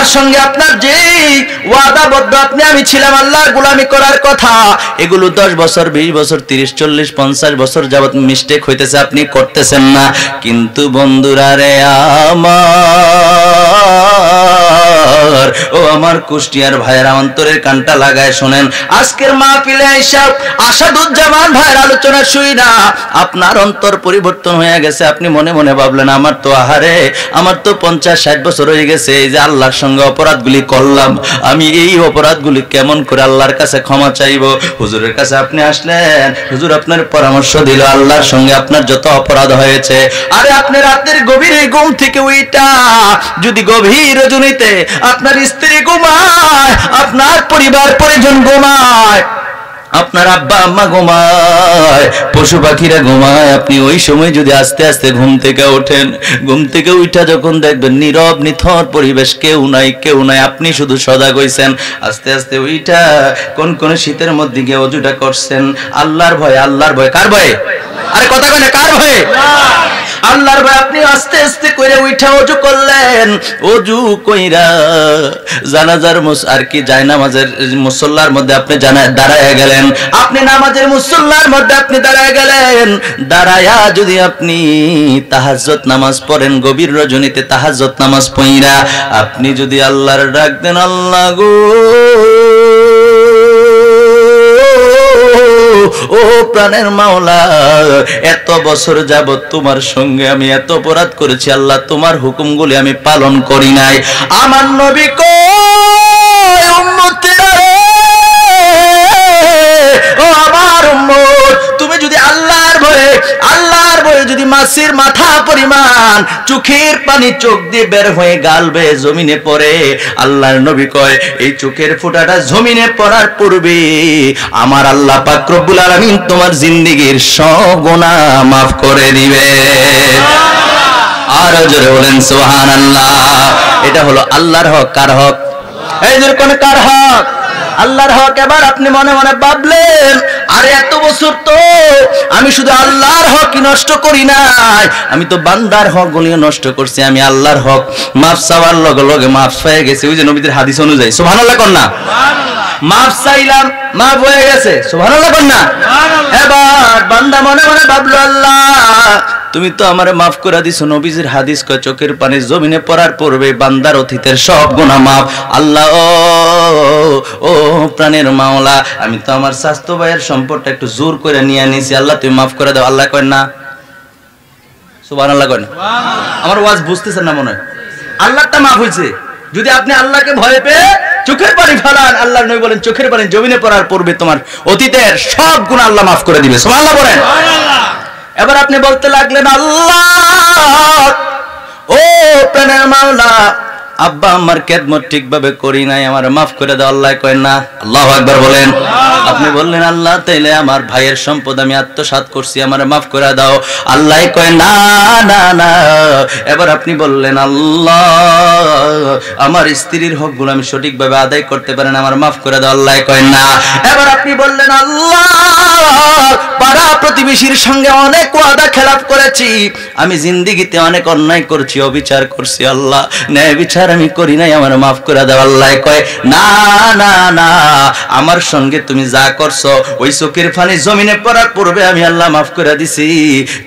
আল্লাহর সঙ্গে আপনার যে ওয়াদাবদ্ধ আপনি আমি ছিলাম আল্লাহর গোলামি করার কথা, এগুলো 10 বছর 20 বছর 30 40 50 বছর যাবত মিস্টেক হইতেছে, আপনি করতেছেন না। কিন্তু বন্ধুরা রে আমার, ও আমার কুষ্টিয়ার ভাইয়ের অন্তরের কানটা লাগায় শোনেন, আজকের মাহফিলে আইসা আসাদুজ্জামান ভাইয়ের আলোচনা শুই না আপনার অন্তর পরিবর্তন হয়ে গেছে। আপনি মনে মনে ভাবলেন আমার তো আহারে, আমার তো 50-60 বছর হয়ে গেছে এই যে আল্লাহর সঙ্গে অপরাধগুলি করলাম, আমি এই অপরাধগুলি কেমন করে আল্লাহর কাছে ক্ষমা চাইবো। হুজুরের কাছে আপনি আসলেন, হুজুর আপনার পরামর্শ দিল আল্লাহর সঙ্গে আপনার যত অপরাধ হয়েছে, আরে আপনি রাতের গভীর ঘুম থেকে উইটা যদি গভীর রজনীতে আপনার স্ত্রী ঘুমায়, আপনার পরিবার পরিজন ঘুমায়, আপনার আব্বা আম্মা ঘুমায়, পশু পাখিরা ঘুমায়, আপনি ওই সময় যদি আস্তে আস্তে ঘুম থেকে ওঠেন, ঘুম থেকে উঠা যখন দেখবেন নীরব নিথর পরিবেশ, কেউ নাই কেউ নাই, আপনি শুধু সজাগ হইছেন, আস্তে আস্তে উইটা কোন কোন শীতের মধ্যে গিয়ে অজুটা করছেন আল্লাহর ভয়ে। আল্লাহর ভয়ে কার ভয়ে? আরে কথা কয় না, কার ভয়ে? আল্লাহর ভয়ে আপনি আস্তে আস্তে কইরা উঠা ওযু করলেন, ওযু কইরা জানাজার আর কি জায়নামাজের মুসল্লার মধ্যে আপনি দাঁড়ায় গেলেন, আপনি নামাজের মুসল্লার মধ্যে আপনি দাঁড়ায় গেলেন, দাঁড়ায়া যদি আপনি তাহাজ্জুদ নামাজ পড়েন, গভীর রজনীতে তাহাজ্জুদ নামাজ পড়িরা আপনি যদি আল্লাহর ডাক দেন, আল্লাহ গো ও প্রাণের মাওলা, এত বছর যাবত তোমার সঙ্গে আমি এত অপরাধ করেছি আল্লাহ, তোমার হুকুমগুলি আমি পালন করি নাই, আমার নবী কই উম্মতেরা ও আমার উম্মত, তুমি যদি আল্লাহর ভয়ে যদি মাছের মাথা পরিমাণ চোখের পানি চোখ দিয়ে বের হয়ে গাল বেয়ে জমিনে পড়ে, আল্লাহর নবী কয় এই চোখের ফোঁটাটা জমিনে পড়ার পূর্বে আমার আল্লাহ পাক রব্বুল আলামিন তোমার জিন্দেগীর সব গুনাহ মাফ করে দিবে। আর জোরে বলেন সুবহানাল্লাহ। এটা হলো আল্লাহর হক। কার হক? এই যে কোন কার হক? আল্লাহর হক। এবার আপনি মনে মনে ভাবলেন, আরে এত বছর তো আমি শুধু আল্লাহর হকই নষ্ট করি নাই, আমি তো বান্দার হক গুলিও নষ্ট করছি, আমি আল্লাহর হক মাফ চাওয়ার লগে লগে মাফ হয়ে গেছে। ওই যে নবীদের হাদিস অনুযায়ী, সুবহানাল্লাহ কোন না, মাফ চাইলাম মাফ হয়ে গেছে, সুবহানাল্লাহ কোন না। এবার বান্দা মনে মনে ভাবলো, আল্লাহ তুমি তো আমারে মাফ করে দিছো, নবীজির হাদিস কয় চোখের পানি জমিনে পড়ার পূর্বে বান্দার অতীতের সব গুনাহ মাফ। আল্লাহ ও প্রাণের মাওলা, আমি তো আমার স্বাস্থ্য ভাইয়ের সম্পদটা একটু জোর করে নিয়ে নিয়েছি, আল্লাহ তুমি মাফ করে দাও। আল্লাহ কয় না, সুবহানাল্লাহ কয় না। আমার ওয়াজ বুঝতেছেন না মনে হয়? আল্লাহটা মাফ হয়েছে, যদি আপনি আল্লাহকে ভয় পেয়ে চোখের পানি ফেলান, আল্লাহ নবী বলেন চোখের পানি জমিনে পড়ার পূর্বে তোমার অতীতের সব গুনাহ আল্লাহ মাফ করে দিবে। সুবহানাল্লাহ বলেন। এবার আপনি বলতে লাগলেন, আল্লাহ ও প্রাণের মাওলা, আব্বা আমার খেদমত ঠিকভাবে করি নাই, আমার মাফ করে দাও। আল্লাহ কয় না। আল্লাহু আকবার বলেন। আপনি বললেন, আল্লাহ তাইলে আমার ভাইয়ের সম্পদ আমি আত্মসাৎ করছি, আমার মাফ করে দাও। আল্লাহ কয় না না না। এবার আপনি বললেন, আল্লাহ আমার স্ত্রীর হকগুলো আমি সঠিকভাবে আদায় করতে পারেন, আমার মাফ করে দাও। আল্লাহ কয় না। এবার আপনি বললেন, আল্লাহ পাড়া প্রতিবেশীর সঙ্গে অনেক ওয়াদা খেলাপ করেছি, আমি জিন্দেগিতে অনেক অন্যায় করছি, অবিচার করছি, আল্লাহ ন্যায় বিচার আমি করি নাই, আমার মাফ করে দাও। আল্লাহ কয় না না না, আমার সঙ্গে তুমি যা করছো ওই চোখের পানি জমিনে পড়ার পূর্বে আমি আল্লাহ মাফ করে দিছি,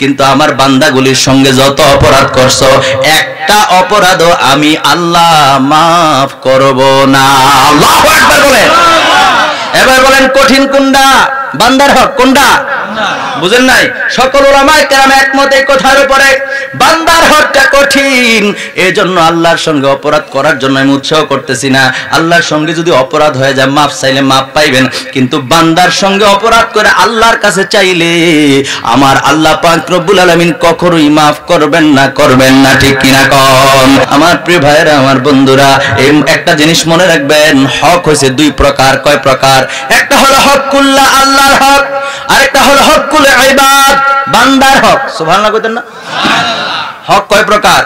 কিন্তু আমার বান্দাগুলির সঙ্গে যত অপরাধ করছো একটা অপরাধও আমি আল্লাহ মাফ করব না। আল্লাহু আকবার বলেন। এবার বলেন কঠিন কোনটা? বান্দার হক কোনটা? বুঝেন নাই? সকল উলামায়ে কেরাম একমত এই কথার উপরে, বান্দার হকটা কঠিন। এজন্য আল্লাহর সঙ্গে অপরাধ করার জন্য আমি উৎসাহ করতেছি না। আল্লাহর সঙ্গে যদি অপরাধ হয়ে যায় মাফ চাইলে মাফ পাইবেন, কিন্তু বান্দার সঙ্গে অপরাধ করে আল্লাহর কাছে চাইলে আমার আল্লাহ পাক রব্বুল আলামিন কখনোই মাফ করবেন না, করবেন না। ঠিক কিনা কোন? আমার প্রিয় ভাইরা, আমার বন্ধুরা, এই একটা জিনিস মনে রাখবেন, হক হইছে দুই প্রকার। কয় প্রকার? একটা হলো হকুল্লাহ, আল্লাহর হক, আরেকটা হলো হকুল ইবাদ, বান্দার হক। সুবহানাল্লাহ কইতেন না? হক কয় প্রকার?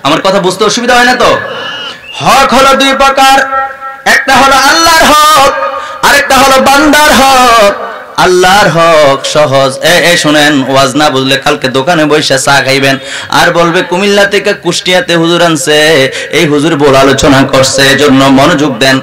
আমার কথা বুঝতে অসুবিধা হয় না তো? হক হলো দুই প্রকার, একটা হলো আল্লাহর হক, আরেকটা হলো বান্দার হক। আল্লাহর হক সহজ। শুনেন, ওয়াজ না বুঝলে কালকে দোকানে বসে চা খাইবেন আর বলবে কুমিল্লা থেকে কুষ্টিয়াতে হুজুর আনছে, এই হুজুর বল আলোচনা করছে, এজন্য মনোযোগ দেন।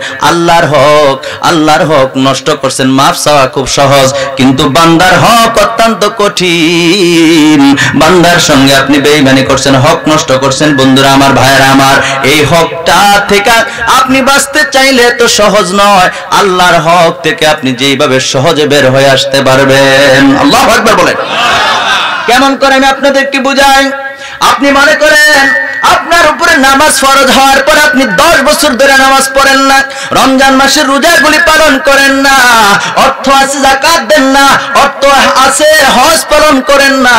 আল্লাহর হক নষ্ট করছেন। মাফ চাওয়া খুব সহজ, কিন্তু বান্দার হক অত্যন্ত কঠিন। বান্দার সঙ্গে আপনি বেঈমানি করছেন, হক নষ্ট করছেন। বন্ধুরা আমার, ভাইয়েরা আমার, এই হকটা থেকে আপনি বাঁচতে চাইলে তো সহজ নয়। আল্লাহর হক থেকে আপনি যেইভাবে সহজে বের হয়ে আসতে পারবেন। আল্লাহু আকবার বলেন। কেমন করে আমি আপনাদেরকে বুঝাই। আপনি মনে করেন আপনার উপরে নামাজ ফরজ হওয়ার পর আপনি 10 বছর ধরে নামাজ পড়েন না, রমজান মাসের রোজাগুলি পালন করেন না, অর্থ আছে যাকাত দেন না, অর্থ আছে হজ পালন করেন না,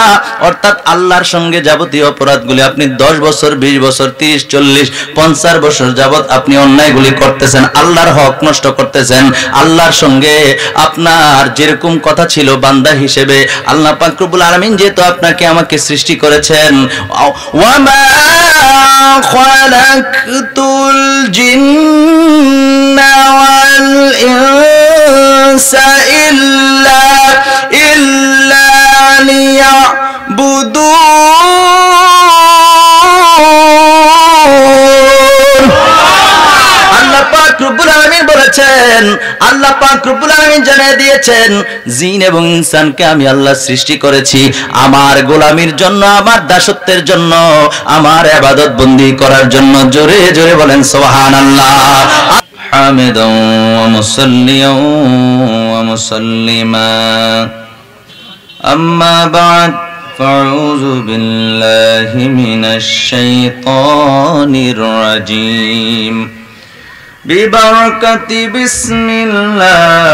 অর্থাৎ আল্লাহর সঙ্গে যাবতীয় অপরাধগুলি আপনি 10 বছর, 20 বছর, 30, 40, 50 বছর যাবত আপনি অন্যায়গুলি করতেছেন, আল্লাহর হক নষ্ট করতেছেন। আল্লাহর সঙ্গে আপনার যেরকম কথা ছিল বান্দা হিসেবে, আল্লাহ পাক রব্বুল আলামিন যেহেতু আপনাকে আমাকে সৃষ্টি করেছেন, ওয়ামা খালাকতুল জিন্না ওয়াল ইনসা ইল্লা লিয়াবুদুন। আল্লাহ পাক রব্বুল আলামিন বলেছেন, আল্লাহ পাক রব্বুল আলামিন জানিয়ে দিয়েছেন, জিন এবং ইনসানকে আমি আল্লাহ সৃষ্টি করেছি আমার গোলামির জন্য, আমার দাসত্বের জন্য, আমার ইবাদত বন্দি করার জন্য। জোরে জোরে বলেন সুবহানাল্লাহ। হামিদান ওয়া মুসাল্লিয়ান ওয়া মুসাল্লিমা, আম্মা বা'দ, ফাউযু বিল্লাহি মিনাশ শাইতানির রাজীম। ببركة بسم الله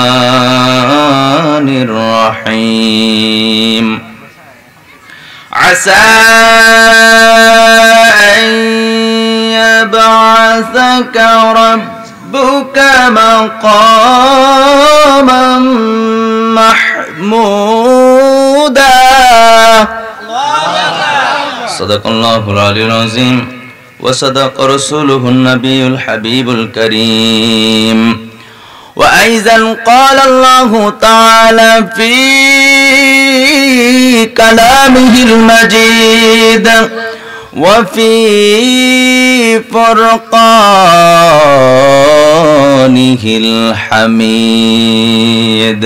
الرحمن الرحيم. عسى أن يبعثك ربك مقاما محمودا. صدق الله العلي العظيم وصدق رسوله النبي الحبيب الكريم. وأيضا قال الله تعالى في كلامه المجيد وفي فرقانه الحميد.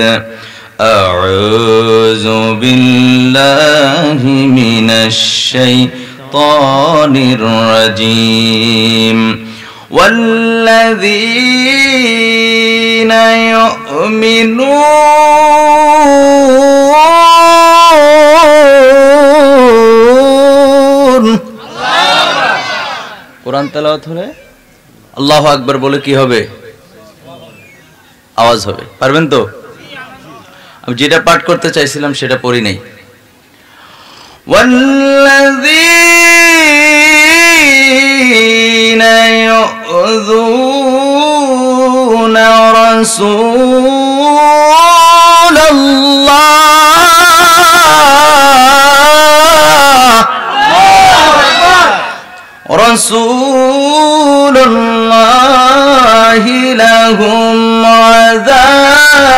أعوذ بالله من الشيطان الرجيم. والذين يؤمنون কোরআন তেলাওয়াত হলে আল্লাহু আকবার বলে কি হবে? আওয়াজ হবে। পারবেন তো? আমি যেটা পাঠ করতে চাইছিলাম সেটা পড়ি নাই। والذين يؤذون رسول الله لهم عذاب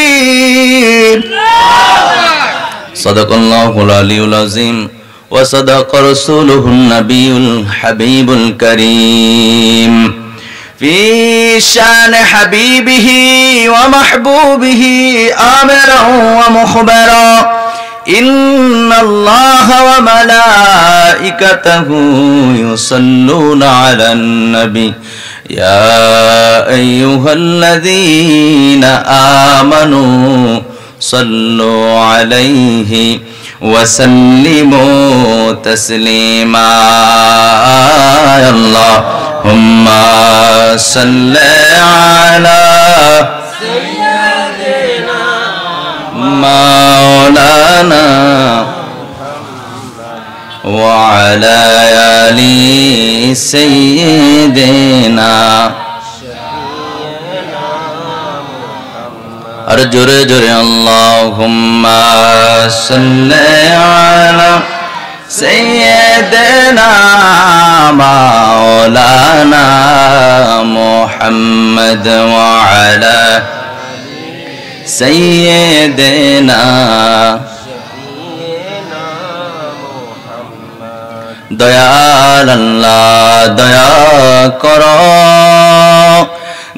أليم. صدق الله العلي العظيم وصدق رسوله النبي الحبيب الكريم. في شان حبيبه ومحبوبه آمرا ومخبرا إن الله وملائكته يصلون على النبي يا أيها الذين آمنوا صلوا عليه وسلموا تسليما. اللهم صل على سيدنا مولانا وعلى آل سيدنا. আর জোরে জোরে আল্লাহুম্মা সাল্লি আলা سيدنا مولانا محمد وعلى سيدنا দয়াল আল্লাহ দয়া করো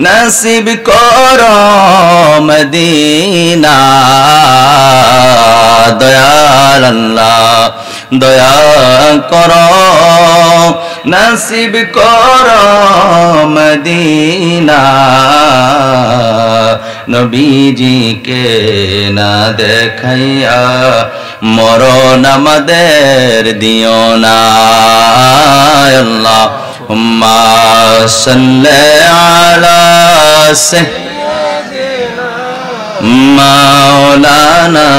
নসিব করো মদিনা দয়াল আল্লাহ দয়া করো নসিব করো মদিনা নবীজিকে না দেখাইয়া মরণ আমাদের দিও না আল্লাহুম্মা সাল্লি আলা সাইয়্যিদিনা মাওলানা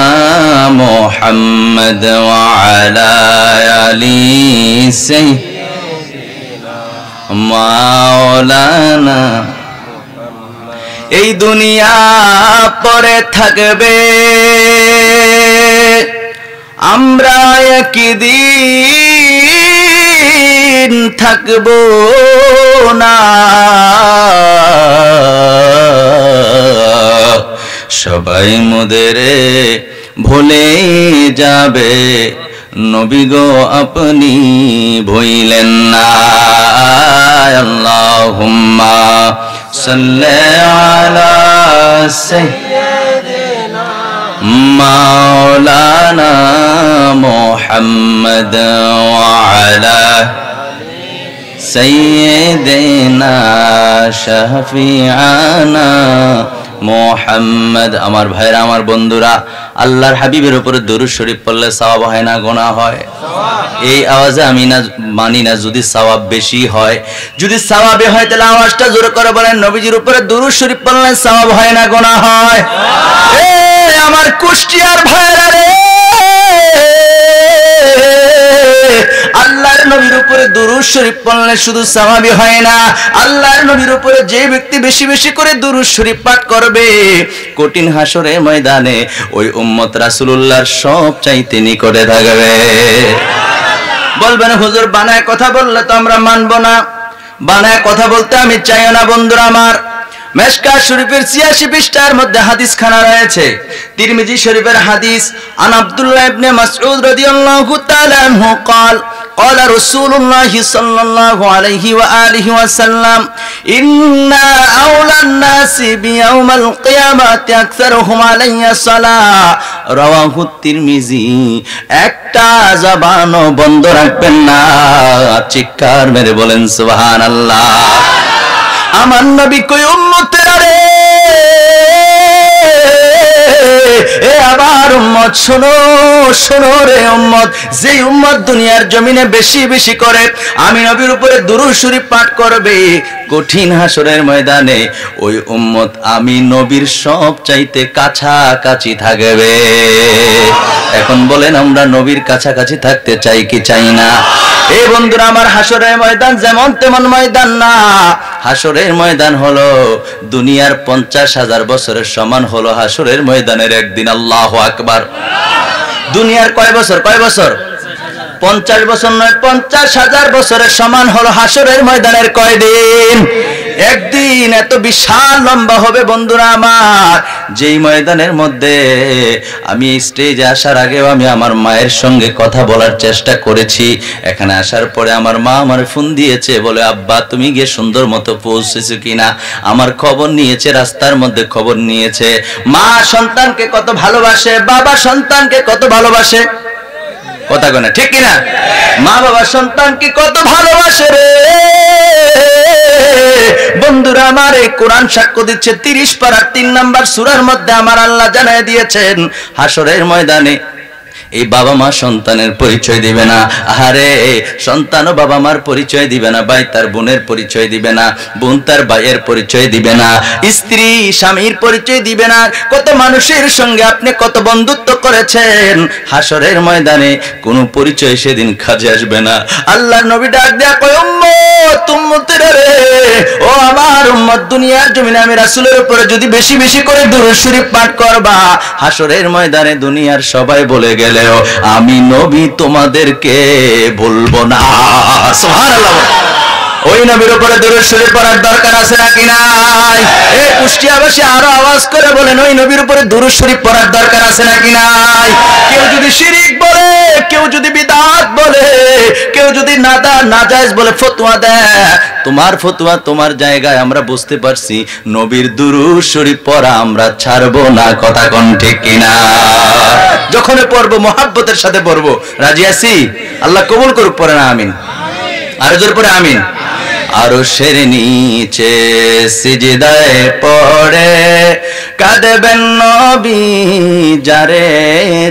মুহাম্মদ ওয়া আলা আলি সাইয়্যিদিনা মাওলানা এই দুনিয়া পরে থাকবে আমরা একদিন থাকব না সবাই মোদের ভুলে যাবে নবী গো আপনি ভুইলেন না আল্লাহুম্মা সাল্লি আলা সাইয়্যিদিনা মাওলানা মুহাম্মদ ওয়া আলা সাইয়্যিদিনা শাফিআনা মুহাম্মদ আমার ভাইরা আমার বন্ধুরা আল্লাহর হাবিবের উপরে দরুদ শরীফ পড়লে সওয়াব হয় না গুনাহ হয় এই আওয়াজে আমি না মানি না যদি সওয়াব বেশি হয় যদি সওয়াবে হয় তাহলে আওয়াজটা জোরে করে বলেন নবীজির উপরে দরুদ শরীফ পড়লে সওয়াব হয় না গুনাহ হয় এ আমার কুষ্টিয়ার ভাইরা রে আল্লাহর নবীর উপরে দুরূদ শরীফ পড়লে শুধু সওয়াবই হয় না আল্লাহর নবীর উপরে যে ব্যক্তি বেশি বেশি করে দুরূদ শরীফ পাঠ করবে কঠিন হাসরের ময়দানে ওই উম্মত রাসূলুল্লাহর সব চাইতে নিকটে থাকবে বলবেন হুজুর বানায় কথা বললে তো আমরা মানব না বানায় কথা বলতে আমি চাই না বন্ধুরা আমার মেশকাত শরীফের 86 পৃষ্ঠার মধ্যে হাদিস খানা রয়েছে তিরমিজি শরীফের হাদিস আন আব্দুল্লাহ ইবনে মাসউদ রাদিয়াল্লাহু তাআলা আনহু قال قال رسول الله صلى الله عليه واله وسلم ان اولى الناس بيوم القيامه اكثرهم علي الصلاه رواه الترمذي একটা জবানও বন্ধ রাখবেন না চিৎকার মেরে বলেন সুবহানাল্লাহ আমার নবী কই উম্মতেরা রে এ আমার উম্মত শোনো শোনো রে উম্মত যে উম্মত দুনিয়ার জমিনে বেশি বেশি করে আমি নবীর উপরে দুরূদ শরীফ পাঠ করবে কঠিন হাসরের ময়দানে ওই উম্মত আমি নবীর সব চাইতে কাছাকাছি থাকবে এখন বলেন আমরা নবীর কাছাকাছি থাকতে চাই কি চাই না এই বন্ধুরা আমার হাসরের ময়দান যেমন তেমন ময়দান না হাসরের ময়দান হলো দুনিয়ার 50,000 বছরের সমান হলো হাসরের ময়দানের একদিন আল্লাহু আকবার দুনিয়ার কয় বছর 50 বছর নয় 50,000 বছরের সমান হলো হাসরের ময়দানের কয়দিন একদিন এত বিশাল লম্বা হবে বন্ধুরা আমার যেই ময়দানের মধ্যে আমি স্টেজে আসার আগেও আমি আমার মায়ের সঙ্গে কথা বলার চেষ্টা করেছি এখানে আসার পরে আমার মা আমার ফোন দিয়েছে বলে আব্বা তুমি গিয়ে সুন্দর মতো পৌঁছেছো কিনা আমার খবর নিয়েছে রাস্তার মধ্যে খবর নিয়েছে মা সন্তানকে কত ভালোবাসে বাবা সন্তানকে কত ভালোবাসে কথা কয় না ঠিক কিনা মা বাবা সন্তানকে কত ভালোবাসে রে বন্ধুরা আমার এই কোরআন সাক্ষ্য দিচ্ছে 30 পারার 3 নাম্বার সূরার মধ্যে আমার আল্লাহ জানায় দিয়েছেন হাসরের ময়দানে এই বাবা মা সন্তানের পরিচয় দিবে না আরে সন্তানও বাবা মার পরিচয় দিবে না ভাই তার বোনের পরিচয় দিবে না বোন তার ভাইয়ের পরিচয় দিবে না স্ত্রী স্বামীর পরিচয় দিবে না কত মানুষের সঙ্গে আপনি কত বন্ধুত্ব করেছেন হাসরের ময়দানে কোনো পরিচয় সেদিন কাজে আসবে না আল্লাহর নবী ডাক দেয়া কয় উম্মত উম্মতের রে ও আমার উম্মত দুনিয়ার জমিনে আমি রাসূলের উপরে যদি বেশি বেশি করে দুরূদ শরীফ পাঠ করবা হাসরের ময়দানে দুনিয়ার সবাই বলে গেলে ভুললেও আমি নবী তোমাদেরকে ভুলবো না। সুবহানাল্লাহ। ওই নবীর উপরে দুরূদ শরীফ পড়ার দরকার আছে নাকি নাই? এই কুষ্টিয়াবাসী আরো আওয়াজ করে বলেন, ওই নবীর উপরে দুরূদ শরীফ পড়ার দরকার আছে নাকি নাই? কেউ যদি শিরিক বলে, কেউ যদি বিদআত বলে, কেউ যদি নাজায়েজ বলে ফতোয়া দেয়, তোমার ফতোয়া তোমার জায়গায়, আমরা বুঝতে পারছি নবীর দুরূদ শরীফ পড়া আমরা ছাড়বো না। কথা কোন ঠিক কিনা? যখন পড়বো মহব্বতের সাথে পড়বো। রাজি আছি? আল্লাহ কবুল করুক। পড়ে না আমিন। আরো জোর পড়ে আমিন। আরশের নিচে সিজদায় পড়ে কাঁদবেন নবী যারে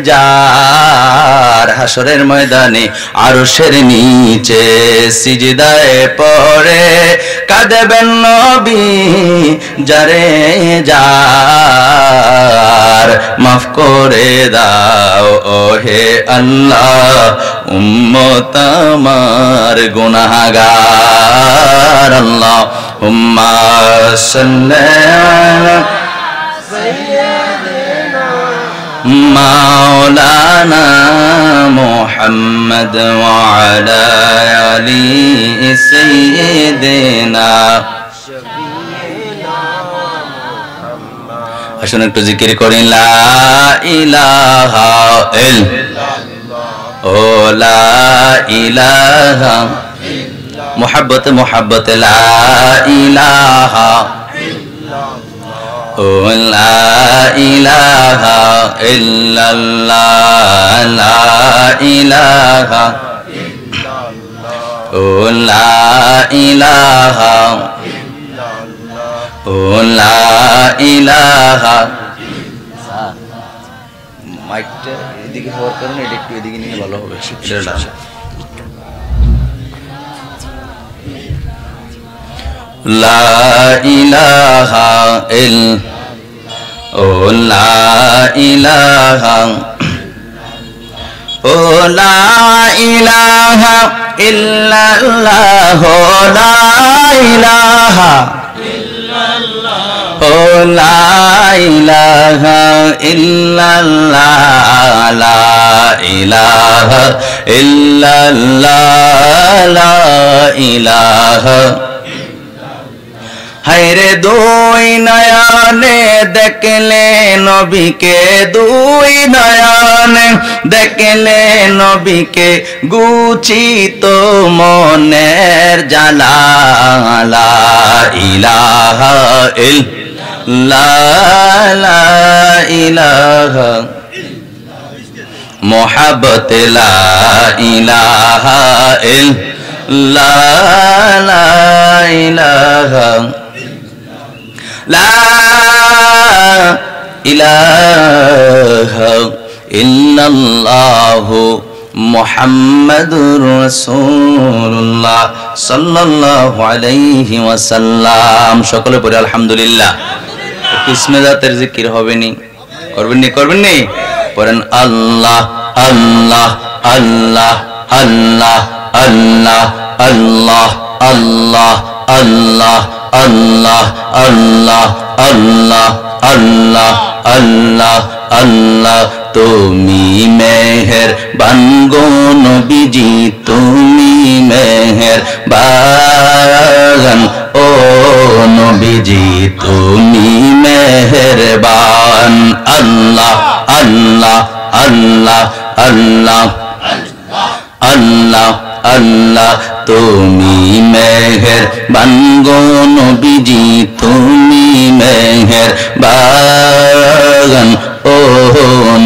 যার। হাসরের ময়দানে আরশের নিচে সিজদায় পড়ে কাঁদবেন নবী যারে যার। মাফ করে দাও ওহে আল্লাহ উম্মত আমার গুনাহগার। আল্লাহুম্মা সাল্লি আলা সাইয়্যিদিনা মাওলানা মুহাম্মদ ওয়া আলা আলি সাইয়্যিদিনা। আসুন একটু জিকির করেন, লা ইলাহা ইল্লাল্লাহ ও লা ইলাহা মোহাব্বত মোহাব্বত লা ইলাহা ও লা ইলাহা ইল্লাল্লাহ লা ইলাহা ও লা ইলাহা ও লা ইলাহা। মাইকটা এদিকে হওয়ার কারণে এটা একটু এদিকে নিয়ে ভালো হবে। লা ইলাহা ও লা ইলাহা ও লা ইলাহা ইল্লাল্লাহ লা ইলাহা ও লা ইলাহা ইল্লাল্লাহ লা ইলাহা ইল্লাল্লাহ লা ইলাহা। হায়রে দুই নয়নে দেখলে নবীকে, দুই নয়নে দেখলে নবীকে গুচিত মনের জালা। লা ইলাহা ইল্লাল্লাহ লা ইলাহা মোহাব্বত লা ইলাহা ইল্লাল্লাহ লা ইলাহা লা ইলাহা ইল্লাল্লাহু মুহাম্মাদুর রাসূলুল্লাহ সাল্লাল্লাহু আলাইহি ওয়াসাল্লাম। সকলে পড়ে আলহামদুলিল্লাহ। কিসমে জাতের জিকির হবে নি? করবেন নি? করবেন নি? পড়েন আল্লাহ আল্লাহ আল্লাহ আল্লাহ আল্লাহ আল্লাহ আল্লাহ আল্লাহ আল্লাহ আল্লাহ আল্লাহ আল্লাহ আল্লাহ আল্লাহ। তুমি মেহেরবান গো নবীজি, তুমি মেহেরবান ও নবীজি, তুমি মেহেরবান। আল্লাহ আল্লাহ আল্লাহ আল্লাহ আল্লাহ আল্লাহ। তুমি মেহেরবান গো নবীজি, তুমি মেহেরবান ও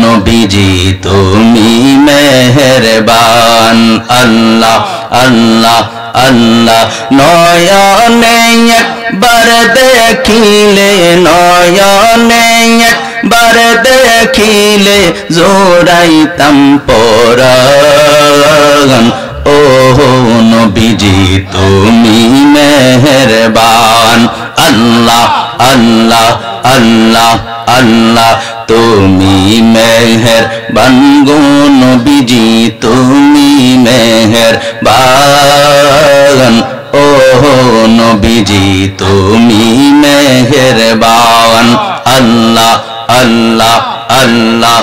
নবীজি, তুমি মেহেরবান। আল্লাহ আল্লাহ আল্লাহ। নয়নে একবার দেখিলে, নয়নে একবার দেখিলে জোড়াইতাম পরাণ। ও নবীজি, তুমি মেহেরবান। আল্লাহ আল্লাহ আল্লাহ আল্লাহ। তুমি মেহেরবান গো নবীজি, তুমি মেহেরবান ও নবীজি, তুমি মেহেরবান। আল্লাহ আল্লাহ আল্লাহ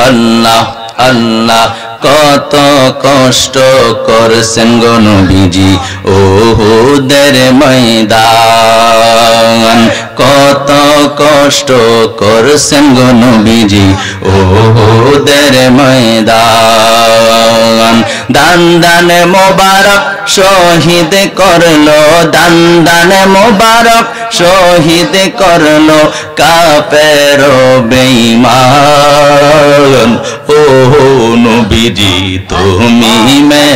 আল্লাহ আল্লাহ কত কষ্ট করছেন গো নবীজি উহুদের ময়দান কত কষ্ট করছেন গো নবীজি উহুদের ময়দান দান দান মোবারক শহীদ করলো দান দান মোবারক শহীদ করলো কাফের বেঈমান ও নবীজি তুমি মে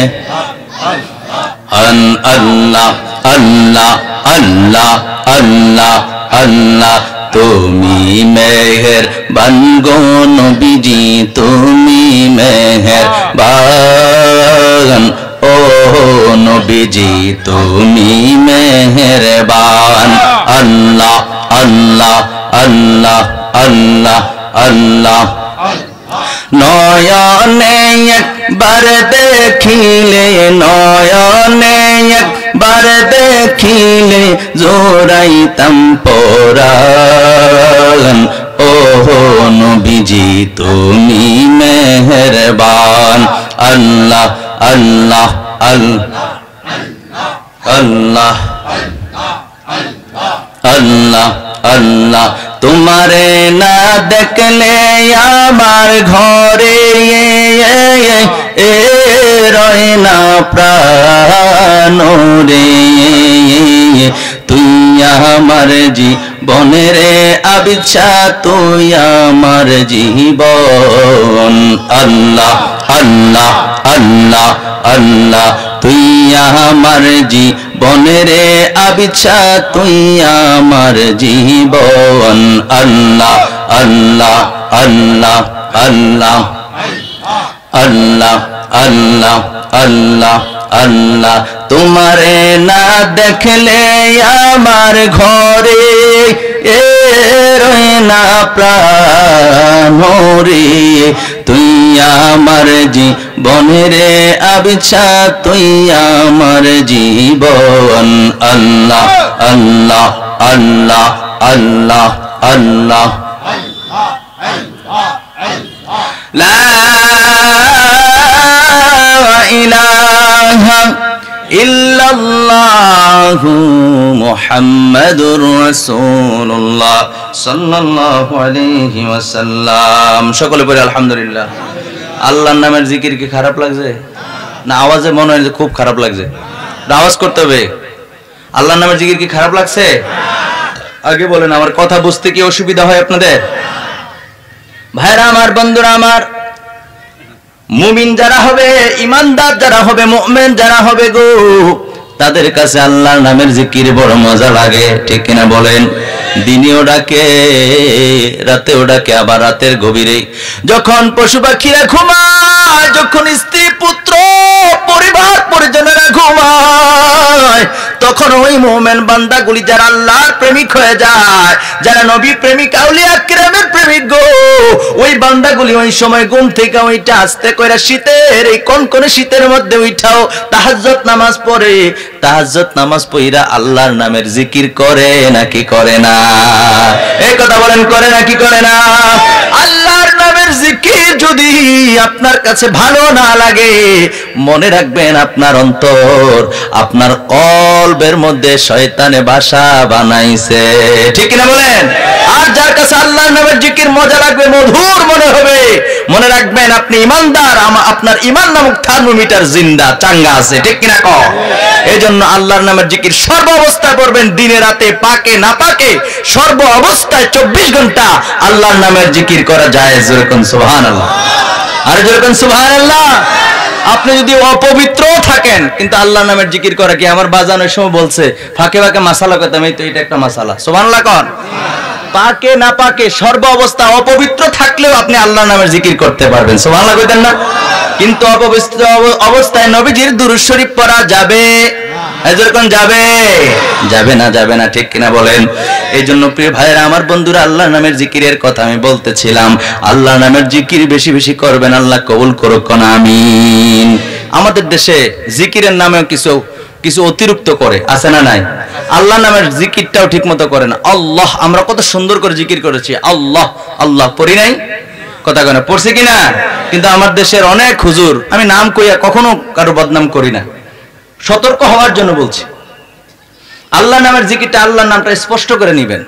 আল্লাহ আল্লাহ আল্লাহ আল্লাহ আল্লাহ তুমি মেহেরবান গো নবীজি তুমি মেহেরবান ও নবীজি তুমি মেহেরবান আল্লাহ আল্লাহ আল্লাহ আল্লাহ আল্লাহ নয়নে একবার দেখিলে নয়নে একবার দেখিলে জোড়াইতাম পরাণ ও নবীজি তুমি মেহেরবান আল্লাহ আল্লাহ আল্লাহ আল্লাহ আল্লাহ আল্লাহ তোমারে না দেখলে আমার ঘরে রয় না প্রাণ রে তুই আমার জীবনের আবিচ্ছা তুই আমার জীবন আল্লাহ আল্লাহ আল্লাহ আল্লাহ তুই আমার জীবনের আবিচ্ছা তুই আমার জীবন আল্লাহ আল্লাহ আল্লাহ আল্লাহ আল্লাহ আল্লাহ আল্লাহ আল্লাহ তোমারে না দেখলে আমার ঘরে রয় না প্রাণ রে তুই আমার জীবনের আবিচ্ছা তুই আমার জীবন আল্লাহ আল্লাহ আল্লাহ আল্লাহ আল্লাহ লা ইলাহা ইল্লাল্লাহু মুহাম্মাদুর রাসূলুল্লাহ সাল্লাল্লাহু আলাইহি ওয়াসাল্লাম সকলে পড়ে আলহামদুলিল্লাহ আল্লাহর নামের জিকির কি খারাপ লাগছে না আওয়াজে মনে হয় যে খুব খারাপ লাগছে আওয়াজ করতে হবে আল্লাহর নামের জিকির কি খারাপ লাগছে আগে বলেন আমার কথা বুঝতে কি অসুবিধা হয় আপনাদের ভাইরা আমার বন্ধুরা আমার মুমিন যারা হবে ইমানদার যারা হবে মুমিন যারা হবে গো তাদের কাছে আল্লাহর নামের জিকির বড় মজা লাগে ঠিক কিনা বলেন দিনেও ডাকে রাতেও ডাকে আবার রাতের গভীরে যখন পশু পাখিরা ঘুমায় যখন স্ত্রী পুত্র পরিবার পরিজনেরা ঘুমায় তখন ওই মুমিন বান্দাগুলি যারা আল্লাহর প্রেমিক হয়ে যায় যারা নবী প্রেমিক আউলিয়া কিরামের প্রেমিক গো ওই বান্দাগুলি ওই সময় ঘুম থেকে ওইটা আস্তে কইরা শীতের এই কনকনে শীতের মধ্যে উঠাও তাহাজ্জুদ নামাজ পড়ে তাহাজ্জুদ নামাজ পড়া আল্লাহর নামের জিকির করে নাকি করে না এই কথা বলেন করে নাকি করে না আল্লাহর নামের জিকির যদি আপনার কাছে ভালো না লাগে মনে রাখবেন আপনার অন্তর আপনার কলবের মধ্যে শয়তানে বাসা বানাইছে ঠিক কিনা বলেন আর যার কাছে আল্লাহর নামের জিকির মজা লাগবে মধুর মনে হবে মনে রাখবেন আপনি ঈমানদার আপনার ঈমান নামক থার্মোমিটার জিন্দা চাঙ্গা আছে ঠিক কিনা কও এইজন্য আল্লাহর নামের জিকির সর্ব অবস্থায় পড়বেন দিনে রাতে পাকে না পাকে সর্ব অবস্থায় 24 ঘন্টা আল্লাহর নামের জিকির করা যায় যেরকম সুবহানাল্লাহ আর যেরকম সুবহানাল্লাহ আপনি যদি অপবিত্র থাকেন কিন্তু আল্লাহর নামের জিকির করা কি আমার বাজানোর সময় বলছে ফাঁকে ফাঁকে মাসালা কইতাম এই তো এটা একটা মাসালা সুবহানাল্লাহ কোন পাকে না পাকে সর্ব অবস্থা অপবিত্র থাকলেও আপনি আল্লাহর নামের জিকির করতে পারবেন সুবহানাল্লাহ কইতেন না কিন্তু অপবিত্র অবস্থায় নবীজির দুরূদ শরীফ পড়া যাবে এজরকম যাবে যাবে না ঠিক কিনা বলেন এইজন্য প্রিয় ভাইরা আমার বন্ধুরা আল্লাহর নামের জিকিরের কথা আমি বলতেছিলাম আল্লাহর নামের জিকির বেশি বেশি করবেন আল্লাহ কবুল করুক না আমিন আমাদের দেশে জিকিরের নামেও কিছু অতিরিক্ত করে আছে না নাই আল্লাহ নামের জিকিরটাও ঠিকমতো করে না আল্লাহ আমরা কত সুন্দর করে জিকির করেছি আল্লাহ আল্লাহ পড়ি নাই কথা কেন পড়ছে কিনা? কিন্তু আমার দেশের অনেক হুজুর, আমি নাম কইয়া কখনো কারো বদনাম করি না, সতর্ক হওয়ার জন্য বলছি, আল্লাহ নামের জিকিরটা, আল্লাহর নামটা স্পষ্ট করে নিবেন।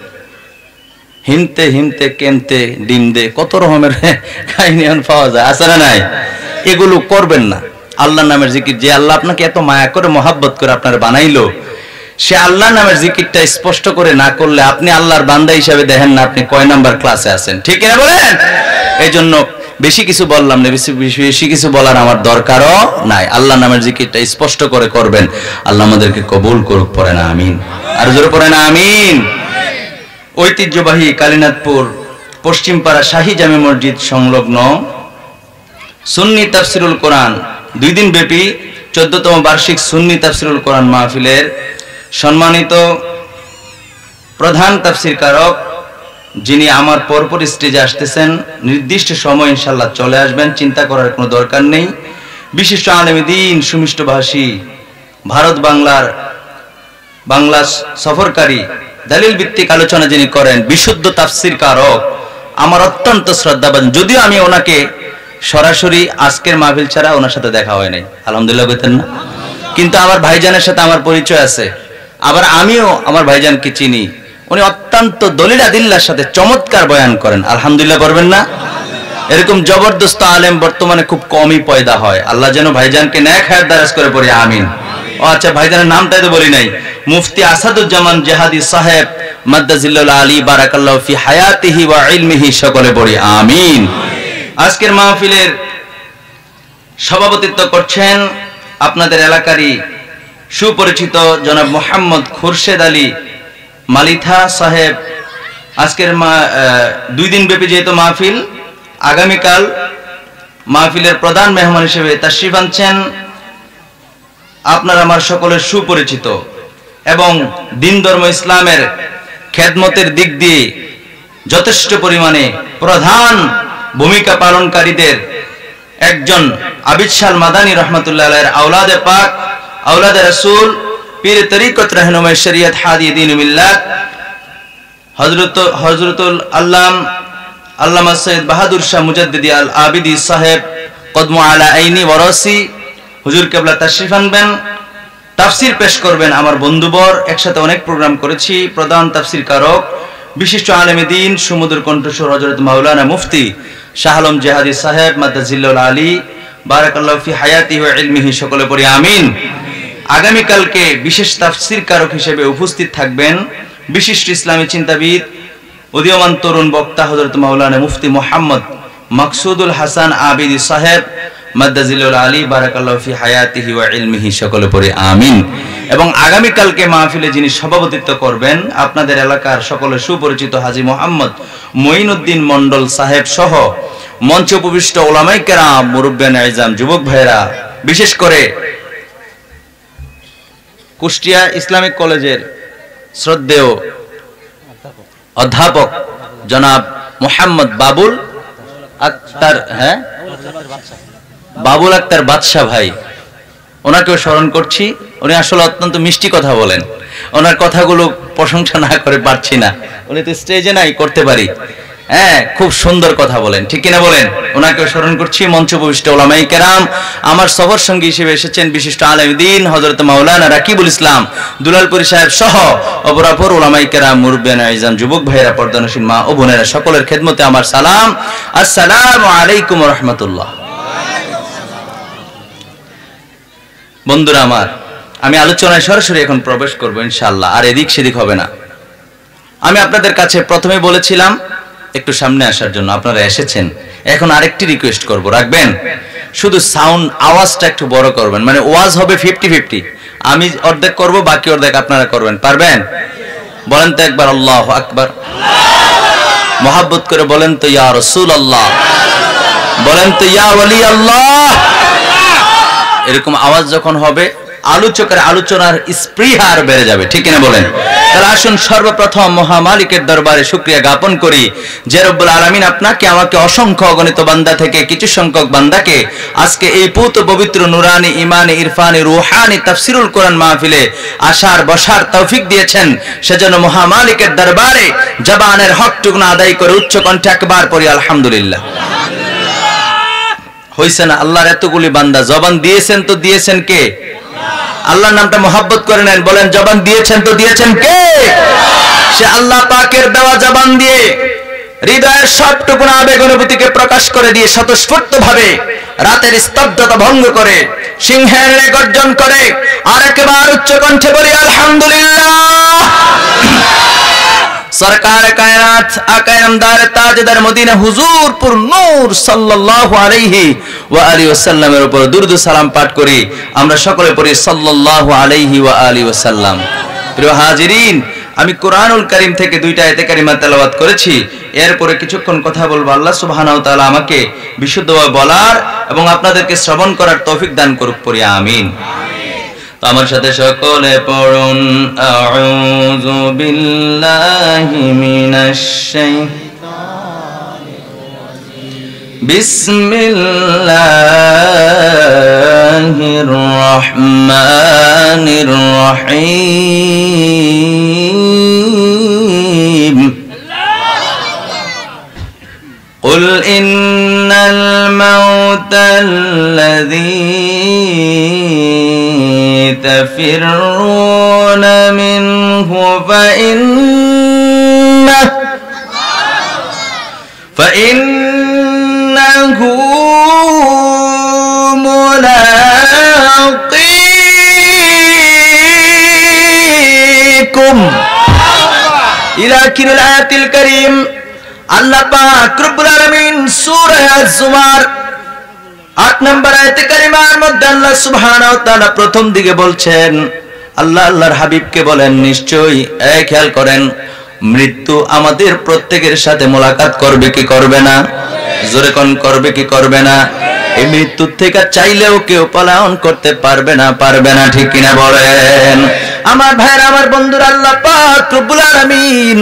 হিমতে হিমতে কেমতে ডিম দে, কত রকমের কাহিনী পাওয়া যায়, আছে না নাই? এগুলো করবেন না। আল্লাহর নামের জিকির, যে আল্লাহ আপনাকে এত মায়া করে মহাব্বত করে আপনার বানাইলো, সে আল্লাহর নামের জিকিরটা স্পষ্ট করে না করলে আপনি আল্লাহর বান্দা হিসাবে দেখেন না আপনি কয় নাম্বার ক্লাসে আছেন, ঠিক না বলেন? এই জন্য বেশি কিছু বললাম না, বেশি কিছু বলার আমার দরকারও নাই। আল্লাহর নামের জিকিরটা স্পষ্ট করে করবেন। আল্লাহ আমাদেরকে কবুল করুক, পড়ে না আমিন। আর জোরে পড়ে না আমিন। ঐতিহ্যবাহী কালীনাথপুর পশ্চিমপাড়া শাহী জামে মসজিদ সংলগ্ন সুন্নি তাফসিরুল কোরআন 2 দিন ব্যাপী 14তম বার্ষিক সুন্নি তাফসিরুল কোরআন মাহফিলের সম্মানিত প্রধান তাফসিরকারক, যিনি আমার পরপর স্টেজে আসতেছেন, নির্দিষ্ট সময় ইনশাআল্লাহ চলে আসবেন, চিন্তা করার কোনো দরকার নেই। বিশিষ্ট আলেম দ্বীন, সুমিষ্টভাষী, ভারত বাংলা সফরকারী, দলিল ভিত্তিক আলোচনা যিনি করেন, বিশুদ্ধ তাফসির কারক, আমার অত্যন্ত শ্রদ্ধাবান। যদিও আমি ওনাকে সরাসরি আজকের মাহফিল ছাড়া ওনার সাথে দেখা হয় নাই, আলহামদুলিল্লাহ বলতেন না, কিন্তু আমার ভাইজানের সাথে আমার পরিচয় আছে। আবার আমিও আমার ভাইজানকে চিনি। উনি অত্যন্ত দলিল আদিল্লার সাথে চমৎকার বয়ান করেন, আলহামদুলিল্লাহ করবেন না? এরকম জবরদস্ত আলেম বর্তমানে খুব কমই পয়দা হয়। আল্লাহ যেন ভাইজানকে নেক হায়াত দারাজ করে পড়ি আমিন। ও আচ্ছা, ভাইজানের নামটাই তো বলি নাই, মুফতি আসাদুজ্জামান জেহাদি সাহেব মাদ্দাজিল্লাহ আলী বারাকাল্লাহু ফি হায়াতিহি ওয়া ইলমিহি, সকলে পড়ি আমিন। আজকের মাহফিলের সভাপতিত্ব করছেন আপনাদের এলাকারই সুপরিচিত জনাব মোহাম্মদ খুরশেদ আলী মালিথা সাহেব। আজকের 2 দিন ব্যাপী যেহেতু মাহফিল, আগামীকাল মাহফিলের প্রধান মেহমান হিসেবে তাশরিফ আনছেন আপনার আমার সকলের সুপরিচিত এবং দিন ধর্ম ইসলামের খেদমতের দিক দিয়ে যথেষ্ট পরিমাণে প্রধান ভূমিকা পালনকারীদের একজন আবিদ শাহ মাদানী রহমতুল্লাহ আলাইহির আওলাদে পাক, আওলাদে রাসূল, পীর তরিকত রাহনুমায়ে শরিয়ত, হাদি দ্বীন মিল্লাত, হযরতুল আল্লামা সৈয়দ বাহাদুর শাহ মুজাদ্দিদি আল আবিদি সাহেব কদম আলা আইনি ওয়ারাসি হুজুর কেবলা তাশরিফ আনবেন, তাফসীর পেশ করবেন। আমার বন্ধুবর, একসাথে অনেক প্রোগ্রাম করেছি। প্রধান তাফসীর কারক, বিশিষ্ট আলেমে দ্বীন, সুমধুর কণ্ঠস্বর হযরত মাওলানা মুফতি শাহ আলম জেহাদি সাহেব মাদ্দাজিল্লাহুল আলী বারাকাল্লাহু ফি হায়াতিহি ওয়া ইলমিহি, সকলে পড়ি আমিন। আগামীকালকে বিশেষ তাফসীর কারক হিসেবে উপস্থিত থাকবেন বিশিষ্ট ইসলামী চিন্তাবিদ, উদীয়মান তরুণ বক্তা হযরত মাওলানা মুফতি মুহাম্মদ মাকসুদুল হাসান আবিদি সাহেব মাদ্দাজিল্লাহুল আলী বারাকাল্লাহু ফি হায়াতিহি ওয়া ইলমিহি, সকলে পড়ি আমিন। এবং আগামীকালকে মাহফিলে যিনি সভাপতিত্ব করবেন, আপনাদের এলাকার সকলের সুপরিচিত হাজী মোহাম্মদ মঈনুদ্দিন মন্ডল সাহেব সহ মঞ্চে উপবিষ্ট উলামায়ে কেরাম, মুরব্বিয়ানে আইজাম, যুবক ভাইরা, বিশেষ করে কুষ্টিয়া ইসলামিক কলেজের শ্রদ্ধেয় অধ্যাপক জনাব মোহাম্মদ বাবুল আক্তার, বাবুল আক্তার বাদশাহ ভাই, ওনাকেও স্মরণ করছি। উনি আসলে অত্যন্ত মিষ্টি কথা বলেন, ওনার কথাগুলো প্রশংসা না করে পারছি না, উনি তো স্টেজে নাই, করতে পারি, খুব সুন্দর কথা বলেন, ঠিক কিনা বলেন? ওনাকেও স্মরণ করছি। মঞ্চ উপবিষ্ট উলামায়ে কেরাম, আমার সফর সঙ্গী হিসেবে এসেছেন বিশিষ্ট আলেম দ্বীন হযরত মাওলানা রাকিবুল ইসলাম দুলালপুরি সাহেব সহ অপরাপর উলামায়ে কেরাম, মুরব্বিয়ানে আইজাম, যুবক ভাইয়েরা, পর্দানশীল মা ও বোনেরা, সকলের খেদমতে আমার সালাম, আসসালামু আলাইকুম ওয়া রাহমাতুল্লাহ। বন্ধুরা আমার, আমি আলোচনায় সরাসরি এখন প্রবেশ করব ইনশাআল্লাহ, আর এদিক সেদিক হবে না। আমি আপনাদের কাছে প্রথমে বলেছিলাম একটু সামনে আসার জন্য, আপনারা এসেছেন। এখন আরেকটি রিকোয়েস্ট করব, রাখবেন? শুধু সাউন্ড, আওয়াজটা একটু বড় করবেন, মানে ওয়াজ হবে 50-50, আমি অর্ধেক করব, বাকি অর্ধেক আপনারা করবেন, পারবেন? বলেন তো একবার আল্লাহু আকবার, মোহাব্বত করে বলেন তো ইয়া রাসূলুল্লাহ, বলেন তো ইয়া ওয়ালি আল্লাহ। এরকম আওয়াজ যখন হবে, আলোচনার স্পৃহা আর বেড়ে যাবে, ঠিক কিনা বলেন? তাহলে আসুন সর্বপ্রথম মহামালিকের দরবারে শুকরিয়া জ্ঞাপন করি যে রব্বুল আলামিন আপনাকে আমাকে অসংখ্য অগণিত বান্দা থেকে কিছু সংখ্যক বান্দাকে আজকে এই পুত পবিত্র নুরানি ইমানি ইরফানি রুহানি তাফসিরুল কোরআন মাহফিলে আসার বসার তৌফিক দিয়েছেন। সেজন্য মহামালিকের দরবারে জবানের হকটুকু আদায় করে উচ্চ কণ্ঠে একবার পড়ি আলহামদুলিল্লাহ। হইছে না? আল্লাহর এতগুলি বান্দা, জবান দিয়েছেন তো দিয়েছেন কে? আল্লাহর নামটা মহব্বত করে নেন, বলেন জবান দিয়েছেন তো দিয়েছেন কে? সে আল্লাহ পাকের দেওয়া জবান দিয়ে হৃদয়ের সবটুকু আবেগ অনুভূতিকে প্রকাশ করে দিয়ে স্বতঃস্ফূর্ত ভাবে রাতের স্তব্ধতা ভঙ্গ করে সিংহের গর্জন করে আর একবার উচ্চ কণ্ঠে বলি আলহামদুলিল্লাহ। সরকার কায়নাত আকা নামদার তাজদার মদিনা হুজুর পুর নূর সাল্লাল্লাহু আলাইহি ওয়া আলিহি ওয়াসাল্লামের উপর দুরূদ সালাম পাঠ করি। আমরা সকলে পড়ি সাল্লাল্লাহু আলাইহি ওয়া আলিহি ওয়াসাল্লাম। প্রিয় হাজিরিন, আমি কোরআনুল কারীম থেকে দুইটা আয়াতে কারিমা তেলাওয়াত করেছি। এরপরে কিছুক্ষণ কথা বলবো। আল্লাহ সুবহানাহু ওয়া তাআলা আমাকে বিশুদ্ধভাবে বলার এবং আপনাদেরকে শ্রবণ করার তৌফিক দান করুক, পড়ি আমিন। তো আমার সাথে সকলে পড়ুন আউযু বিল্লাহি মিনাশ শাইতানির রাজিম বিসমিল্লাহির রহমানির রহিম قل إن الموت الذي تفرون منه فإنه ملاقيكم إلى آخر الآية الكريم। আল্লাহ পাক রব্বুল আলামিন সূরা আজ-জুমার 8 নম্বর আয়াতে কারিমার মধ্যে আল্লাহ সুবহানাহু ওয়া তাআলা প্রথম দিকে বলছেন, আল্লাহ আল্লাহর হাবিবকে বলেন নিশ্চয়ই খেয়াল করেন মৃত্যু আমাদের প্রত্যেকের সাথে মোলাকাত করবে কি করবে না? জোরে কোন করবে কি করবে না? এই মৃত্যু থেকে চাইলেও কেউ পলায়ন করতে পারবে না, পারবে না, ঠিক কিনা বলেন? আমার ভাইরা, আমার বন্ধুরা, আল্লাহ পাক রব্বুল আলামিন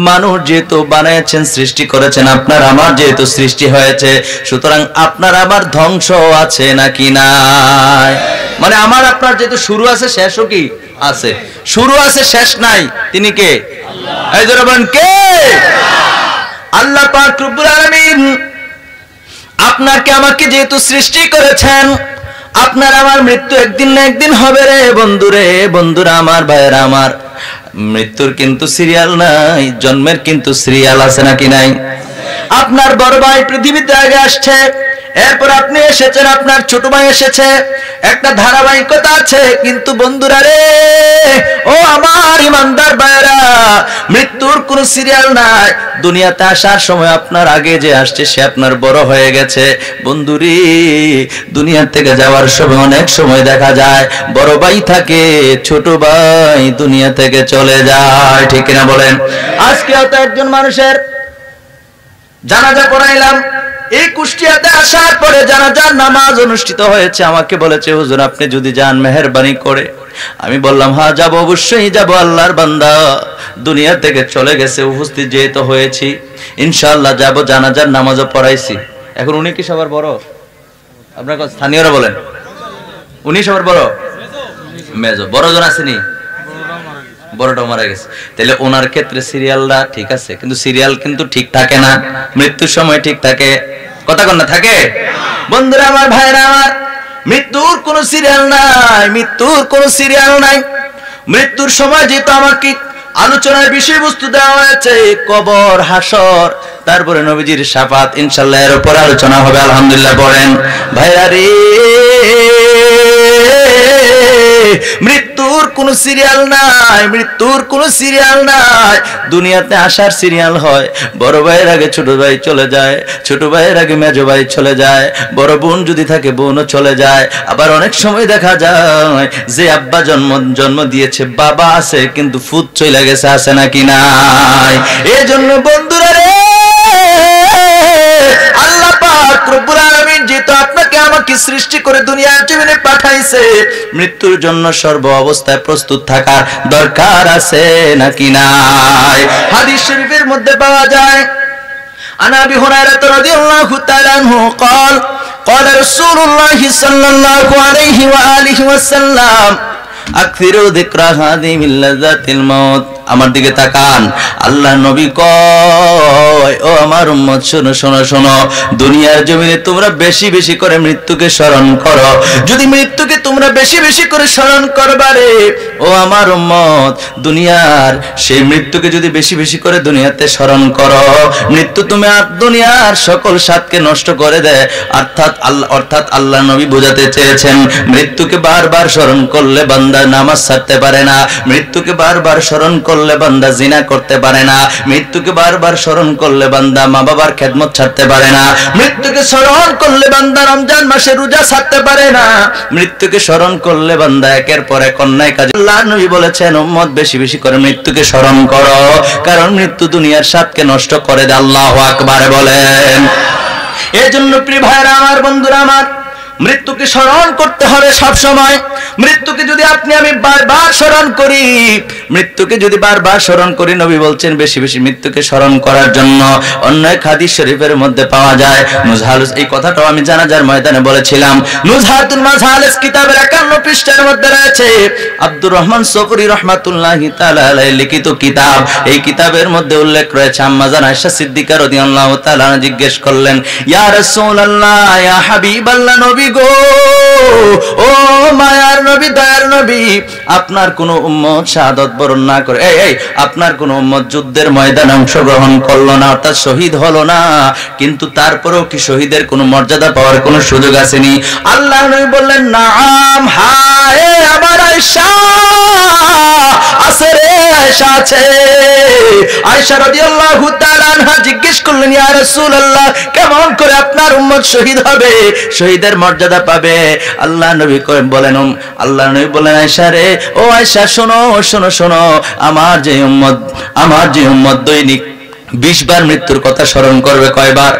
মানুষ যেহেতু বানাইছেন, সৃষ্টি করেছেন, আপনার আমার যেহেতু সৃষ্টি হয়েছে, সুতরাং আপনার আমার ধ্বংস আছে নাকি নাই? মানে আমার আপনার যেহেতু শুরু আছে শেষও কি আছে, শুরু আছে শেষ নাই, তিনি কে? আল্লাহ। এই জোরে বলেন কে? আল্লাহ পাক রব্বুল আলামিন আপনাকে আমাকে যেহেতু সৃষ্টি করেছেন, আপনার আমার মৃত্যু একদিন না একদিন হবে রে বন্ধুরে, বন্ধুরা আমার, ভাইয়েরা আমার। মৃত্যুর কিন্তু সিরিয়াল নাই, জন্মের কিন্তু সিরিয়াল আছে নাকি নাই? আপনার বড় ভাই পৃথিবীতে আগে আসছে, এরপর আপনি এসেছেন, আপনার ছোট ভাই এসেছে, একটা ধারাবাহিকতা আছে। কিন্তু বন্ধুরা রে, ও আমার ইমানদার ভাইরা, মৃত্যুর কোনো সিরিয়াল নাই। দুনিয়াতে আসার সময় আপনার আগে যে আসছে সে আপনার বড় হয়ে গেছে। বন্ধুরে, দুনিয়া থেকে যাওয়ার সময় অনেক সময় দেখা যায় বড় ভাই থাকে, ছোট ভাই দুনিয়া থেকে চলে যায়, ঠিক কিনা বলেন? আজকে হয়তো একজন মানুষের জানাজা পড়াইলাম, এই কুষ্টিয়াতে আসার পরে জানাজার নামাজ অনুষ্ঠিত হয়েছে। আমাকে বলেছে হুজুর আপনি যদি যান মেহেরবানি করে। আমি বললাম হ্যাঁ যাব, অবশ্যই যাব, আল্লাহর বান্দা দুনিয়া থেকে চলে গেছে, উপস্থিত যেহেতু হয়েছি ইনশাআল্লাহ যাব, জানাজার নামাজও পড়াইছি। এখন উনি কি সবার বড়? আপনার স্থানীয়রা বলেন উনি সবার বড়? মেজো। বড় জন আসেনি? বড়টাও মারা গেছে। তাহলে ওনার ক্ষেত্রে সিরিয়ালটা ঠিক আছে, কিন্তু সিরিয়াল কিন্তু ঠিক থাকে না। মৃত্যুর সময় ঠিক থাকে, কথা কন না থাকে? বন্ধুরা আমার, ভাইরা আমার, মৃত্যুর কোন সিরিয়াল নাই, মৃত্যুর কোন সিরিয়াল নাই। মৃত্যুর সময় যেহেতু আমাকে আলোচনার বিষয়বস্তু দেওয়া হয়েছে কবর, হাসর, তারপরে নবীজির শাফাত, ইনশাআল্লাহ এর উপর আলোচনা হবে। আলহামদুলিল্লাহ পড়েন ভাইরা রে। মৃত্যুর কোন সিরিয়াল নাই, মৃত্যুর কোন সিরিয়াল নাই। দুনিয়াতে আসার সিরিয়াল হয়, বড় ভাইয়ের আগে ছোট ভাই চলে যায়, ছোট ভাইয়ের আগে মেজো ভাই চলে যায়, বড় বোন যদি থাকে বোনও চলে যায়। আবার অনেক সময় দেখা যায় যে আব্বা জন্ম দিয়েছে, বাবা আছে কিন্তু ফুত চলে গেছে, আছে নাকি নাই? এই জন্য বন্ধুরা রে, আল্লাহ পাক রব্বুল আলামিন যেহেতু আপনাকে আমাকে সৃষ্টি করে দুনিয়ার জীবনে পাঠাইছে, মৃত্যুর জন্য সর্ব অবস্থায় প্রস্তুত থাকার দরকার আছে নাকি নাই? হাদিস শরীফের মধ্যে পাওয়া যায়, আন আবি হুরায়রা রাদিয়াল্লাহু তাআলা আনহু قال قال رسول الله صلى الله عليه واله وسلم اكثروا ذكر هذه من لذات الموت আমার দিকে তাকান। আল্লাহ নবী কয়, ও আমার উম্মত শোনো শোনো শোনো, দুনিয়ার জমিনে তোমরা বেশি বেশি করে মৃত্যুকে স্মরণ করো। যদি মৃত্যুকে তোমরা বেশি বেশি করে স্মরণ করবারে ও আমার উম্মত, দুনিয়ার সেই মৃত্যুকে যদি বেশি বেশি করে দুনিয়াতে স্মরণ করো, মৃত্যু তুমি আর দুনিয়ার সকল স্বাদকে নষ্ট করে দেয়। অর্থাৎ আল্লাহ নবী বোঝাতে চেয়েছেন, মৃত্যুকে বারবার স্মরণ করলে বান্দা নামাজ ছাড়তে পারে না, মৃত্যুকে বারবার স্মরণ করলে বান্দা জিনা করতে পারে না, মৃত্যুকে বারবার স্মরণ করলে বান্দা মা বাবার খেদমত ছাড়তে পারে না, মৃত্যুকে স্মরণ করলে বান্দা রমজান মাসে রোজা ছাড়তে পারে না, মৃত্যুকে স্মরণ করলে বান্দা একের পর এক অন্যায় কাজে। আল্লাহ নবী বলেছেন, উম্মত বেশি বেশি করে মৃত্যুকে স্মরণ করো, কারণ মৃত্যু দুনিয়ার স্বাদকে নষ্ট করে দেয়। আল্লাহু আকবার বলেন। এজন্য প্রিয় ভাইরা আমার, বন্ধুরা আমার, মৃত্যুকে স্মরণ করতে হবে সব সময়। মৃত্যুকে যদি আপনি আমি বারবার স্মরণ করি, মৃত্যুকে যদি বারবার স্মরণ করি, নবী বলছেন বেশি বেশি মৃত্যুকে স্মরণ করার জন্য। অন্য এক হাদিস শরীফের মধ্যে পাওয়া যায়, নুজহালুস, এই কথাটাও আমি জানাজার ময়দানে বলেছিলাম, নুজহাতুল মাজহালিস কিতাবের 51 পৃষ্ঠার মধ্যে রয়েছে, আব্দুর রহমান সফরি রাহমাতুল্লাহি তাআলা আলাইহি লিখিত কিতাব। এই কিতাবের মধ্যে উল্লেখ রয়েছে, আম্মা জান আয়েশা সিদ্দিকা রাদিয়াল্লাহু তাআলা জিজ্ঞেস করলেন, ইয়া রাসূলুল্লাহ, ইয়া হাবিবাল্লাহ, নবী গো, ও মায়ার নবী, দয়ার নবী, আপনার কোন উম্মত শাহাদাত বরণ না করে, আপনার কোন উম্মত যুদ্ধের ময়দানে অংশগ্রহণ করলো না, অর্থাৎ শহীদ হলো না, কিন্তু তারপরেও কি শহীদের কোনো মর্যাদা পাওয়ার কোনো সুযোগ আসেনি? আল্লাহ নবী বললেন, নাম, হায় আমার আয়েশা, আছে রে, আয়েশা আছে। আয়েশা রাদিয়াল্লাহু তাআলা আনহা জিজ্ঞেস করলেন, ইয়া রাসূলুল্লাহ, কেমন করে আপনার উম্মত শহীদ হবে, শহীদের মর্যাদা পাবে? আল্লাহ নবী বলেন, আয়েশা রে, ও আয়েশা, শোনো শোনো শোনো, আমার যে উম্মত দৈনিক 20 বার মৃত্যুর কথা স্মরণ করবে। কয়বার?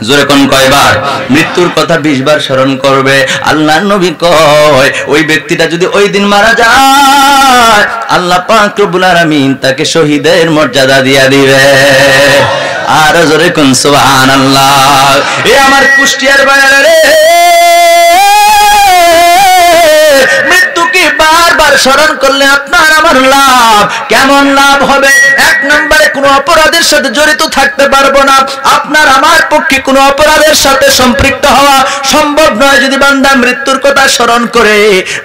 জোরে কোন কয়বার? মৃত্যুর কথা 20 বার স্মরণ করবে। আল্লাহ নবী কয়, ওই ব্যক্তিটা যদি ওই দিন মারা যায়, আল্লাহ পাক রব্বুল আলামিন তাকে শহীদের মর্যাদা দিয়া দিবে। আর জোরে কোন সুবহানাল্লাহ। এ আমার কুষ্টিয়ার বাইরে রে, মৃত্যুকে বারবার স্মরণ করলে আপনার আমার লাভ। কেমন লাভ হবে? এক নম্বরে কোনো অপরাধের সাথে জড়িত থাকতে পারবো না, আপনার আমার পক্ষে কোনো অপরাধের সাথে সম্পৃক্ত হওয়া সম্ভব নয় যদি বান্দা মৃত্যুর কথা স্মরণ করে।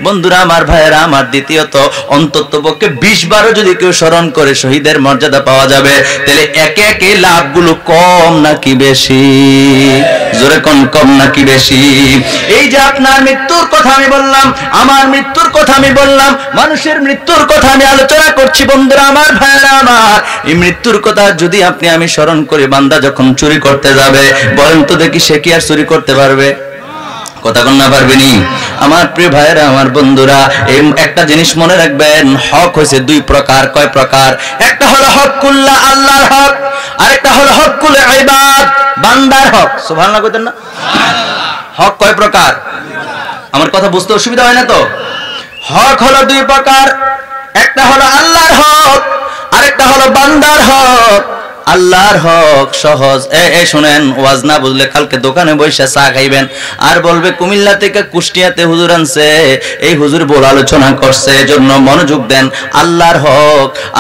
বন্ধুরা আমার, ভাইয়েরা আমার, দ্বিতীয়ত অন্তত পক্ষে 20 বারও যদি কেউ স্মরণ করে শহীদের মর্যাদা পাওয়া যাবে। তাহলে একে একে লাভগুলো কম নাকি বেশি? জোরে কোন, কম নাকি বেশি? এই যে আপনার মৃত্যুর কথা আমি বললাম, আমার মৃত্যুর কথা আমি বললাম, মানুষের মৃত্যুর কথা আমি আলোচনা করছি। বন্ধুরা আমার, ভাইয়েরা আমার, এই মৃত্যুর কথা যদি আপনি আমি স্মরণ করি, বান্দা যখন চুরি করতে যাবে, বলেন তো দেখি সে কি আর চুরি করতে পারবে? কথা কোন না পারবেনি? আমার প্রিয় ভাইয়েরা আমার, বন্ধুরা, এই একটা জিনিস মনে রাখবেন, হক হয়েছে 2 প্রকার। কয় প্রকার? একটা হলো হকুল্লাহ, আল্লাহর হক, আরেকটা হলো হকুল ইবাদ, বান্দার হক। সুবহানাল্লাহ কইতেন না? হক কয় প্রকার? আমার কথা বুঝতে অসুবিধা হয় না তো? হক হলো 2 প্রকার, একটা হলো আল্লাহর হক, আরেকটা হলো বান্দার হক। আল্লাহর হক সহজ। শুনেন, ওয়াজ না বুঝলে কালকে দোকানে বসে চা খাইবেন আর বলবে কুমিল্লা থেকে কুষ্টিয়াতে হুজুর আনছে, এই হুজুর বড় আলোচনা করছে, এজন্য মনোযোগ দেন।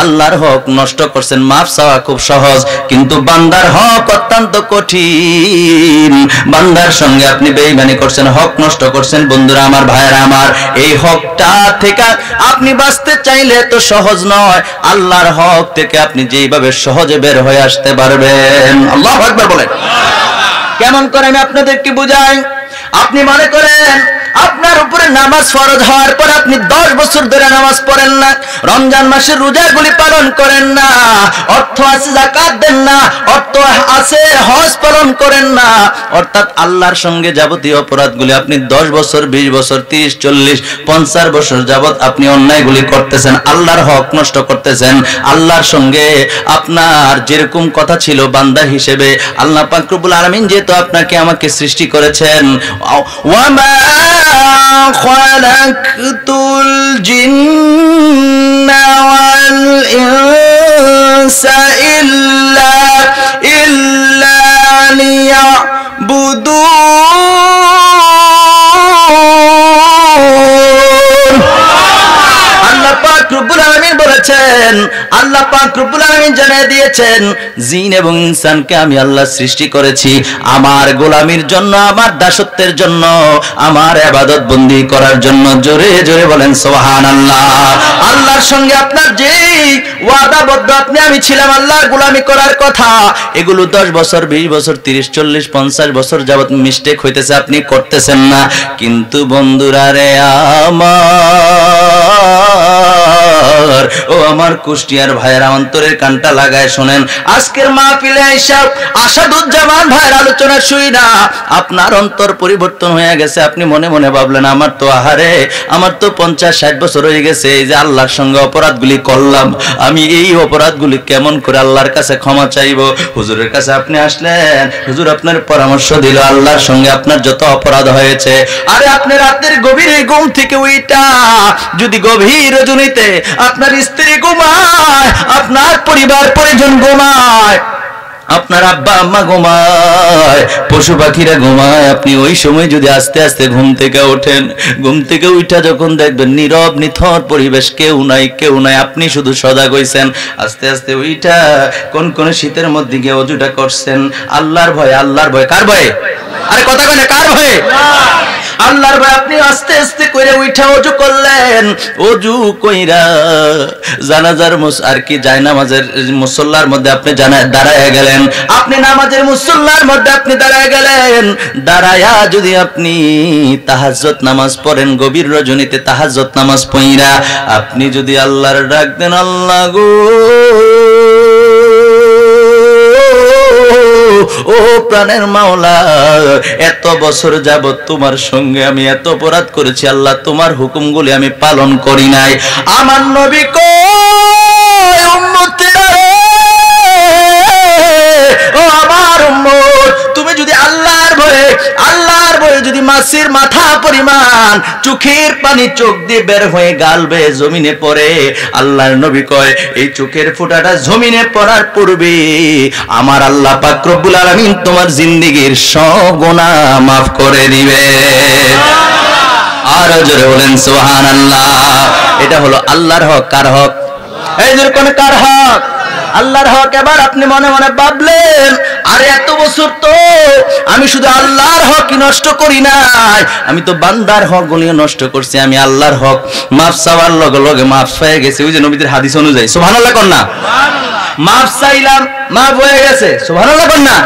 আল্লাহর হক নষ্ট করছেন, মাফ চাওয়া খুব সহজ, কিন্তু বান্দার হক অত্যন্ত কঠিন। বান্দার সঙ্গে আপনি বেঈমানি করছেন, হক নষ্ট করছেন। বন্ধুরা আমার, ভাইয়েরা আমার, এই হকটা থেকে আপনি বাঁচতে চাইলে তো সহজ নয়। আল্লাহর হক থেকে আপনি যেইভাবে সহজে বের হয়ে আসতে পারবেন। আল্লাহু আকবার বলেন। কেমন করে আমি আপনাদেরকে বুঝাই। আপনি মনে করেন আপনার উপরে নামাজ ফরজ হওয়ার পর আপনি 10 বছর ধরে নামাজ পড়েন না, রমজান মাসের রোজাগুলি পালন করেন না, অর্থ আছে যাকাত দেন না, অর্থ আছে হজ পালন করেন না, অর্থাৎ আল্লাহর সঙ্গে যাবতীয় অপরাধগুলি আপনি 10 বছর, 20 বছর, 30, 40, 50 বছর যাবত আপনি অন্যায়গুলি করতেছেন, আল্লাহর হক নষ্ট করতেছেন। আল্লাহর সঙ্গে আপনার যেরকম কথা ছিল বান্দা হিসেবে, আল্লাহ পাক রব্বুল আলামিন যেহেতু আপনাকে আমাকে সৃষ্টি করেছেন, ওয়ামা খালাকতুল জিন্না ওয়াল ইনসা ইল্লা লিয়াবুদুন। আল্লাহ পাক রব্বুল আলামিন আলামিন বলেছেন, আল্লাহ পাক রব্বুল আলামিন জানিয়ে দিয়েছেন, জিন এবং ইনসানকে আমি আল্লাহ সৃষ্টি করেছি আমার গোলামির জন্য, আমার দাসত্বের জন্য, আমার ইবাদত বন্দি করার জন্য। জোরে জোরে বলেন সুবহানাল্লাহ। আল্লাহর সঙ্গে আপনার যে ওয়াদাবদ্ধ আপনি আমি ছিলাম আল্লাহর গোলামি করার কথা, এগুলো 10 বছর 20 বছর 30 40 50 বছর যাবত মিস্টেক হইতেছে, আপনি করতেছেন না। কিন্তু বন্ধুরা রে আমার, ও আমার কুষ্টিয়ার ভাইয়েরা, অন্তরের কানটা লাগায় শোনেন। আজকের মাহফিলে আইসা আসাদুজ্জামান ভাইয়ের আলোচনা শুই না, আপনার অন্তর পরিবর্তন হয়ে গেছে। আপনি মনে মনে ভাবলেন, আমার তো আহারে, আমার তো 50-60 বছর হয়ে গেছে এই যে আল্লাহর সঙ্গে অপরাধগুলি করলাম, আমি এই অপরাধগুলি কেমন করে আল্লাহর কাছে ক্ষমা চাইবো? হুজুরের কাছে আপনি আসলেন, হুজুর আপনার পরামর্শ দিল আল্লাহর সঙ্গে আপনার যত অপরাধ হয়েছে। আরে আপনি রাতের গভীরে ঘুম থেকে উইটা যদি গভীর রজনীতে আপনার স্ত্রী ঘুমায়, আপনার পরিবার পরিজন ঘুমায়, আপনার আব্বা আম্মা ঘুমায়, পশু পাখিরা ঘুমায়, আপনি ওই সময় যদি আস্তে আস্তে ঘুম থেকে ওঠেন, ঘুম থেকে উঠা যখন দেখবেন নীরব নিথর পরিবেশ, কেউ নাই কেউ নাই, আপনি শুধু সজাগ হইছেন, আস্তে আস্তে উইটা কোন কোন শীতের মধ্যে গিয়ে অজুটা করছেন আল্লাহর ভয়। আল্লাহর ভয় কার ভয়ে? আরে কথা কয় না, কার ভয়ে? আল্লাহর ভয়। আপনি আস্তে আস্তে কইরা উঠা ওযু করলেন, ওযু কইরা জানাজার আর কি জায়নামাজের মুসল্লার মধ্যে আপনি দাঁড়ায় গেলেন, আপনি নামাজের মুসল্লার মধ্যে আপনি দাঁড়ায় গেলেন। দাঁড়ায়া যদি আপনি তাহাজ্জুদ নামাজ পড়েন, গভীর রজনীতে তাহাজ্জুদ নামাজ পড়িরা আপনি যদি আল্লাহর ডাক দেন, আল্লাহ গো, ও প্রাণের মাওলা, এত বছর যাবত তোমার সঙ্গে আমি এত অপরাধ করেছি আল্লাহ, তোমার হুকুমগুলি আমি পালন করি নাই। আমার নবী কই, উম্মতেরা ও আমার উম্মত, তুমি যদি আল্লাহর ভয়ে যদি মাছের মাথা পরিমাণ চোখের পানি চোখ দিয়ে বের হয়ে গাল বেয়ে জমিনে পড়ে, আল্লাহর নবী কয় এই চোখের ফোঁটাটা জমিনে পড়ার পূর্বে আমার আল্লাহ পাক রব্বুল আলামিন তোমার জিন্দেগীর সব গুনাহ মাফ করে দিবে। আর জোরে বলেন সুবহানাল্লাহ। এটা হলো আল্লাহর হক। কার হক? এই যে কোন কার হক? আল্লাহর হক। এবার আপনি মনে মনে ভাবলেন, আরে এত বছর তো আমি শুধু আল্লাহর হকই নষ্ট করি নাই, আমি তো বান্দার হক গুলিও নষ্ট করছি, আমি আল্লাহর হক মাফ চাওয়ার লগে লগে মাফ পেয়ে গেছি। ওই যে নবীদের হাদিস অনুযায়ী, সুবহানাল্লাহ কর না, মাফ চাইলাম মাফ হয়ে গেছে, সুবহানাল্লাহ কর না।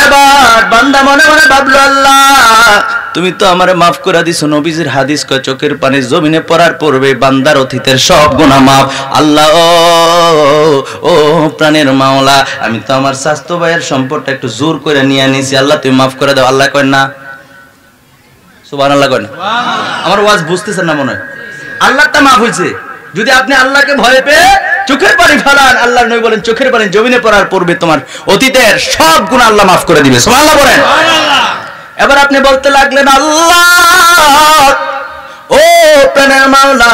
এবার বান্দা মনে মনে ভাবলো, আল্লাহ তুমি তো আমারে মাফ করে দিছো, নবীজির হাদিস কয় চোখের পানি জমিনে পড়ার পূর্বে বান্দার অতীতের সব গুনাহ মাফ। আল্লাহ ও প্রাণের মাওলা, আমি তো আমার স্বাস্থ্য ভাইয়ের সম্পদটা একটু জোর করে নিয়ে নিয়েছি, আল্লাহ তুমি মাফ করে দাও। আল্লাহ কয় না, সুবহানাল্লাহ কয় না। আমার ওয়াজ বুঝতেছেন না মনে হয়? আল্লাহটা মাফ হয়েছে। যদি আপনি আল্লাহকে ভয় পেয়ে চোখের পানি ফেলান, আল্লাহর নবী বলেন চোখের পানি জমিনে পড়ার পূর্বে তোমার অতীতের সব গুনাহ আল্লাহ মাফ করে দিবে। সুবহানাল্লাহ বলেন। এবার আপনি বলতে লাগলেন, আল্লাহ ও প্রাণের মাওলা,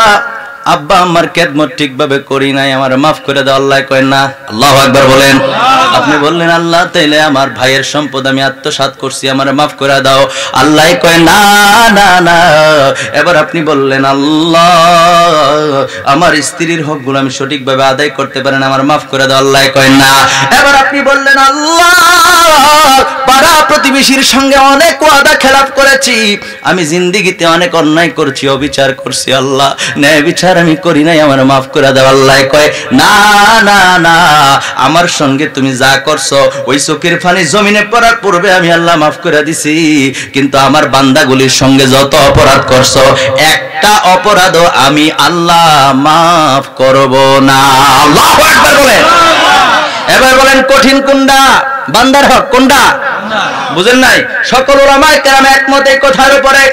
আব্বা আমার খেদমত ঠিকভাবে করি নাই, আমার মাফ করে দাও। আল্লাহ কয় না। আল্লাহু আকবার বলেন। আপনি বললেন, আল্লাহ তাইলে আমার ভাইয়ের সম্পদ আমি আত্মসাৎ করছি, আমার মাফ করে দাও। আল্লাহ কয় না না না। এবার আপনি বললেন, আল্লাহ আমার স্ত্রীর হকগুলো আমি সঠিকভাবে আদায় করতে পারি না, আমার মাফ করে দাও। আল্লাহ কয় না। এবার আপনি বললেন, আল্লাহ পাড়া প্রতিবেশীর সঙ্গে অনেক ওয়াদা খেলাপ করেছি, আমি জিন্দেগিতে অনেক অন্যায় করছি, অবিচার করছি, আল্লাহ ন্যায় বিচার আমি করি নাই, আমার মাফ করে দাও। আল্লাহ কয় না না না, আমার সঙ্গে তুমি যা করছো ওই চোখের পানি জমিনে পড়ার পূর্বে আমি আল্লাহ মাফ করে দিছি, কিন্তু আমার বান্দাগুলির সঙ্গে যত অপরাধ করছো একটা অপরাধও আমি আল্লাহ মাফ করব না। আল্লাহু আকবার বলেন। এবার বলেন কঠিন কোনটা? বান্দার হক কোনটা? বুঝেন নাই? সকল উলামায়ে কেরাম একমত এই কথার উপরে,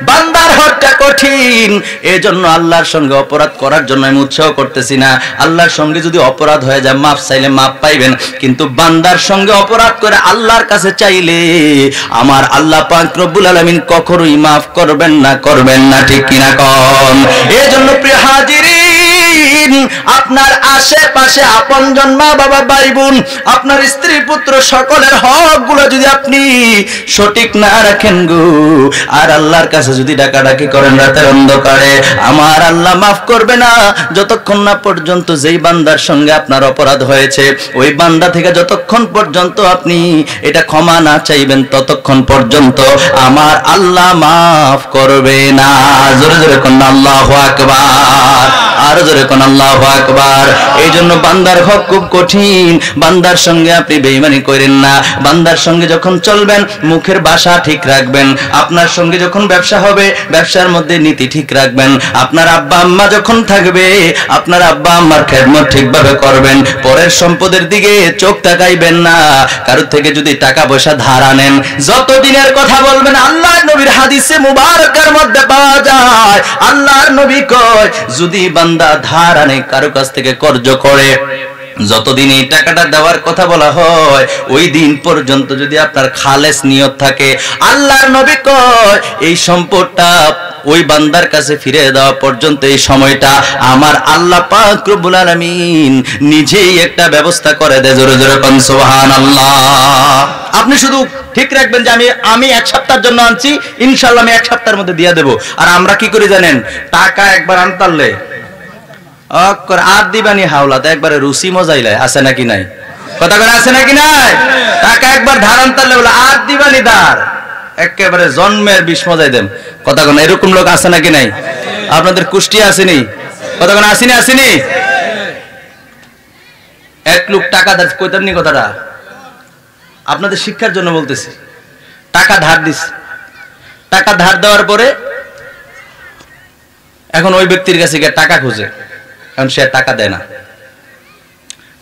বান্দার হকটা কঠিন। এজন্য আল্লাহর সঙ্গে অপরাধ করার জন্য আমি উৎসাহ করতেছি না। আল্লাহর সঙ্গে যদি অপরাধ হয়ে যায় মাফ চাইলে মাফ পাইবেন, কিন্তু বান্দার সঙ্গে অপরাধ করে আল্লাহর কাছে চাইলে আমার আল্লাহ পাক রব্বুল আলামিন কখনোই মাফ করবেন না, করবেন না, ঠিক কিনা কোন? এজন্য প্রিয় হাজিরিন, দিন আপনার আশেপাশে আপনজন মা বাবা ভাই বোন আপনার স্ত্রী পুত্র সকলের হকগুলো যদি আপনি সঠিক না রাখেন গো, আর আল্লাহর কাছে যদি ডাকাডাকি করেন রাতের অন্ধকারে, আমার আল্লাহ মাফ করবে না যতক্ষণ না পর্যন্ত যেই বান্দার সঙ্গে আপনার অপরাধ হয়েছে ওই বান্দা থেকে যতক্ষণ পর্যন্ত আপনি এটা ক্ষমা না চাইবেন ততক্ষণ পর্যন্ত আমার আল্লাহ মাফ করবে না। জোরে জোরে কোন আল্লাহু আকবার, আর জোরে কোন আল্লাহু আকবার। এই জন্য বান্দার হক খুব কঠিন, বান্দার সঙ্গে আপনি বেঈমানি করেন না। বান্দার সঙ্গে যখন চলবেন মুখের ভাষা ঠিক রাখবেন, আপনার সঙ্গে যখন ব্যবসা হবে ব্যবসার মধ্যে নীতি ঠিক রাখবেন, আপনার আব্বা আম্মা যখন থাকবে আপনার আব্বা আম্মার খেদমত ঠিকভাবে করবেন, পরের সম্পদের দিকে চোখ তাকাইবেন না। কারোর থেকে যদি টাকা পয়সা ধার আনেন যতদিনের কথা বলবেন, আল্লাহর নবীর হাদিসে মুবারকের মধ্যে পাওয়া যায় আল্লাহর নবী কয় যদি বান্দা ধার আনে কারো কাছ থেকে কর্জ করে, যতদিন এই টাকাটা দেওয়ার কথা বলা হয় ওই দিন পর্যন্ত যদি আপনার খালেস নিয়ত থাকে, আল্লাহর নবী কয় এই সম্পদটা ওই বান্দার কাছে ফিরে দেওয়া পর্যন্ত এই সময়টা আমার আল্লাহ পাক রব্বুল আলামিন নিজেই একটা ব্যবস্থা করে দেয়। জোরে জোরে কোন সুবহানাল্লাহ। আপনি শুধু ঠিক রাখবেন যে আমি এক সপ্তাহের জন্য আনছি, ইনশাআল্লাহ আমি এক সপ্তাহের মধ্যে দিয়ে দেব। আর আমরা কি করি জানেন, টাকা একবার আনতারলে আর দিবানি হাওলাতে একবারে রুচি মজাইলে আছে নাকি নাই, কথা করে আছে নাকি নাই? টাকা একবার ধার আনতারলে বলে আর দিবানি ধার, একেবারে জন্মের বিষ মজাই দেন, কথা কোন এরকম লোক আছে নাকি নাই? আপনাদের কুষ্টি আসেনি, কথা কোন আসেনি? আসেনি। এক লোক টাকা ধার কইতাম নি, কথাটা আপনাদের শিক্ষার জন্য বলতেছি। টাকা ধার দিস, টাকা ধার দেওয়ার পরে এখন ওই ব্যক্তির কাছে গিয়ে টাকা খুঁজে, এখন সে টাকা দেয় না,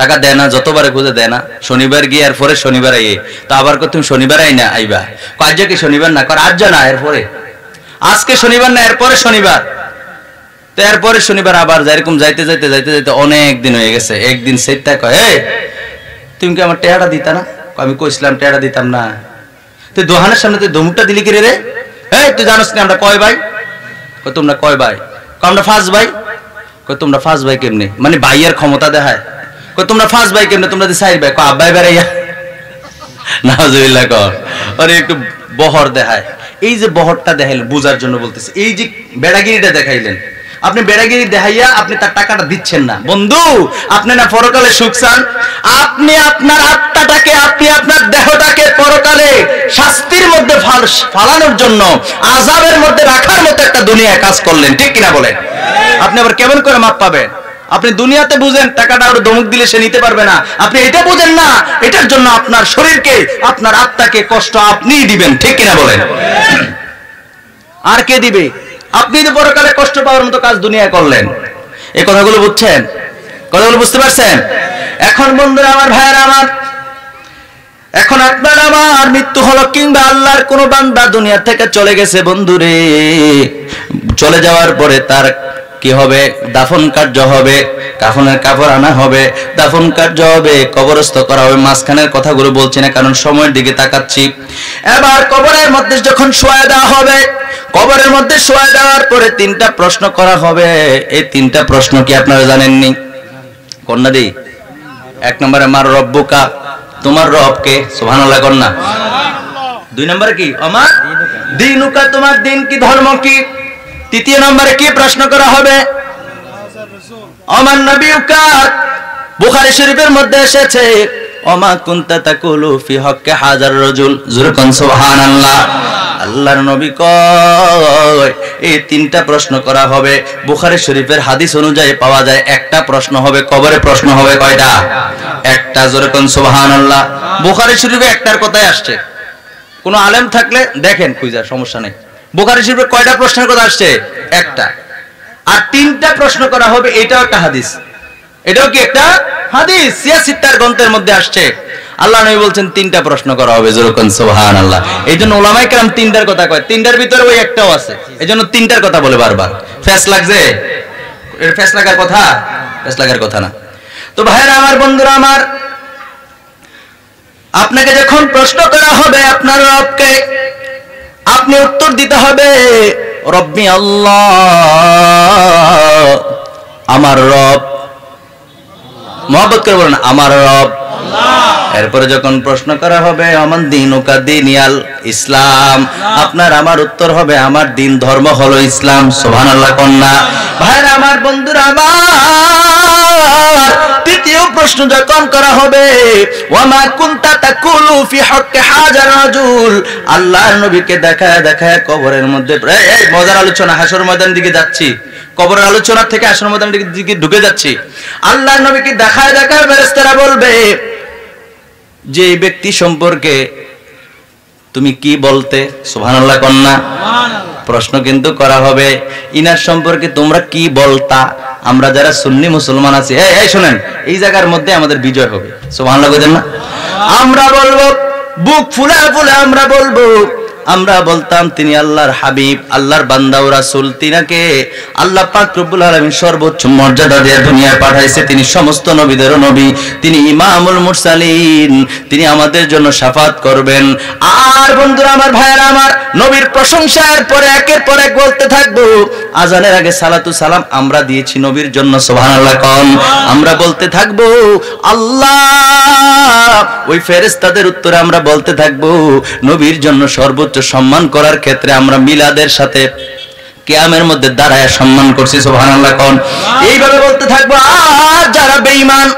টাকা দেয় না, যতবারে খুঁজে দেয় না। শনিবার গিয়ে এরপরে শনিবার আইয়ে তো আবার তুমি শনিবার আই না আইবা, আজ কি শনিবার না কর, আজ না এরপরে, আজকে শনিবার না এরপরে শনিবার, তো এরপরে শনিবার আবার যায়। এরকম যাইতে যাইতে যাইতে যাইতে অনেক দিন হয়ে গেছে। একদিন সেটা কয়, এই তুমি কি আমার টেহাটা দিতা না? আমি কইছিলাম টেহাটা দিতাম না। তুই দোহানের সামনে তুই ধমুকটা দিলি কি রে? এই তুই জানোস না আমরা কয় ভাই? তোমরা কয় ভাই? আমরা 5 ভাই। তোমরা 5 ভাই কেমনে? মানে ভাইয়ের ক্ষমতা দেখায়। তোমরা 5 ভাই কেমনে? তোমরা 4 ভাই। আব্বাই বেড়াইয়া নাউজুবিল্লাহ কর, আরে একটু বহর দেখায়। এই যে বহরটা দেখাইলেন বুঝার জন্য বলতেছি, এই যে বেড়াগিরিটা দেখাইলেন, আপনি বেড়াগিরি দেখাইয়া আপনি তার টাকাটা দিচ্ছেন না। বন্ধু আপনি না পরকালে সুখ চান, আপনি আপনার আত্মাটাকে, আপনি আপনার দেহটাকে পরকালে শাস্তির মধ্যে ফালানোর জন্য, আযাবের মধ্যে রাখার মতো একটা দুনিয়ায় কাজ করলেন, ঠিক কিনা বলেন? আপনি আবার কেমন করে মাপ পাবেন? আপনি দুনিয়াতে বুঝেন টাকাটা আরো ধমক দিলে সে নিতে পারবে না, আপনি এটা বুঝেন না এটার জন্য আপনার শরীরকে, আপনার আত্মাকে কষ্ট আপনিই দিবেন, ঠিক কিনা বলেন? আর কে দিবে? আপনি তো পরকালে কষ্ট পাওয়ার মতো কাজ দুনিয়া করলেন। এই কথাগুলো বুঝছেন? কথাগুলো বুঝতে পারছেন? এখন বন্ধুরা আমার, ভাইয়েরা আমার, এখন আপনার আমার মৃত্যু হলো কিংবা আল্লাহর কোন বান্দা দুনিয়া থেকে চলে গেছে, বন্ধুরে চলে যাওয়ার পরে তার কি হবে? দাফন কার্য হবে, কাফনের কাপড় আনা হবে, দাফন কার্য হবে, কবরস্থ করা হবে। মাঝখানের কথাগুলো বলছি না কারণ সময়ের দিকে তাকাচ্ছি। এবার কবরের মধ্যে যখন শোয়া দেওয়া হবে, কবরের মধ্যে শোয়া দেওয়ার পরে 3টা প্রশ্ন করা হবে। এই 3টা প্রশ্ন কি আপনারা জানেননি? কন্যা দি 1 নম্বরে মার রব্বুকা, তোমার রব কে? সুবহানাল্লাহ কন্যা। 2 নম্বরে কি? আমার দিনুকা, তোমার দিন কি, ধর্ম কি? 3 নম্বরে কি প্রশ্ন করা হবে? আমার নবীউকা, বুখারী শরীফের মধ্যে এসেছে ওমা কুনতা তাকুলু ফি হক্কে হাজার রাজুল, জোরে কোন সুবহানাল্লাহ। আল্লাহর নবী কয় এই 3টা প্রশ্ন করা হবে। বুখারী শরীফের হাদিস অনুযায়ী পাওয়া যায় 1টা প্রশ্ন হবে কবরে। প্রশ্ন হবে কয়টা? 1টা, জোরে কোন সুবহানাল্লাহ। বুখারী শরীফে 1টার কথাই আসছে। কোন আলেম থাকলে দেখেন খুঁজা, সমস্যা নেই। বুখারী শরীফে কয়টা প্রশ্নের কথা আসছে? 1টা। আর 3টা প্রশ্ন করা হবে, এটাও একটা হাদিস। এটাও কি একটা হাদিস? সিয়াসিত্তার গ্রন্থের মধ্যে আসছে। আল্লাহ নবী বলছেন 3টা প্রশ্ন করা হবে, জোরে কোন সুবহানাল্লাহ। এইজন্য উলামায়ে কেরাম 3টার কথা কয়, 3টার ভিতরে ওই একটাও আছে, এইজন্য 3টার কথা বলে বারবার। ফেস লাগছে? এর ফেস লাগার কথা? ফেস লাগার কথা না। তো ভাইরা আমার, বন্ধুরা আমার, আপনাকে যখন প্রশ্ন করা হবে আপনার রবকে, আপনি উত্তর দিতে হবে রব্বি আল্লাহ। আমার রব, মহব্বত করে বলেন আমার রব। এরপরে যখন প্রশ্ন করা হবে আমার দিন ওকা দিনিয়াল ইসলাম, আপনার আমার উত্তর হবে আমার দিন ধর্ম হলো ইসলাম। সুবহানাল্লাহ কন্যা ভাইরা আমার, বন্ধুরা আমার, তৃতীয় প্রশ্ন যখন করা হবে ওয়ামা কুনতা তাকুলু ফি হক্কি হাজার রাজুল, আল্লাহর নবীকে দেখায় দেখায় কবরের মধ্যে, এই মজার আলোচনা, হাসর ময়দান দিকে যাচ্ছি, কবরের আলোচনা থেকে হাসর ময়দানের দিকে ঢুকে যাচ্ছি। আল্লাহর নবীকে দেখায় দেখায় ফেরেশতারা বলবে যে এই ব্যক্তি সম্পর্কে তুমি কি বলতে? সুবহানাল্লাহ কন্যা। প্রশ্ন কিন্তু করা হবে ইনার সম্পর্কে তোমরা কি বলতা? আমরা যারা সুন্নি মুসলমান আছি, এই শুনেন, এই জায়গার মধ্যে আমাদের বিজয় হবে। সুবহানাল্লাহ বলেন না? আমরা বলবো, বুক ফুলে ফুলে আমরা বলবো, আমরা বলতাম তিনি আল্লাহর হাবিব, আল্লাহর বান্দা ও রাসূল, তিনাকে আল্লাহ পাক রব্বুল আলামিন সর্বোচ্চ মর্যাদা দিয়ে দুনিয়ায় পাঠাইছে, তিনি সমস্ত নবীদেরও নবী, তিনি ইমামুল মুরসালিন, তিনি আমাদের জন্য শাফাত করবেন। আর বন্ধুরা আমার, ভাইয়েরা আমার, নবীর প্রশংসার পরে একের পর এক বলতে থাকবো। আজানের আগে সালাতু সালাম আমরা দিয়েছি নবীর জন্য, সুবহানাল্লাহ কোন। আমরা বলতে থাকবো আল্লাহ, ওই ফেরেশতাদের উত্তরে আমরা বলতে থাকবো নবীর জন্য সর্বোচ্চ সম্মান করার ক্ষেত্রে আমরা মিলাদের সাথে কিয়ামের মধ্যে দাঁড়ায় সম্মান করছি। সুবহানাল্লাহ কোন। এইভাবে বলতে থাকবো। আর যারা বেঈমান,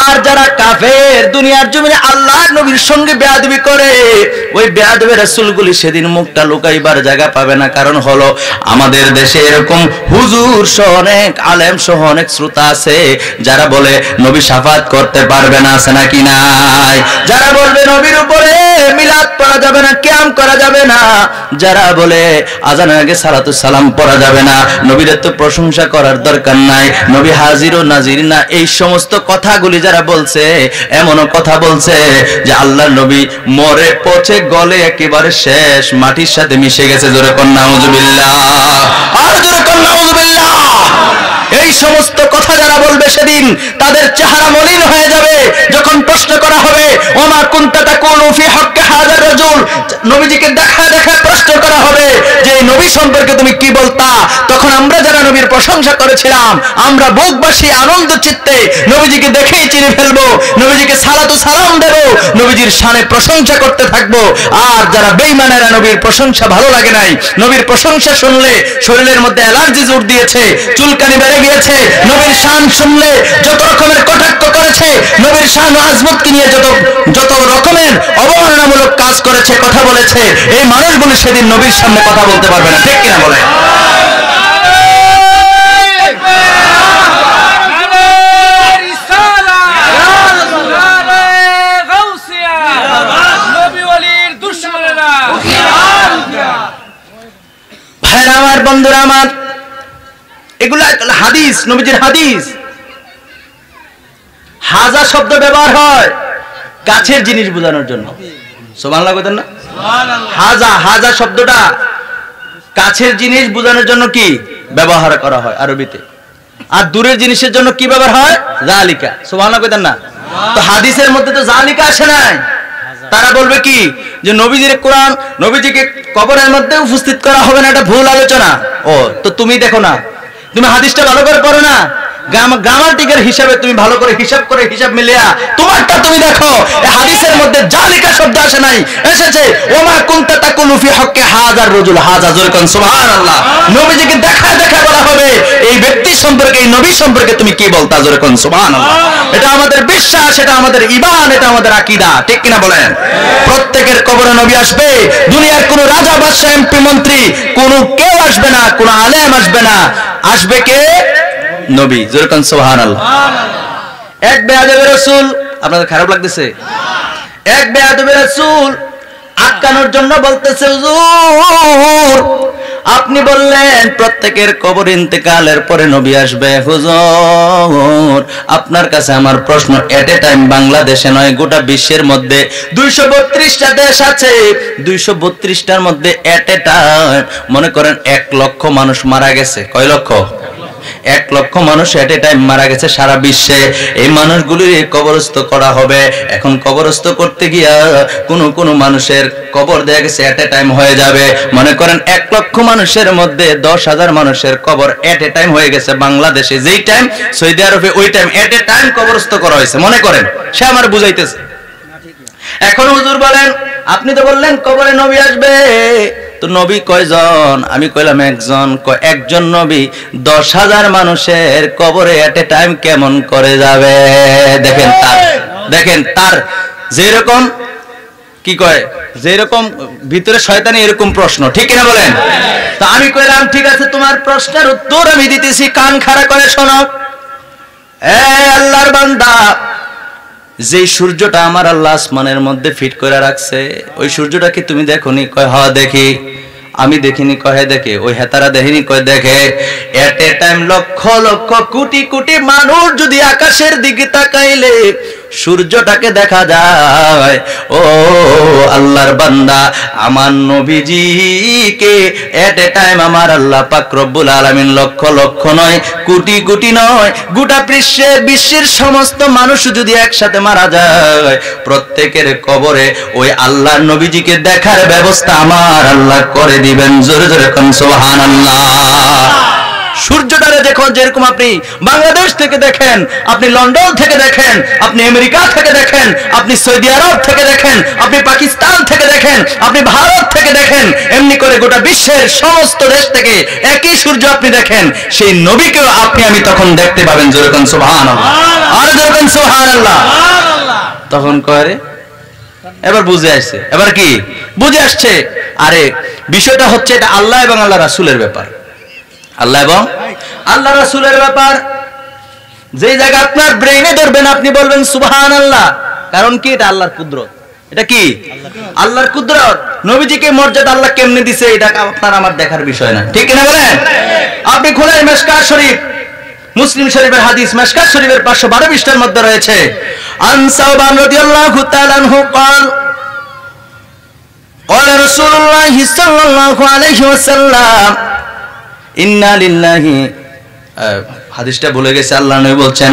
আর যারা কাফের, দুনিয়ার জমিনে আল্লাহর নবীর সঙ্গে বেয়াদবি করে, ওই বেয়াদবি রাসূলগুলি সেদিন মুখটা লুকাইবার জায়গা পাবে না। কারণ হলো আমাদের দেশে এরকম হুজুর সহ অনেক আলেম সহ অনেক শ্রোতা আছে যারা বলে নবী শাফাত করতে পারবে না, আছে নাকি নাই? যারা বলবে নবীর উপরে মিলাদ পড়া যাবে না, কিয়াম করা যাবে না, যারা বলে আজানের আগে সালাতু সালাম পড়া যাবে না, নবীর তো প্রশংসা করার দরকার নাই, নবী হাজির ও নাজির না, এই সমস্ত কথাগুলি যারা বলছে, এমনও কথা বলছে যে আল্লাহর নবী মরে পচে গলে একেবারে শেষ, মাটির সাথে মিশে গেছে। জোরে কোন নাউযুবিল্লাহ, আর জোরে কোন নাউযুবিল্লাহ। এই সমস্ত কথা যারা বলবে সেদিন তাদের চেহারা মলিন হয়ে যাবে। যখন প্রশ্ন করা হবে ওমা কুনতা তাকুলু ফি হক্কি হাজার রাজুল, নবীজিকে দেখা দেখা প্রশ্ন করা হবে যে নবী সম্পর্কে তুমি কি বলতা, তখন আমরা যারা নবীর প্রশংসা করেছিলাম আমরা বুকবাসী আনন্দ চিত্তে নবীজিকে দেখেই চিনে ফেলবো, নবীজিকে সালাতু সালাম দেব, নবীজির শানে প্রশংসা করতে থাকবো। আর যারা বেঈমানেরা নবীর প্রশংসা ভালো লাগে নাই, নবীর প্রশংসা শুনলে শরীরের মধ্যে অ্যালার্জি জোর দিয়েছে, চুলকানি বেড়ে গিয়েছে, নবীর শান শুনলে যত রকমের কটাক্ষ করেছে, নবীর শান ও আজমতকে নিয়ে যত রকমের অবমাননামূলক কাজ করেছে, কথা বলেছে, এই মানুষগুলো সেদিন নবীর সামনে কথা বলতে পারবে না। ঠিক কিনা বলে? ভাইরা আমার, বন্ধুরা আমার, এগুলা হাদিস, নবীজির হাদিস। হাজা শব্দ ব্যবহার হয় কাছের জিনিস বোঝানোর জন্য। সুবহানাল্লাহ বলেন না? হাজা, হাজা শব্দটা কাছের জিনিস বোঝানোর জন্য কি ব্যবহার করা হয় আরবিতে। আর দূরের জিনিসের জন্য কি ব্যবহার হয়? জালিকা। সুবহানাল্লাহ বলেন না? তো হাদিসের মধ্যে তো জালিকা আসে নাই। তারা বলবে কি যে নবীজির কোরআন, নবীজিকে কবরের মধ্যে উপস্থিত করা হবে না, এটা ভুল আলোচনা। ও তো তুমি দেখো না, তুমি হাদিসটা ভালো করে পড়ো না, গ্রামাটিকের হিসাবে তুমি ভালো করে হিসাব মিলিয়া তোমারটা তুমি দেখো। এই হাদিসের মধ্যে জালিকা শব্দ আসে নাই, এসেছে ওমা কুনতা তাকুলু ফি হক্কি হাজার রাজুল। হাজা, জোরে কোন সুবহানাল্লাহ। নবীজিকে দেখা দেখা বলা হবে এই ব্যক্তি সম্পর্কে, এই নবী সম্পর্কে তুমি কি বলতা? জোরে কোন সুবহানাল্লাহ। এটা আমাদের বিশ্বাস, এটা আমাদের ঈমান, এটা আমাদের আকীদা। ঠিক কিনা বলেন? প্রত্যেকের কবরে নবী আসবে। দুনিয়ার কোন রাজা, বাদশা, এমপি, মন্ত্রী কোন কেউ আসবে না, কোন আলেম আসবে না, আসবে কে? নবী। জোরে কোন সুবহানাল্লাহ। এক বেয়াদবের রাসূল, আপনাদের খারাপ লাগতেছে? এক বেয়াদবের রাসূল আটকানোর জন্য বলতেছে হুজুর আপনি বললেন প্রত্যেকের কবর ইন্তেকালের পরে নবী আসবে। হুজুর আপনার কাছে আমার প্রশ্ন, এট এ টাইম বাংলাদেশে নয় গোটা বিশ্বের মধ্যে 232টা দেশ আছে, 232টার মধ্যে এট এ টাইম মনে করেন 1 লক্ষ মানুষ মারা গেছে। কয় লক্ষ? 1 লক্ষ মানুষ এট এ টাইম মারা গেছে সারা বিশ্বে। এই মানুষগুলির কবরস্থ করা হবে। এখন কবরস্থ করতে গিয়া কোন মানুষের কবর দেয়া গেছে এট এ টাইম হয়ে যাবে। মনে করেন 1 লক্ষ মানুষের মধ্যে 10,000 মানুষের কবর এট এ টাইম হয়ে গেছে বাংলাদেশে যেই টাইম, সৌদি আরবে ওই টাইম এট এ টাইম কবরস্থ করা হয়েছে। মনে করেন সে আমার বুঝাইতেছে। এখন হুজুর বলেন আপনি তো বললেন কবরে নবী আসবে, তো নবী কয়জন? আমি কইলাম একজন। একজন নবী 10,000 মানুষের কবরে এট এ টাইম কেমন করে যাবে? দেখেন তার যেরকম কি কয়, যেরকম ভিতরে শয়তানি এরকম প্রশ্ন, ঠিক কিনা বলেন? তো আমি কইলাম ঠিক আছে, তোমার প্রশ্নের উত্তর আমি দিতেছি, কান খাড়া করে শোনো। আল্লাহর বান্দা, যে সূর্যটা আমার আল্লাহ আসমানের মধ্যে ফিট করে রাখছে, ওই সূর্যটা কি তুমি দেখোনি? কয় হ্যাঁ দেখি। আমি দেখিনি। কয় দেখে। ওই হেতারা দেখিনি? কয় দেখে। এট এ টাইম লক্ষ লক্ষ কোটি কোটি মানুষ যদি আকাশের দিকে তাকাইলে সূর্যটাকে দেখা যায়। ও আল্লাহর বান্দা, আমার নবীজিকে এট এ টাইম আমার আল্লাহ পাক রব্বুল আলামিন লক্ষ লক্ষ নয়, কোটি কোটি নয়, গোটা বিশ্বের সমস্ত মানুষ যদি একসাথে মারা যায়, প্রত্যেকের কবরে ওই আল্লাহর নবীজিকে দেখার ব্যবস্থা আমার আল্লাহ করে দিবেন। জোরে জোরে কোন সুবহানাল্লাহ। সূর্যটারে দেখুন, যেরকম আপনি বাংলাদেশ থেকে দেখেন, আপনি লন্ডন থেকে দেখেন, আপনি আমেরিকা থেকে দেখেন, আপনি সৌদি আরব থেকে দেখেন, আপনি পাকিস্তান থেকে দেখেন, আপনি ভারত থেকে দেখেন, এমনি করে গোটা বিশ্বের সমস্ত দেশ থেকে একই সূর্য আপনি দেখেন, সেই নবীকেও আপনি আমি তখন দেখতে পাবেন। জোরে কোন সুবহানাল্লাহ। আর জোরে কোন সুবহানাল্লাহ। তখন কয় এবার বুঝে আসছে। এবার কি বুঝে আসছে? আরে বিষয়টা হচ্ছে এটা আল্লাহ এবং আল্লাহ রাসূলের ব্যাপার। আল্লাহ এবং আল্লাহ রাসূলের ব্যাপার। যে জায়গা আপনার ব্রেইনে ধরবেন আপনি বলবেন সুবহানাল্লাহ, কারণ কি? এটা আল্লাহর কুদরত। এটা কি? আল্লাহর কুদরত। নবীজিকে মর্যাদা আল্লাহ কেমনে দিয়েছে এটা আপনার আমার দেখার বিষয় না, ঠিক কিনা বলেন? আপনি খুলেন মিশকাত শরীফ, মুসলিম শরীফের হাদিস, মিশকাত শরীফের 512 পৃষ্ঠার মধ্যে রয়েছে, আন সাওবান রাদিয়াল্লাহু তাআলা আনহু قال قال رسول الله صلى الله عليه وسلم ইন্না লিল্লাহি, হাদিসটা বলে গেছে, আল্লাহ নবী বলছেন,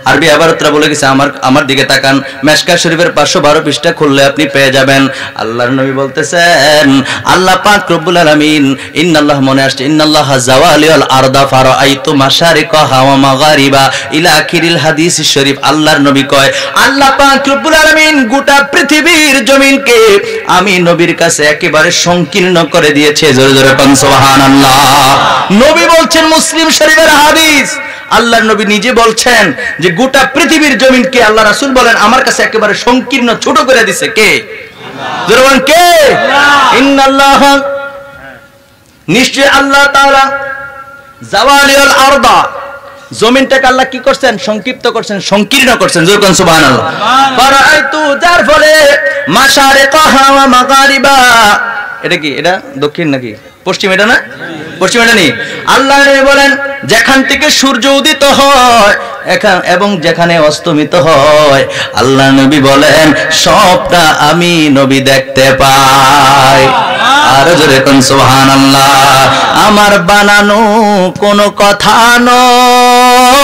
আরবি আবারতটা বলে গেছে। আমার দিকে তাকান, মিশকাত শরীফের 512 পৃষ্ঠা খুললে আপনি পেয়ে যাবেন। আল্লাহর নবী বলতেছেন, আল্লাহ পাক রব্বুল আলামিন, ইন্নাল্লাহ, মনে আসছে, ইন্নাল্লাহ জাওয়ালিল আরদা ফারাআইতু মাশারিকাহা ওয়া মাগারিবা ইলা আখিরিল হাদিস শরীফ। আল্লাহর নবী কয়, আল্লাহ পাক রব্বুল আলামিন গোটা পৃথিবীর জমিনকে আমি নবীর কাছে একেবারে সংকীর্ণ করে দিয়েছে। জোরে জোরে কোন সুবহানাল্লাহ। নবী বলছেন, মুসলিম শরীফের হাদিস, আল্লাহর নবী নিজে বলছেন যে গোটা পৃথিবীর জমিনকে আল্লাহ রাসূল বলেন আমার কাছে একেবারে সংকীর্ণ ছোট করে দিয়েছে। কে? জোরে বলেন কে? ইন্নাল্লাহ, নিশ্চয় আল্লাহ তাআলা, জাওয়ালিল আরদা, জমিনটাকে আল্লাহ কি করছেন? সংক্ষিপ্ত করছেন, সংকীর্ণ করছেন। জোরে কোন সুবহানাল্লাহ। ফারাআইতু, যার ফলে মাশারিকাহা ওয়া মাগারিবা, এটা কি? এটা দক্ষিণ নাকি পশ্চিম? এটা না পশ্চিম, এটা নেই। আল্লাহ বলেন যেখান থেকে সূর্য উদিত হয় এবং যেখানে অস্তমিত হয়, আল্লাহ নবী বলেন সবটা আমি নবী দেখতে পাই। আর জোরে কোন সুবহানাল্লাহ। আমার বানানো কোনো কথা নয়,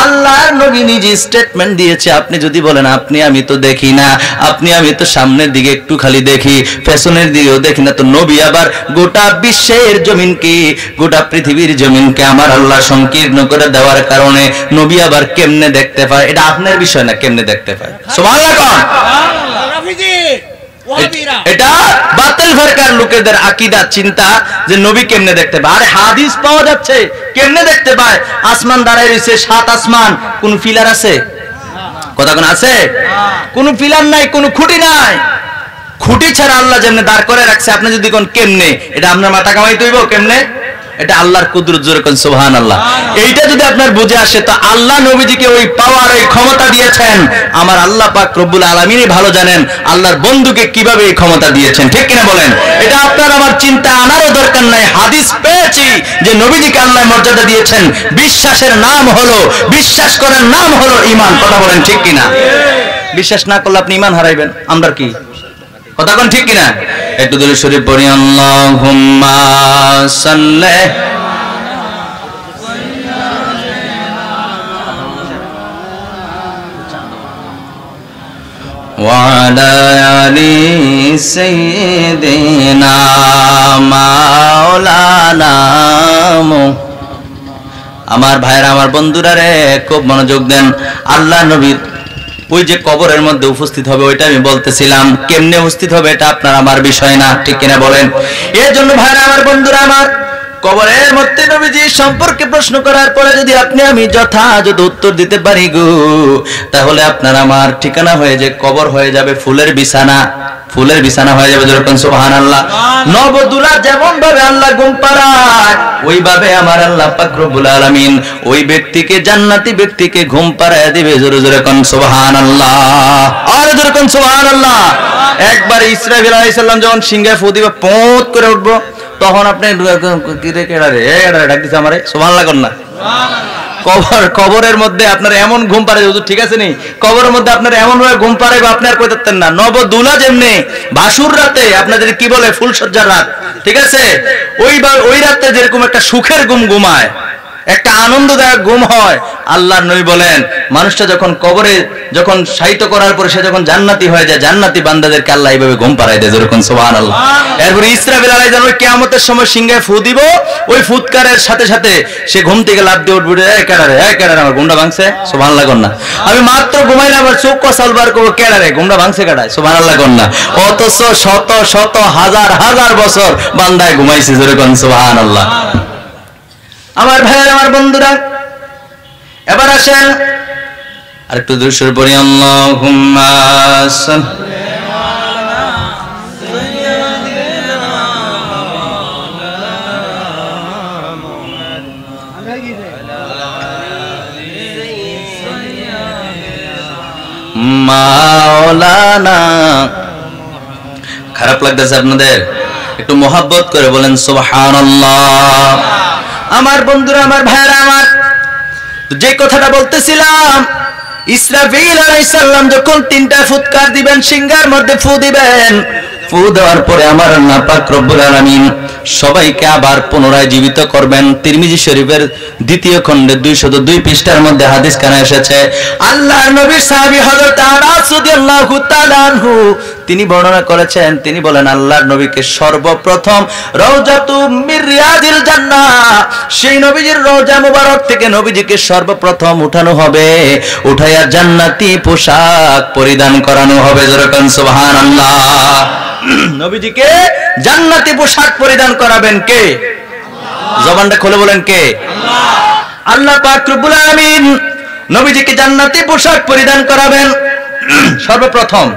আল্লাহর নবী নিজে স্টেটমেন্ট দিয়েছে। আপনি যদি বলেন আপনি আমি তো দেখি না, আপনি আমি তো সামনের দিকে একটু খালি দেখি, পেছনের দিকেও দেখি না, তো নবী আবার গোটা বিশ্বের জমিনকে, গোটা পৃথিবীর জমিনকে আমার আল্লাহ সংকীর্ণ করে দেওয়ার কারণে নবী আবার কেমনে দেখতে পায়? এটা আপনার বিষয় না, কেমনে দেখতে পায়। সুবহানাল্লাহ। এটা বাতিল ফিরকার লোকেদের আকীদা, চিন্তা যে নবী কেমনে দেখতে পায়। আরে হাদিস পাওয়া যাচ্ছে, কেমনে দেখতে পায়? আসমান দাঁড়ায় রয়েছে, 7 আসমান, কোন পিলার আছে? কথা কোন আছে? কোন পিলার নাই, কোন খুঁটি নাই। খুঁটি ছাড়া আল্লাহ যেমনে দাঁড় করে রাখছে, আপনি যদি কোন কেমনে, এটা আপনার মাথা কামাইতে হইব কেমনে? এটা আল্লাহর কুদরত। জোরে কোন সুবহানাল্লাহ। এইটা যদি আপনার বুঝে আসে, তো আল্লাহ নবীজিকে ওই পাওয়ার, ওই ক্ষমতা দিয়েছেন আমার আল্লাহ পাক রব্বুল আলামিনই ভালো জানেন আল্লাহর বন্ধুকে কিভাবে এই ক্ষমতা দিয়েছেন, ঠিক কিনা বলেন? এটা আপনার আমার চিন্তা আনারও দরকার নাই। হাদিস পেয়েছি যে নবীজিকে আল্লাহ মর্যাদা দিয়েছেন। বিশ্বাসের নাম হলো, বিশ্বাস করার নাম হলো ঈমান। কথা বলেন ঠিক কিনা? বিশ্বাস না করলে আপনি ঈমান হারাইবেন। আমরা কি কথা কোন ঠিক কিনা? একটু দরুদ শরীফ পড়ি। আল্লাহুম্মা সাল্লি আলা আলি সাইয়্যিদিনা মাওলানা। আমার ভাইরা, আমার বন্ধুরা রে, খুব মনোযোগ দেন। আল্লাহ নবীর ওই যে কবরের মধ্যে উপস্থিত হবে, ওইটা আমি বলতেছিলাম। কেমনে উপস্থিত হবে এটা আপনার আমার বিষয় না, ঠিক কিনা বলেন? এর জন্য ভাইরা আমার, বন্ধুরা আমার, কবরের মধ্যে নবীজি সম্পর্কে প্রশ্ন করার পরে যদি আপনি আমি যথাযথ উত্তর দিতে পারি গো, তাহলে আপনার আমার ঠিকানা হয়ে যে কবর হয়ে যাবে ফুলের বিছানা। ফুলের বিছানা হয়ে যাবে, যেরকম সুবহানাল্লাহ। নবদুলা যেমন ভাবে আল্লাহ ঘুম পাড়ায়, ওইভাবে আমার আল্লাহ পাক রব্বুল আলামিন ওই ব্যক্তিকে, জান্নাতি ব্যক্তিকে ঘুম পাড়ায় দিবে। জোরে জোরে কোন সুবহানাল্লাহ, আর জোরে কোন সুবহানাল্লাহ। একবার ইসরাফিল আলাইহিস সালাম যখন সিংহে ফু দিবে, পোঁত করে উঠবো, তখন আপনি ডাক দিচ্ছে আমারে, সুবহানাল্লাহ কোন না? কবরের মধ্যে আপনার এমন ঘুম পাড়ে, ঠিক আছে নি? কবরের মধ্যে আপনার এমন ভাবে ঘুম পাড়ে, আপনি আর কই থাকতেন না। নবদুলা যেমনি বাসুর রাতে, আপনাদের কি বলে, ফুলসজ্জার রাত, ঠিক আছে? ওই রাতে যেরকম একটা সুখের ঘুম ঘুমায়, একটা আনন্দদায়ক ঘুম হয়, আল্লাহর নবী বলেন মানুষটা যখন কবরে যখন শায়িত করার পরে সে যখন জান্নাতি হয়ে যায়, জান্নাতি বান্দাদেরকে আল্লাহ এইভাবে ঘুম পাড়ায় দেয়। যেরকম সুবহানাল্লাহ। এরপরে ইসরাফিল আলাইহিস সালাম ওই কিয়ামতের সময় সিংহে ফু দিব, ওই ফুৎকারের সাথে সাথে সে ঘুম থেকে লাফ দিয়ে উঠবে, কেডারে আমার ঘুমটা ভাঙছে, সুবহানাল্লাহ কোন না? আমি মাত্র ঘুমাইলে আমার চোখ কসালবার করবো, কেডারে ঘুমটা ভাঙছে, কেডায়, সুবহানাল্লাহ কোন না? অথচ শত শত হাজার হাজার বছর বান্দায় ঘুমাইছে। যেরকম সুবহানাল্লাহ। আমার ভাইয়ের, আমার বন্ধুরা, এবার আসেন আরেকটু দুরূদ পড়ি। আল্লাহুম্মা সাল্লি আলা সাইয়্যিদিনা মাওলানা। খারাপ লাগতেছে আপনাদের? একটু মোহাব্বত করে বলেন সুবহানাল্লাহ। আমার বন্ধুরা, আমার ভাইরা আমার, যে কথাটা বলতেছিলাম, ইসরাফিল আলাইহিস সালাম যখন তিনটা ফুৎকার দিবেন, সিংহার মধ্যে ফু দিবেন, ফু দেওয়ার পরে আমার আল্লাহ পাক রব্বুল আলামিন সবাইকে আবার পুনরায় জীবিত করবেন। তিরমিজি শরীফের 2য় খণ্ডে 202 পৃষ্ঠার মধ্যে হাদিস কানা এসেছে। আল্লাহর নবীর সাহাবী হযরত আনাস রাদিয়াল্লাহু তাআলা আনহু তিনি বর্ণনা করেছেন, তিনি বলেন আল্লাহর নবীকে সর্বপ্রথম রওজাতুম মির রিয়াদিল জান্নাহ, সেই নবীজির রওজা মুবারক থেকে নবীজিকে সর্বপ্রথম উঠানো হবে, উঠাইয়া জান্নাতি পোশাক পরিধান করানো হবে। যেরকম সুবহানাল্লাহ। নবীজিকে জান্নাতি পোশাক পরিধান করাবেন কে? জবানটা খুলে বলেন কে? আল্লাহ। আল্লাহ পাক রব্বুল আলামিন নবীজিকে জান্নাতি পোশাক পরিধান করাবেন। সর্বপ্রথম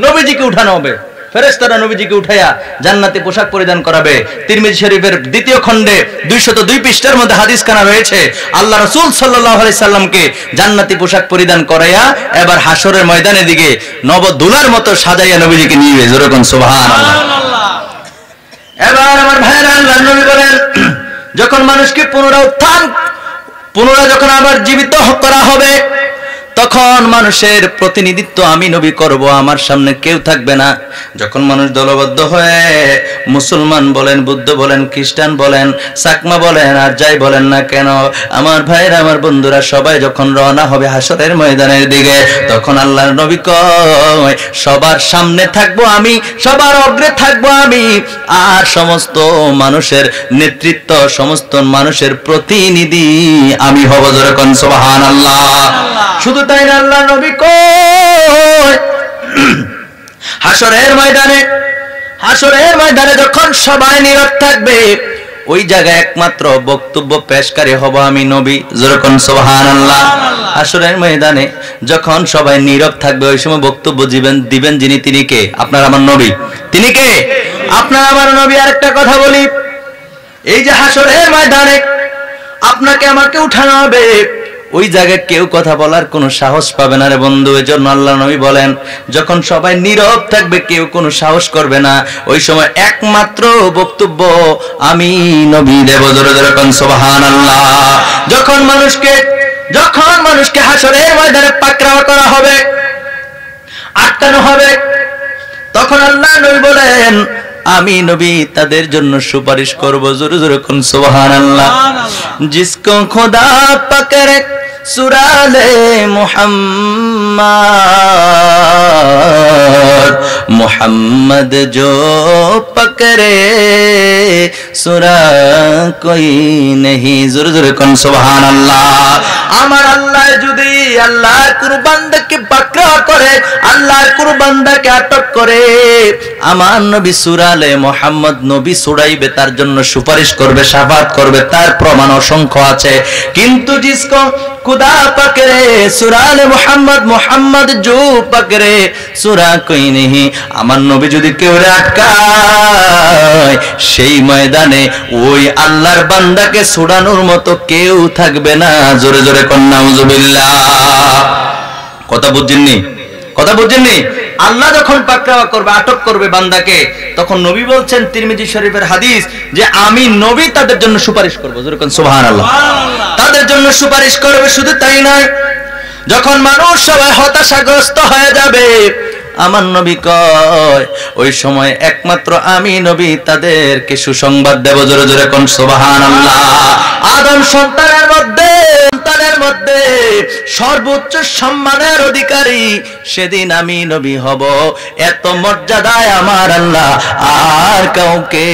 নবীজিকে উঠানো হবে, ফেরেশতারা নবীজিকে উঠাইয়া জান্নাতি পোশাক পরিধান করাবে। তিরমিজি শরীফের 2য় খণ্ডে 202 পৃষ্ঠার মধ্যে হাদিস কানা রয়েছে, আল্লাহ রাসূল সাল্লাল্লাহু আলাইহি সাল্লামকে জান্নাতি পোশাক পরিধান করাইয়া এবার হাসরের ময়দানের দিকে নবদুলার মতো সাজাইয়া নবীজিকে নিয়ে, যেরকম সুবহানাল্লাহ। এবার আমার ভাইরা, আল্লাহর নবী বলেন যখন মানুষকে পুনরায় যখন আবার জীবিত করা হবে, তখন মানুষের প্রতিনিধিত্ব আমি নবী করব, আমার সামনে কেউ থাকবে না। যখন মানুষ দলবদ্ধ হয়ে, মুসলমান বলেন, বুদ্ধ বলেন, খ্রিস্টান বলেন, চাকমা বলেন, আর যাই বলেন না কেন, আমার ভাইরা, আমার বন্ধুরা, সবাই যখন রওনা হবে হাসরের ময়দানের দিকে, তখন আল্লাহর নবী কয় সবার সামনে থাকবো আমি, সবার অগ্রে থাকবো আমি, আর সমস্ত মানুষের নেতৃত্ব, সমস্ত মানুষের প্রতিনিধি আমি হব। যেরকম সুবহানাল্লাহ। শুধু তাই না, আল্লাহর নবী কয় হাসরের ময়দানে যখন সবাই নীরব থাকবে, ওই জায়গায় একমাত্র বক্তব্য পেশকারী হব আমি নবী। যেরকম সুবহানাল্লাহ। হাসরের ময়দানে যখন সবাই নীরব থাকবে, ওই সময় বক্তব্য দিবেন যিনি, তিনি কে? আপনার আমার নবী। তিনি কে? আপনার আমার নবী। আরেকটা কথা বলি, এই যে হাসরের ময়দানে আপনাকে আমাকে উঠানো হবে, ওই জায়গায় কেউ কথা বলার কোনো সাহস পাবে না রে বন্ধু। এজন্য আল্লাহ নবী বলেন যখন সবাই নীরব থাকবে, কেউ কোনো সাহস করবে না, ওই সময় একমাত্র বক্তব্য আমি নবী দেব। যেরকম সুবহানাল্লাহ। যখন মানুষকে হাসরের ময়দানে পাকড়াও করা হবে, আটকানো হবে, তখন আল্লাহ নবী বলেন আমি নবী তাদের জন্য সুপারিশ করব। জোরে জোরে কোন সুবহানাল্লাহ। জিসকো খোদা পাক সুরালে মুহাম্মদ, মুহাম্মদ जो पकड़े সুরা कोई नहीं। জোরে জোরে কোন সুবহানাল্লাহ। আমার আল্লাহ যদি আল্লাহর কোন বান্দাকে পাকড়াও করে, আল্লাহর কোন বান্দাকে আটক করে, আমার নবী সুরালে মুহাম্মদ নবী ছুড়াইবে, তার জন্য সুপারিশ করবে, শাফাত করবে, তার প্রমাণ অসংখ্য আছে। কিন্তু जिसको खुदा पकड़े সুরালে মুহাম্মদ, মুহাম্মদ जो पकड़े সুরা कोई नहीं, আমার নবী যদি কেউ আটকায় সেই ময়দানে ওই আল্লাহর বান্দাকে ছুড়ানোর মতো কেউ থাকবে না। জোরে জোরে কোন নাউজুবিল্লাহ। কথা বুঝছেননি? কথা বুঝছেননি? আল্লাহ যখন পাকড়াও করবে, আটক করবে বান্দাকে, তখন নবী বলছেন, তিরমিজি শরীফের হাদিস, যে আমি নবী তাদের জন্য সুপারিশ করব। জোরে কোন সুবহানাল্লাহ। তাদের জন্য সুপারিশ করবে। শুধু তাই নয়, যখন মানুষ সবাই হতাশাগ্রস্ত হয়ে যাবে, আমার নবী কয় ওই সময় একমাত্র আমি নবী তাদেরকে সুসংবাদ দেব। জোরে জোরে কোন সুবহানাল্লাহ। আদম সন্তানের মধ্যে সর্বোচ্চ সম্মানের অধিকারী সেদিন আমি নবী হব। এত মর্যাদায় আমার আল্লাহ আর কাউকে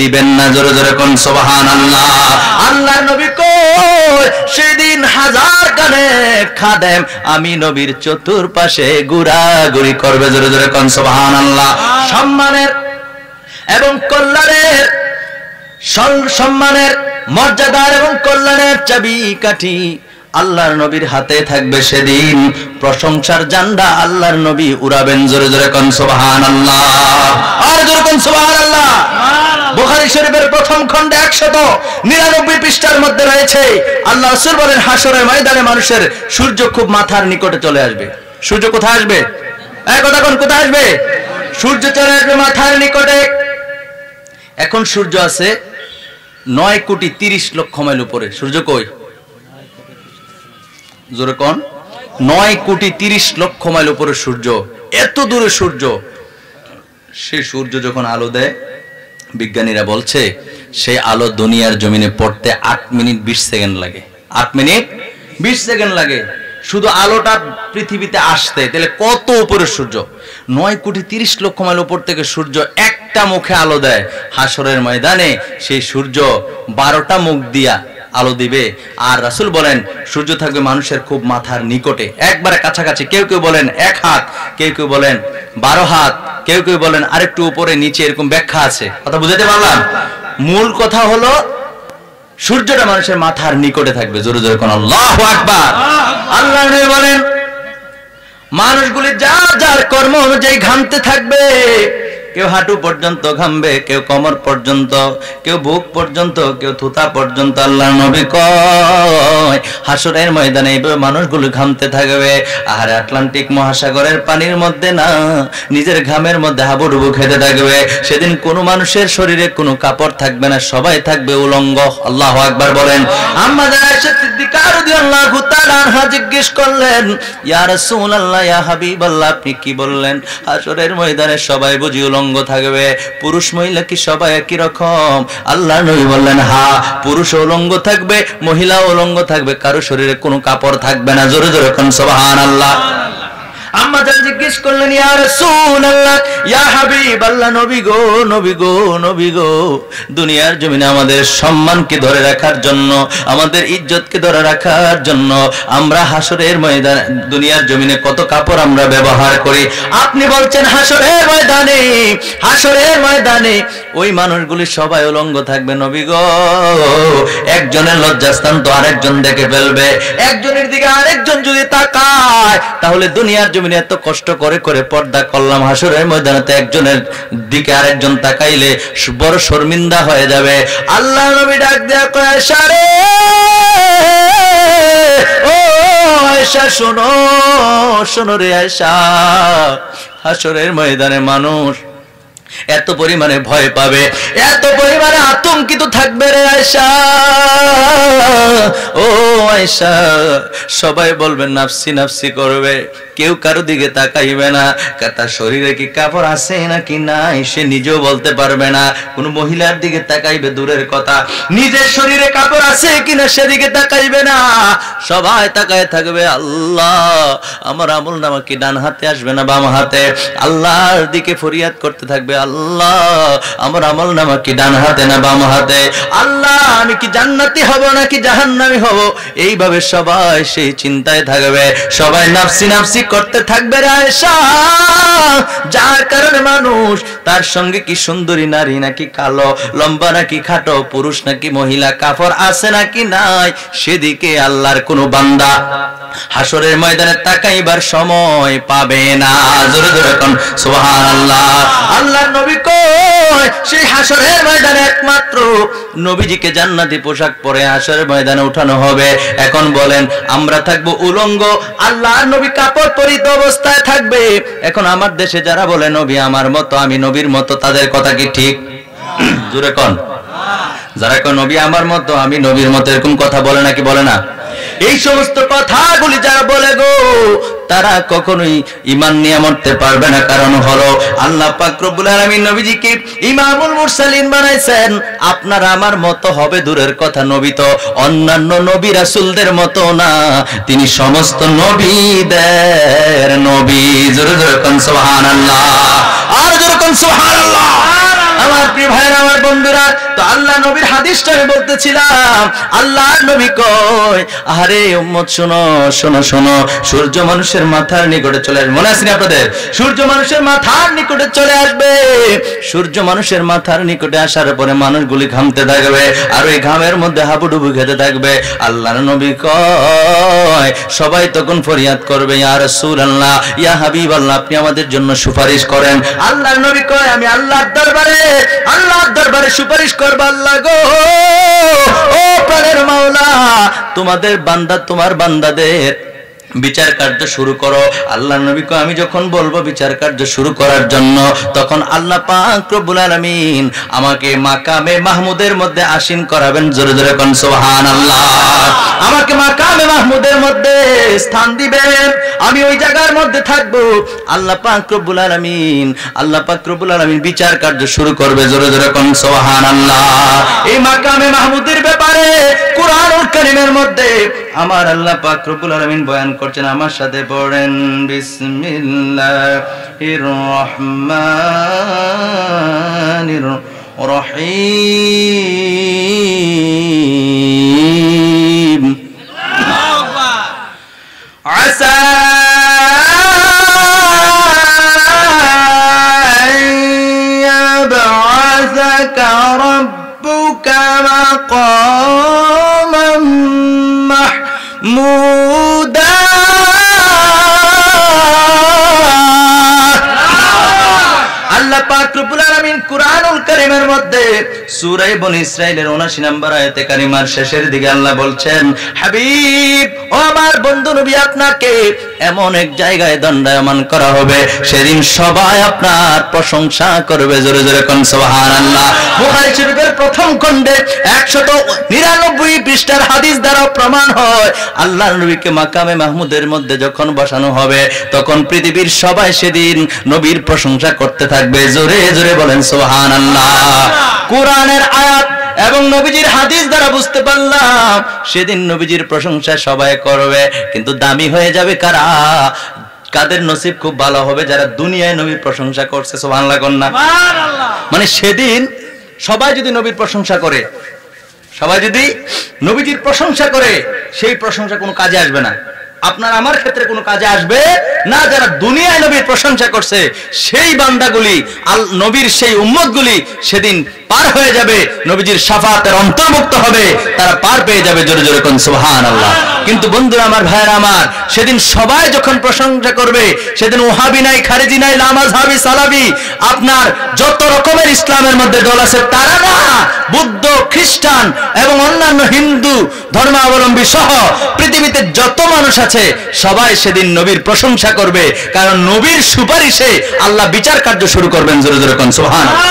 দিবেন না। জোরে জোরে কোন সুবহানাল্লাহ। আল্লাহ নবী কয় সেদিন হাজার গানে খাদেম আমি নবীর চতুর্পাশে ঘোরাঘুরি করবে। জোরে জোরে কোন সুবহানাল্লাহ। সম্মানের এবং কল্যাণের, সম্মানের, মর্যাদার এবং কল্যাণের চাবিকাঠি আল্লাহর নবীর হাতে থাকবে। সেদিন প্রশংসার ঝান্ডা আল্লাহর নবী উড়াবেন। জোরে জোরে কোন সুবহানাল্লাহ। আর জোরে কোন সুবহানাল্লাহ। বুখারী শরীফের প্রথম খণ্ডে 199 পৃষ্ঠার মধ্যে রয়েছে, আল্লাহ রাসূল বলেন হাসরের ময়দানে মানুষের সূর্য খুব মাথার নিকটে চলে আসবে। সূর্য কোথায় আসবে? এই কথা কোন কোথায় আসবে? সূর্য চলে আসবে মাথার নিকটে। এখন সূর্য আছে 9,30,00,000 মাইল উপরে। সূর্য কই? জোরে কোন? 9,30,00,000 মাইল উপরে সূর্য। এত দূরে সূর্য। সেই সূর্য যখন আলো দেয়, বিজ্ঞানীরা বলছে সেই আলো দুনিয়ার জমিনে পড়তে 8 মিনিট 20 সেকেন্ড লাগে। 8 মিনিট 20 সেকেন্ড লাগে শুধু আলোটা পৃথিবীতে আসতে। তাহলে কত উপরে সূর্য? 9,30,00,000 মাইল উপর থেকে সূর্য একটা মুখে আলো দেয়। হাসরের ময়দানে সেই সূর্য 12টা মুখ দিয়া আলো দিবে। আর রাসূল বলেন সূর্য থাকবে মানুষের খুব মাথার নিকটে, একবারে কাছাকাছি। কেউ কেউ বলেন 1 হাত, কেউ কেউ বলেন 12 হাত, কেউ কেউ বলেন আরেকটু উপরে নিচে, এরকম ব্যাখ্যা আছে। কথা বুঝাতে পারলাম? মূল কথা হলো সূর্যটা মানুষের মাথার নিকটে থাকবে। জোরে জোরে কোন আল্লাহু আকবার। আল্লাহ নবী বলেন মানুষগুলি যার যার কর্ম অনুযায়ী ঘামতে থাকবে। কেউ হাঁটু পর্যন্ত ঘামবে, কেউ কোমর পর্যন্ত, কেউ বুক পর্যন্ত, কেউ থুতা পর্যন্ত। আল্লাহ নবী কয় হাসরের ময়দানে এইভাবে মানুষগুলো ঘামতে থাকবে। আর আটলান্টিক মহাসাগরের পানির মধ্যে না, নিজের ঘামের মধ্যে হাবুডুবু খেতে থাকবে। সেদিন কোনো মানুষের শরীরে কোনো কাপড় থাকবে না, সবাই থাকবে উলঙ্গ। আল্লাহু আকবার বলেন। আম্মা জানা আয়েশা সিদ্দিকা রাদিয়াল্লাহু তাআলা আনহা জিজ্ঞেস করলেন, ইয়া রাসূলুল্লাহ, ইয়া হাবিবাল্লাহ, আপনি কি বললেন? হাসরের ময়দানে সবাই বুঝি উলঙ্গ থাকবে, পুরুষ মহিলা কি সবাই একই রকম? আল্লাহ নবী বললেন হ্যাঁ, পুরুষ উলঙ্গ থাকবে, মহিলা উলঙ্গ থাকবে, কারো শরীরে কোনো কাপড় থাকবে না। জোরে জোরে কোন সুবহানাল্লাহ। আম্মা জান জিজ্ঞেস করলেন, ইয়া রাসূলুল্লাহ, ইয়া হাবিবাল্লাহ, নবী গো, নবী গো, নবী গো, দুনিয়ার জমিনে আমাদের সম্মানকে ধরে রাখার জন্য, আমাদের ইজ্জতকে ধরে রাখার জন্য আমরা হাসরের ময়দানে, দুনিয়ার জমিনে কত কাপড় আমরা ব্যবহার করি। আপনি বলছেন হাসরের ময়দানে, হাসরের ময়দানে ওই মানুষগুলি সবাই উলঙ্গ থাকবে। নবী গো, একজনের লজ্জাস্থান তো আরেকজন দেখে ফেলবে। একজনের দিকে আরেকজন যদি তাকায়, তাহলে দুনিয়ার জমিনে এত কষ্ট করে করে পর্দা করলাম, হাসরের ময়দানে একজনের দিকে আরেকজন তাকাইলে বড় শর্মিন্দা হয়ে যাবে। আল্লাহ নবী ডাক দেয়া কয়, আয়েশা রে, ও আয়েশা শোনো, শোনো রে আয়েশা, হাসরের ময়দানে মানুষ এত পরিমাণে ভয় পাবে, এত পরিমাণে আতঙ্কিত থাকবে রে আয়েশা, ও আয়েশা, সবাই বলবে নাফসি নাফসি করবে, কেউ কারো দিকে তাকাইবে না, তার শরীরে কি কাপড় আছে নাকি নাই সে নিজেও বলতে পারবে না। কোন মহিলার দিকে তাকাইবে দূরের কথা, নিজের শরীরে কাপড় আছে কিনা সেদিকে তাকাইবে না, সবাই তাকায় থাকবে আল্লাহ আমার আমলনামা কি ডান হাতে আসবে না বাম হাতে, আল্লাহর দিকে ফরিয়াদ করতে থাকবে আল্লাহ আমার আমলনামা কি ডান হাতে না বাম হাতে, আল্লাহ আমি কি জান্নাতি হব নাকি জাহান্নামী হব, এইভাবে সবাই সেই চিন্তায় থাকবে, সবাই নাফসি নাফসি করতে থাকবে রে আয়েশা। যার কারণে মানুষ তার সঙ্গে কি সুন্দরী নারী নাকি কালো, লম্বা নাকি খাটো, পুরুষ নাকি মহিলা, কাপড় আছে নাকি নাই, সেদিকে আল্লাহর কোন বান্দা হাসরের ময়দানে তাকাইবার সময় পাবে না। জোরে জোরে কোন সুবহানাল্লাহ। আল্লাহর নবী কই সেই হাসরের ময়দানে একমাত্র নবীজিকে জান্নাতি পোশাক পরে হাসরের ময়দানে উঠানো হবে। এখন বলেন আমরা থাকবো উলঙ্গ, আল্লাহর নবী কাপড় পরিহিত অবস্থায় থাকবে। এখন আমার দেশে যারা বলে নবী আমার মতো আমি নবীর মতো, তাদের কথা কি ঠিক? জোরে কোন। যারা কয় নবী আমার মতো আমি নবীর মতো, এরকম কথা বলে নাকি বলে না? এই সমস্ত কথাগুলি যারা বলে গো তারা কখনোই ঈমান নিয়ে মরতে পারবে না। কারণ হলো আল্লাহ পাক রব্বুল আলামিন নবীজিকে ইমামুল মুরসালিন বানাইছেন। আপনারা আমার মতো হবে দূরের কথা, নবী তো অন্যান্য নবী রাসূলদের মতো না, তিনি সমস্ত নবীদের নবী। জোরে জোরে কোন সুবহানাল্লাহ, আর জোরে কোন সুবহানাল্লাহ। আমার প্রিয় ভাইরা, আমার বন্ধুরা, তো আল্লাহ নবীর হাদিসটা আমি বলতেছিলাম। আল্লাহ নবী কয় আরে উম্মত শোনো শোনো শোনো, সূর্য মানুষের মাথার নিকটে চলে আসবে। মনে আছে না আপনাদের? সূর্য মানুষের মাথার নিকটে চলে আসবে। সূর্য মানুষের মাথার নিকটে আসার পরে মানুষগুলি ঘামতে থাকবে, আর ওই ঘামের মধ্যে হাবুডুবু খেতে থাকবে। আল্লাহর নবী কয় সবাই তখন ফরিয়াদ করবে ইয়া রাসূলুল্লাহ, ইয়া হাবিবাল্লাহ, আপনি আমাদের জন্য সুপারিশ করেন। আল্লাহর নবী কয় আমি আল্লাহর দরবারে সুপারিশ করব। আল্লাহ গো, ও প্রাণের মাওলা, তোমাদের বান্দা তোমার বান্দাদের বিচার কার্য শুরু করো। আল্লাহ নবী কয় আমি যখন বলবো বিচার কার্য শুরু করার জন্য, তখন আল্লাহ পাক রব্বুল আলামিন আমাকে মাকামে মাহমুদের মধ্যে আসীন করাবেন। জোরে জোরে কোন সুবহানাল্লাহ। আমাকে মাকামে মাহমুদের মধ্যে স্থান দিবেন, আমি ওই জায়গার মধ্যে থাকবো। আল্লাহ পাক রব্বুল আলামিন বিচার কার্য শুরু করবে। জোরে জোরে কোন সুবহানাল্লাহ। এই মাকামে মাহমুদের ব্যাপারে কুরআনুল কারীমের মধ্যে আমার আল্লাহ পাক রব্বুল আলামিন বয়ান করছেন। আমার সাথে পড়েন বিসমিল্লাহির রহমানির রহিম। আসা ইয়াবআসাকা রাব্বুকা মাকামান মাহমুদা। আল্লাহ পাক রব্বুল আলামিন কুরআনুল কারীমের মধ্যে সূরা বনী ইসরাঈলের ৭৯ নম্বর আয়াতে কারিমার শেষের দিকে আল্লাহ বলছেন, হাবিব ও আমার বন্ধু নবী, আপনাকে এমন এক জায়গায় দণ্ডায়মান করা হবে, সেদিন সবাই আপনার প্রশংসা করবে। জোরে জোরে কোন সুবহানাল্লাহ। বুখারী শরীফের প্রথম খণ্ডে ১৯৯ পৃষ্ঠার হাদিস দ্বারা প্রমাণ হয়, আল্লাহর নবীকে মাকামে মাহমুদের মধ্যে যখন বসানো হবে, তখন পৃথিবীর সবাই সেদিন নবীর প্রশংসা করতে থাকবে। জোরে জোরে বলেন সুবহানাল্লাহ। কোরআনের আয়াত এবং নবীজির হাদিস দ্বারা বুঝতে পারলাম সেদিন নবীজির প্রশংসা সবাই করবে, কিন্তু দামি হয়ে যাবে কারা? কাদের নসিব খুব ভালো হবে? যারা দুনিয়ায় নবীর প্রশংসা করছে। সুবহানাল্লাহ কন্যা। মানে সেদিন সবাই যদি নবীর প্রশংসা করে, সবাই যদি নবীজির প্রশংসা করে, সেই প্রশংসা কোনো কাজে আসবে না। আপনার আমার ক্ষেত্রে কোনো কাজে আসবে না। যারা দুনিয়ায় নবীর প্রশংসা করছে সেই বান্দাগুলি, নবীর সেই উম্মতগুলি সেদিন পার হয়ে যাবে, নবীজির শাফাতের অন্তর্ভুক্ত হবে, তারা পার পেয়ে যাবে। জোরে জোরে কোন সুবহানাল্লাহ। কিন্তু বন্ধুরা আমার, ভাইরা আমার, সেদিন সবাই যখন প্রশংসা করবে, সেদিন ওহাবি নাই, খারিজি নাই, লামাযহাবি, সালাফি, আপনার যত রকমের ইসলামের মধ্যে দল আছে তারা না, বুদ্ধ, খ্রিস্টান এবং অন্যান্য হিন্দু ধর্মাবলম্বী সহ পৃথিবীতে যত মানুষ আছে সবাই সেদিন নবীর প্রশংসা করবে, কারণ নবীর সুপারিশে আল্লাহ বিচার কার্য শুরু করবেন। জোরে জোরে কোন সুবহানাল্লাহ।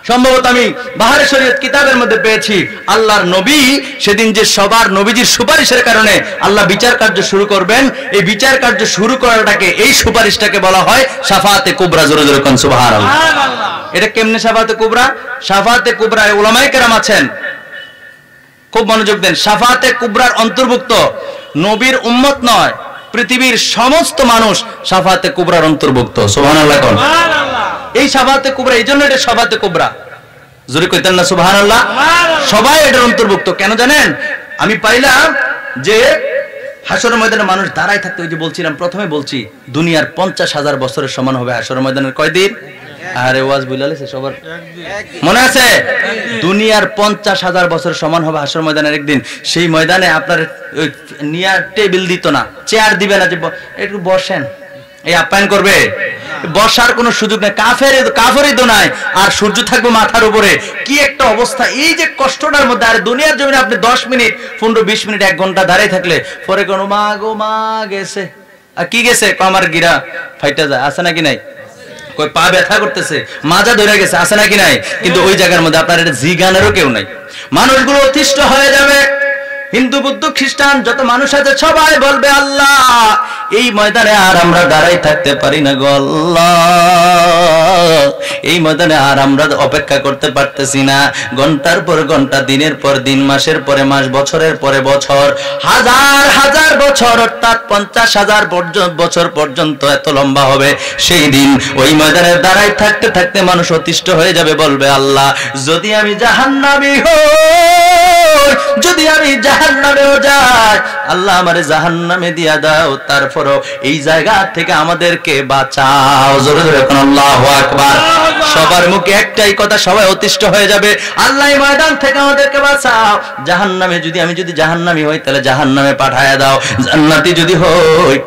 সম্ভবত আমি বাহারে শরীয়ত কিতাবের মধ্যে পেয়েছি, আল্লাহর নবী সেদিন যে সবার নবীজির সুপারিশের কারণে আল্লাহ বিচার কার্য শুরু করবেন, এই বিচার কার্য শুরু করাটাকে, এই সুপারিশটাকে বলা হয় শাফাআতে কুবরা। জোরে জোরে কোন সুবহানাল্লাহ। এটা কেমনে শাফাআতে কুবরা? শাফাআতে কুবরায় উলামায়ে কেরাম আছেন, খুব মনোযোগ দেন। শাফাআতে কুবরার অন্তর্ভুক্ত নবীর উম্মত নয়, পৃথিবীর সমস্ত মানুষ শাফাআতে কুবরার অন্তর্ভুক্ত। সুবহানাল্লাহ। এই শাফাআতে কুবরা, এই জন্য এটা শাফাআতে কুবরা। জোরে কইতেন না সুবহানাল্লাহ। সবাই এটার অন্তর্ভুক্ত। কেন জানেন? আমি পাইলাম যে হাশরের ময়দানে মানুষ দাঁড়ায় থাকতে, ওই যে বলছিলাম প্রথমে বলছি, দুনিয়ার 50,000 বছরের সমান হবে হাশরের ময়দানের কয়দিন? আরে ওয়াজ বুঝালেছে সবার মনে আছে? দুনিয়ার 50,000 বছর সমান হবে হাশর ময়দানের একদিন। সেই ময়দানে আপনার নিয়া টেবিল দিত না, চেয়ার দিবে না, যে একটু বসেন, এই আপ্যায়ন করবে, বসার কোনো সুযোগ নেই। কাফেরই তো নাই, আর সূর্য থাকবে মাথার উপরে। কি একটা অবস্থা! এই যে কষ্টটার মধ্যে, আর দুনিয়ার জমিনে আপনি 10 মিনিট, 15-20 মিনিট, 1 ঘন্টা দাঁড়িয়ে থাকলে পরে কোনো মা গো মা গেছে, আর কি গেছে, আমার গিরা ফাইটা যায়, আছে নাকি নাই? কই পা ব্যথা করতেছে, মাজা ধরে গেছে, আছে নাকি নাই? কিন্তু ওই জায়গার মধ্যে আপনার এটা জিগানেরও কেউ নাই। মানুষগুলো অতিষ্ঠ হয়ে যাবে। হিন্দু, বুদ্ধ, খ্রিস্টান যত মানুষ আছে সবাই বলবে, আল্লাহ এই ময়দানে আর আমরা দাঁড়াই থাকতে পারি না গো আল্লাহ, এই ময়দানে আর আমরা অপেক্ষা করতে পারতেছি না। ঘন্টার পর ঘন্টা, দিনের পর দিন, মাসের পরে মাস, বছরের পরে বছর, হাজার হাজার বছর, অর্থাৎ 50,000 বছর পর্যন্ত এত লম্বা হবে। সেই দিন ওই ময়দানে দাঁড়াই থাকতে থাকতে মানুষ অতিষ্ঠ হয়ে যাবে, বলবে আল্লাহ যদি আমি জাহান্নামী হই, যদি আমি জাহান্নামেও যাই, আল্লাহ আমারে জাহান্নামে দিয়া দাও, তারপরও এই জায়গা থেকে আমাদেরকে বাঁচাও। জোরে জোরে কোন আল্লাহু আকবার। সবার মুখে একটাই কথা, সবাই অতিষ্ঠ হয়ে যাবে, আল্লাহ এই ময়দান থেকে আমাদেরকে বাঁচাও। জাহান্নামে যদি আমি জাহান্নামী হই, তাহলে জাহান্নামে পাঠায়া দাও, জান্নাতি যদি হই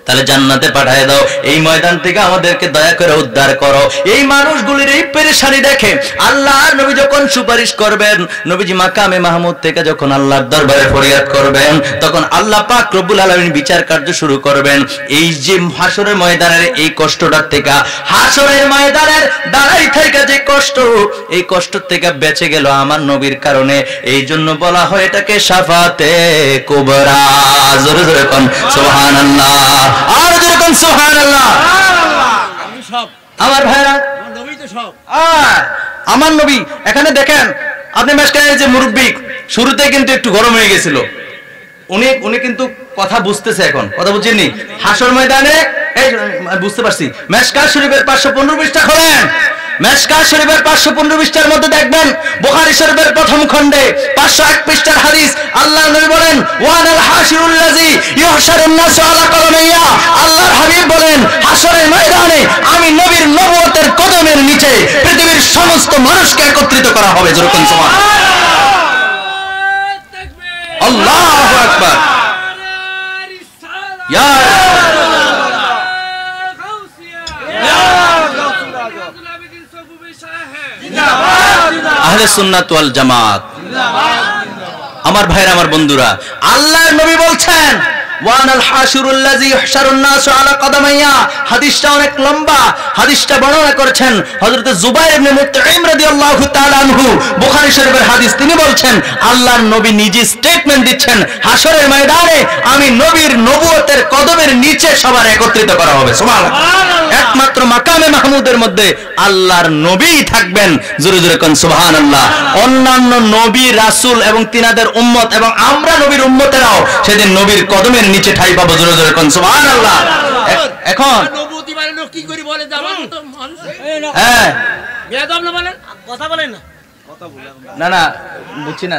তাহলে জান্নাতে পাঠায় দাও। এই ময়দান থেকে আমাদেরকে দয়া করে উদ্ধার করো। এই মানুষগুলির এই পেরেশানি দেখে আল্লাহর নবী যখন সুপারিশ করবেন, নবীজি মাকামে মাহমুদ থেকে যখন আল্লাহর দরবারে ফরিয়াদ করবেন, তখন আল্লাহ পাক রব্বুল আলামিন বিচার কার্য শুরু করবেন। এই যে হাশরের ময়দানের এই কষ্টটার থেকে, হাশরের ময়দানের দাঁড়াই থেকে যে কষ্ট, এই কষ্ট থেকে বেঁচে গেল আমার নবীর কারণে। এই জন্য বলা হয় এটাকে শাফাতে কুবরা। জোরে জোরে কোন সুবহানাল্লাহ, আর যেরকম সুবহানাল্লাহ। আমার ভাইরা, আমার নবী এখানে দেখেন, আপনি মেশকায়ের যে মুরব্বি, শুরুতে কিন্তু একটু গরম হয়ে গেছিল, উনি কিন্তু কথা বুঝতেছে, এখন কথা বুঝছেননি। হাশর ময়দানে এই বুঝতে পারছি। মেশকাত শরীফের 515 পৃষ্ঠা খোলেন। মেশকাত শরীফের 515 পৃষ্ঠার মধ্যে দেখবেন বুখারী শরীফের প্রথম খণ্ডে 501 পৃষ্ঠার হাদিস, আল্লাহর নবী বলেন ওয়ানাল হাশিরুল্লাযী ইউহশারুন নাসু আলা কদমাইয়া। আল্লাহর হাবিব বলেন হাশরের ময়দানে আমি নবীর নবুয়তের কদমের নিচে পৃথিবীর সমস্ত মানুষকে একত্রিত করা হবে। যেরকম সুবহানাল্লাহ, আল্লাহু আকবার। ইয়া আহলে সুন্নাত ওয়াল জামাত। আমার ভাইরা, আমার বন্ধুরা, আল্লাহর নবী বলছেন ওয়ানাল হাশিরুল্লাযী ইহশারুন নাসু আলা কদমাইয়া। হাদিসটা অনেক লম্বা, হাদিসটা বর্ণনা করেছেন হযরত জুবাইর ইবনে মুতঈম রাদিয়াল্লাহু তাআলা আনহু, বুখারী শরীফের হাদিস। তিনি বলছেন, আল্লাহর নবী নিজে স্টেটমেন্ট দিচ্ছেন, হাশরের ময়দানে আমি নবীর নবুয়তের কদমের নিচে সবার একত্রিত করা হবে। সুবহানাল্লাহ। একমাত্র মাকামে মাহমুদের মধ্যে আল্লাহর নবীই থাকবেন। জোরে জোরে কোন সুবহানাল্লাহ। অন্যান্য নবী, রাসূল এবং তিনাদের উম্মত এবং আমরা নবীর উম্মতেরাও সেদিন নবীর কদমের নিচে ঠাই পাবো। জোরে জোরে কোন সুবহানাল্লাহ। এখন নবুতি মানে লোক কি করি বলে জামান তো মানুষ, হ্যাঁ বেয়াদব না বলেন, কথা বলেন না, কথা বলেন না, না বুঝছি না,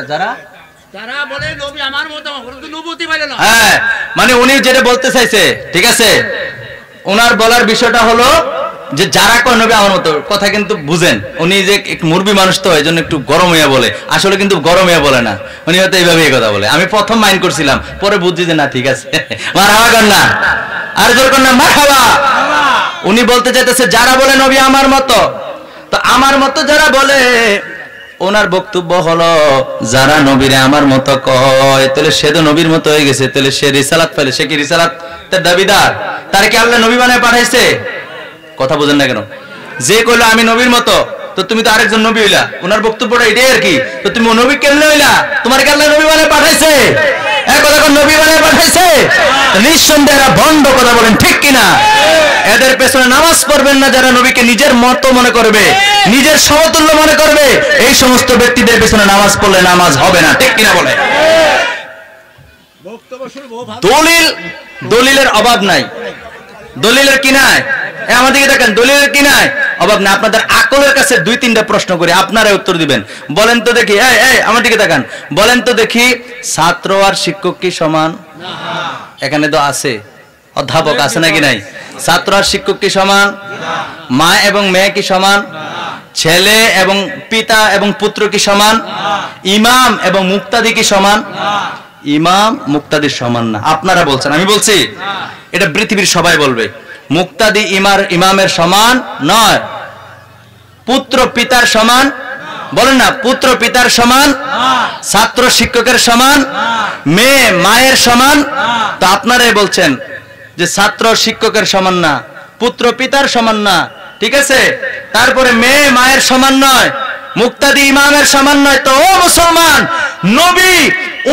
যারা বলে নবী আমার মত, কিন্তু নবুতি মানে না। হ্যাঁ, মানে উনি যেটা বলতে চাইছে, ঠিক আছে, ওনার বলার বিষয়টা হলো যে যারা কয় নবী আমার মতো, কথা কিন্তু বুঝেন, উনি যে মুরবি মানুষ তো এই জন্য একটু গরম হইয়া বলে, আসলে কিন্তু গরম হইয়া বলে না, উনি হয়তো এইভাবে এই কথা বলে। আমি প্রথম মাইন্ড করছিলাম, পরে বুঝছি যে না ঠিক আছে, মারহাবা কর না, আর জোর কর না, মারহাবা। উনি বলতে চাইতেছে যারা বলে নবী আমার মতো, তো আমার মতো যারা বলে ওনার বক্তব্য হলো যারা নবীরে আমার মতো কয় তাহলে সে তো নবীর মতো হয়ে গেছে, তাহলে সে রিসালাত পেলে, সে কি রিসালাত তার দাবিদার? তার কি আল্লাহ নবী বানায় পাঠাইছে? কথা বুঝেন না কেন? যে কইলো আমি নবীর মতো, তো তুমি তো আরেকজন নবী হইলা। ওনার বক্তব্যটা এটাই আর কি, তো তুমি নবী কেমনে হইলা? তোমার কি আল্লাহ নবী বানায় পাঠাইছে? এক কথা কোন নবী বানায় পাঠাইছে? নিঃসন্দেহে এরা ভণ্ড, কথা বলেন ঠিক কিনা? এদের পেছনে নামাজ পড়বেন না যারা নবীকে নিজের মতো মনে করবে, নিজের সমতুল্য মনে করবে। এই সমস্ত ব্যক্তিদের পেছনে নামাজ পড়লে নামাজ হবে না, ঠিক কিনা বলে? দলিলের অভাব নাই, দলিলের কি নাই? আমাদেরকে দেখেন, দলিলের কি নাই? অভাব না। আপনাদের আকলের কাছে দুই তিনটা প্রশ্ন করে আপনারা উত্তর দিবেন। বলেন তো দেখি, আমার দিকে তাকান, বলেন তো দেখি, ছাত্র আর শিক্ষক কি সমান? এখানে তো আছে, অধ্যাপক আছে নাকি নাই? ছাত্র আর শিক্ষক কি সমান? মা এবং মেয়ে কি সমান? ছেলে এবং পিতা এবং পুত্র কি সমান? ইমাম এবং মুক্তাদি কি সমান? ইমাম মুক্তাদির সমান না। আপনারা বলছেন, আমি বলছি? এটা পৃথিবীর সবাই বলবে মুক্তাদি ইমামের সমান নয়। পুত্র পিতার সমান, বলেন না, পুত্র পিতার সমান, ছাত্র শিক্ষকের সমান, মেয়ে মায়ের সমান। তো আপনারাই বলছেন যে ছাত্র শিক্ষকের সমান না, পুত্র পিতার সমান না, ঠিক আছে? তারপরে মেয়ে মায়ের সমান নয়, মুক্তাদি ইমামের সমান নয়। তো ও মুসলমান, নবী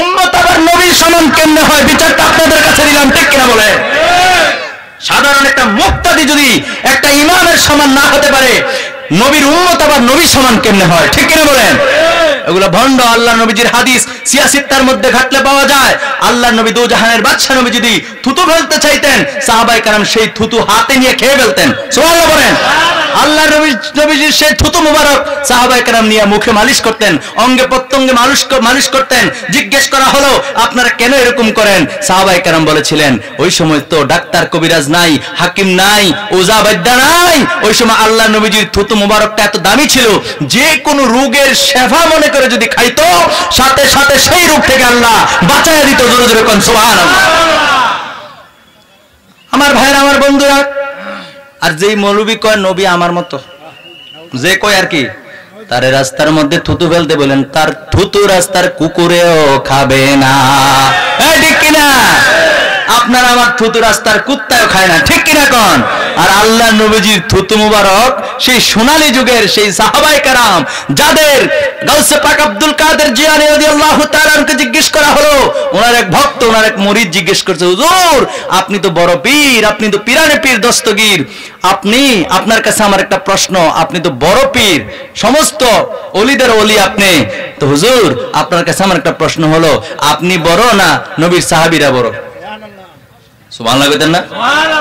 উম্মত আবার নবীর সমান কেমনে হয়? বিচারটা আপনাদের কাছে দিলাম, ঠিক কিনা বলে? সাধারণ একটা মুক্তাদি যদি একটা ইমামের সমান না হতে পারে, নবীর উম্মত আবার নবীর সমান কেমনে হয়? ঠিক কিনা বলেন? এগুলো ভণ্ড। আল্লাহ নবীজির হাদিস সিয়াসিত্তার মধ্যে ঘাটলে পাওয়া যায়। আল্লাহ নবী দু জাহানের বাদশা নবী যদি থুতু ফেলতে চাইতেন, সাহাবায়ে কেরাম সেই থুতু হাতে নিয়ে খেয়ে ফেলতেন। সুবহানাল্লাহ বলেন। আল্লাহ নবীজির সেই থুতু মুবারক সাহাবায়ে কেরাম নিয়ে মুখে মালিশ করতেন, অঙ্গে প্রত্যঙ্গে মালিশ করতেন। জিজ্ঞেস করা হলো, আপনারা কেন এরকম করেন? সাহাবায়ে কেরাম বলেছিলেন, ওই সময় তো ডাক্তার কবিরাজ নাই, হাকিম নাই, ওজা বৈদ্যা নাই। ওই সময় আল্লাহ নবীজির থুতু মুবারকটা এত দামি ছিল, যে কোনো রোগের শেফা মনে করে যদি খাইতো, সাথে সাথে সেই রোগ থেকে আল্লাহ বাঁচায়া দিত। জোরে জোরে কোন সুবহানাল্লাহ। আমার ভাইরা, আমার বন্ধুরা, আর যেই মৌলবী কয় নবী আমার মতো, যে কয় আর কি, তার রাস্তার মধ্যে থুতু ফেলতে বলেন, তার থুতু রাস্তার কুকুরেও খাবে না, ঠিক কিনা? আপনার আমার থুতু রাস্তার কুত্তাও খায় না, ঠিক কিনা কোন? আর আল্লাহ নবীজির থুতু মুবারক সেই সোনালী যুগের সেই সাহাবায়ে কেরাম, যাদের গাউসে পাক আব্দুল কাদের জিলানী রাদিয়াল্লাহু তাআলা আনকে জিজ্ঞেস করা হলো, ওনার এক ভক্ত, ওনার এক মুরিদ জিজ্ঞেস করছে, হুজুর আপনি তো বড় পীর, আপনি তো পীরানে পীর দস্তগীর, আপনার কাছে আমার একটা প্রশ্ন, আপনি তো বড় পীর, সমস্ত ওলিদের ওলি আপনি, তো হুজুর আপনার কাছে আমার একটা প্রশ্ন হলো, আপনি বড় না নবীর সাহাবীরা বড়? সুবহানাল্লাহ বলেন না?